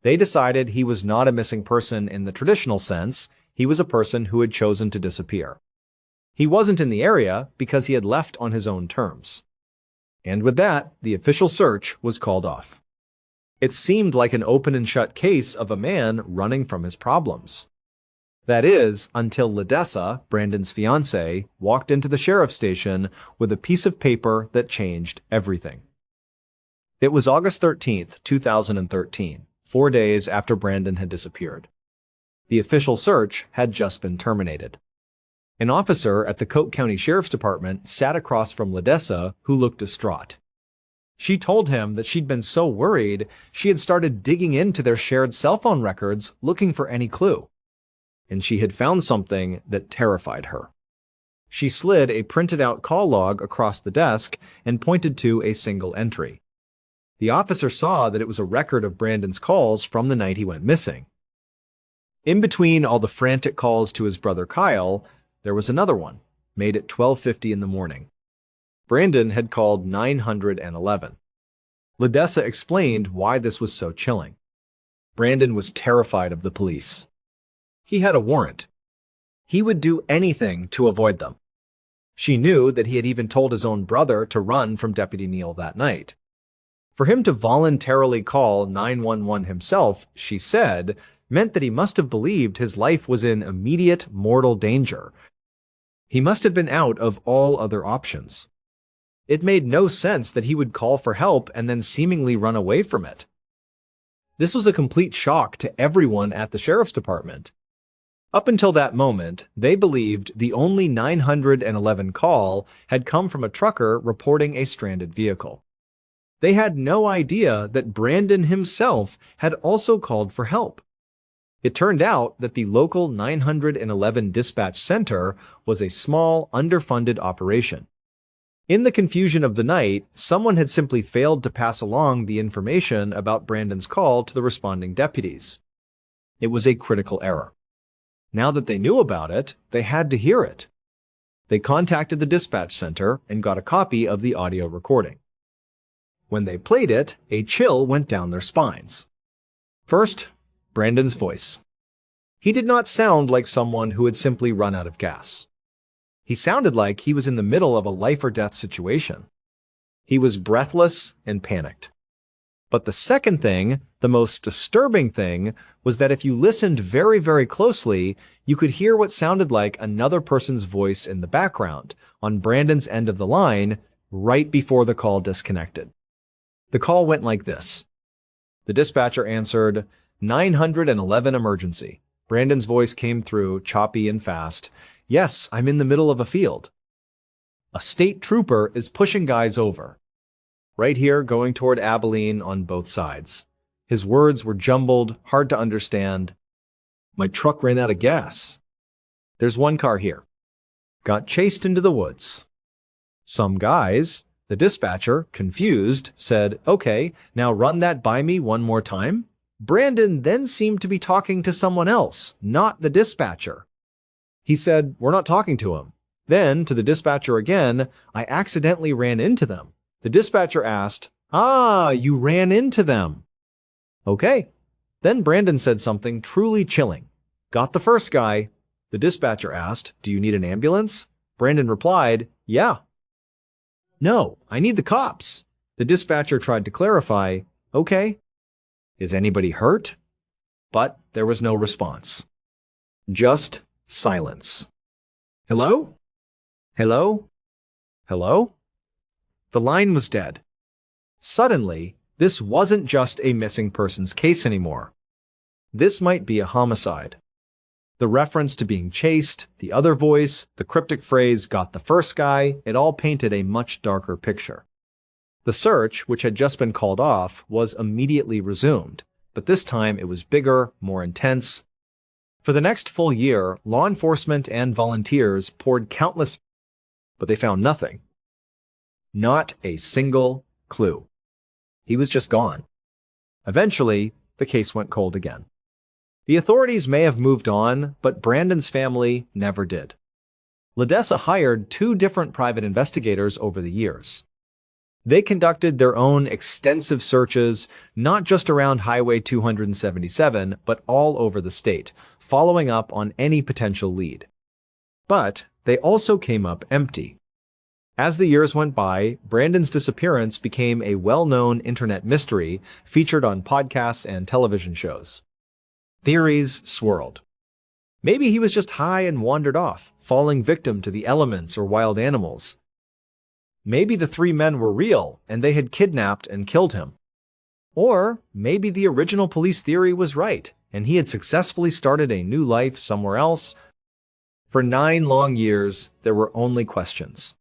They decided he was not a missing person in the traditional sense. He was a person who had chosen to disappear. He wasn't in the area because he had left on his own terms. And with that, the official search was called off. It seemed like an open and shut case of a man running from his problems. That is, until Ledessa, Brandon's fiancée, walked into the sheriff's station with a piece of paper that changed everything. It was August 13th, 2013, 4 days after Brandon had disappeared. The official search had just been terminated. An officer at the Coke County Sheriff's Department sat across from Ledessa, who looked distraught. She told him that she'd been so worried, she had started digging into their shared cell phone records looking for any clue. And she had found something that terrified her. She slid a printed-out call log across the desk and pointed to a single entry. The officer saw that it was a record of Brandon's calls from the night he went missing. In between all the frantic calls to his brother Kyle, there was another one, made at 12:50 in the morning. Brandon had called 911. Ledessa explained why this was so chilling. Brandon was terrified of the police. He had a warrant. He would do anything to avoid them. She knew that he had even told his own brother to run from Deputy Neal that night. For him to voluntarily call 911 himself, she said, meant that he must have believed his life was in immediate mortal danger. He must have been out of all other options. It made no sense that he would call for help and then seemingly run away from it. This was a complete shock to everyone at the sheriff's department. Up until that moment, they believed the only 911 call had come from a trucker reporting a stranded vehicle. They had no idea that Brandon himself had also called for help. It turned out that the local 911 dispatch center was a small, underfunded operation. In the confusion of the night, someone had simply failed to pass along the information about Brandon's call to the responding deputies. It was a critical error. Now that they knew about it, they had to hear it. They contacted the dispatch center and got a copy of the audio recording. When they played it, a chill went down their spines. First, Brandon's voice. He did not sound like someone who had simply run out of gas. He sounded like he was in the middle of a life-or-death situation. He was breathless and panicked. But the second thing, the most disturbing thing, was that if you listened very, very closely, you could hear what sounded like another person's voice in the background, on Brandon's end of the line, right before the call disconnected. The call went like this. The dispatcher answered, 911 emergency. Brandon's voice came through, choppy and fast. Yes, I'm in the middle of a field. A state trooper is pushing guys over. Right here, going toward Abilene on both sides. His words were jumbled, hard to understand. My truck ran out of gas. There's one car here. Got chased into the woods. Some guys, the dispatcher, confused, said, okay, now run that by me one more time. Brandon then seemed to be talking to someone else, not the dispatcher. He said, we're not talking to him. Then, to the dispatcher again, "I accidentally ran into them." The dispatcher asked, "Ah, you ran into them." Okay. Then Brandon said something truly chilling. "Got the first guy." The dispatcher asked, "Do you need an ambulance?" Brandon replied, "Yeah." "No, I need the cops." The dispatcher tried to clarify, "Okay. Is anybody hurt?" But there was no response. Just silence. "Hello? Hello? Hello?" The line was dead. Suddenly, this wasn't just a missing persons case anymore. This might be a homicide. The reference to being chased, the other voice, the cryptic phrase, "got the first guy," it all painted a much darker picture. The search, which had just been called off, was immediately resumed, but this time it was bigger, more intense. For the next full year, law enforcement and volunteers poured countless, but they found nothing. Not a single clue. He was just gone. Eventually, the case went cold again. The authorities may have moved on, but Brandon's family never did. LaDessa hired 2 different private investigators over the years. They conducted their own extensive searches, not just around Highway 277, but all over the state, following up on any potential lead. But they also came up empty. As the years went by, Brandon's disappearance became a well-known internet mystery featured on podcasts and television shows. Theories swirled. Maybe he was just high and wandered off, falling victim to the elements or wild animals. Maybe the 3 men were real and they had kidnapped and killed him. Or maybe the original police theory was right and he had successfully started a new life somewhere else. For 9 long years, there were only questions.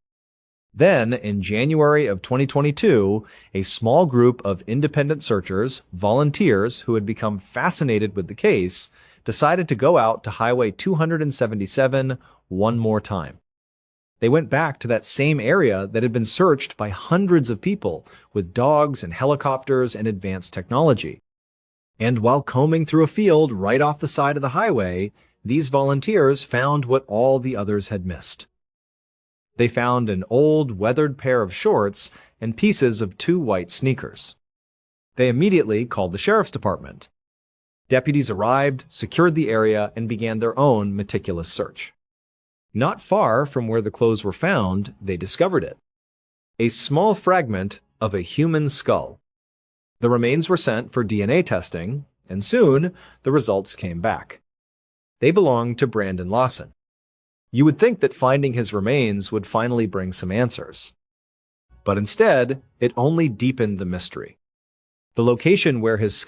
Then, in January of 2022, a small group of independent searchers, volunteers who had become fascinated with the case, decided to go out to Highway 277 one more time. They went back to that same area that had been searched by hundreds of people with dogs and helicopters and advanced technology. And while combing through a field right off the side of the highway, these volunteers found what all the others had missed. They found an old, weathered pair of shorts and pieces of 2 white sneakers. They immediately called the sheriff's department. Deputies arrived, secured the area, and began their own meticulous search. Not far from where the clothes were found, they discovered it. A small fragment of a human skull. The remains were sent for DNA testing, and soon the results came back. They belonged to Brandon Lawson. You would think that finding his remains would finally bring some answers. But instead, it only deepened the mystery. The location where his skull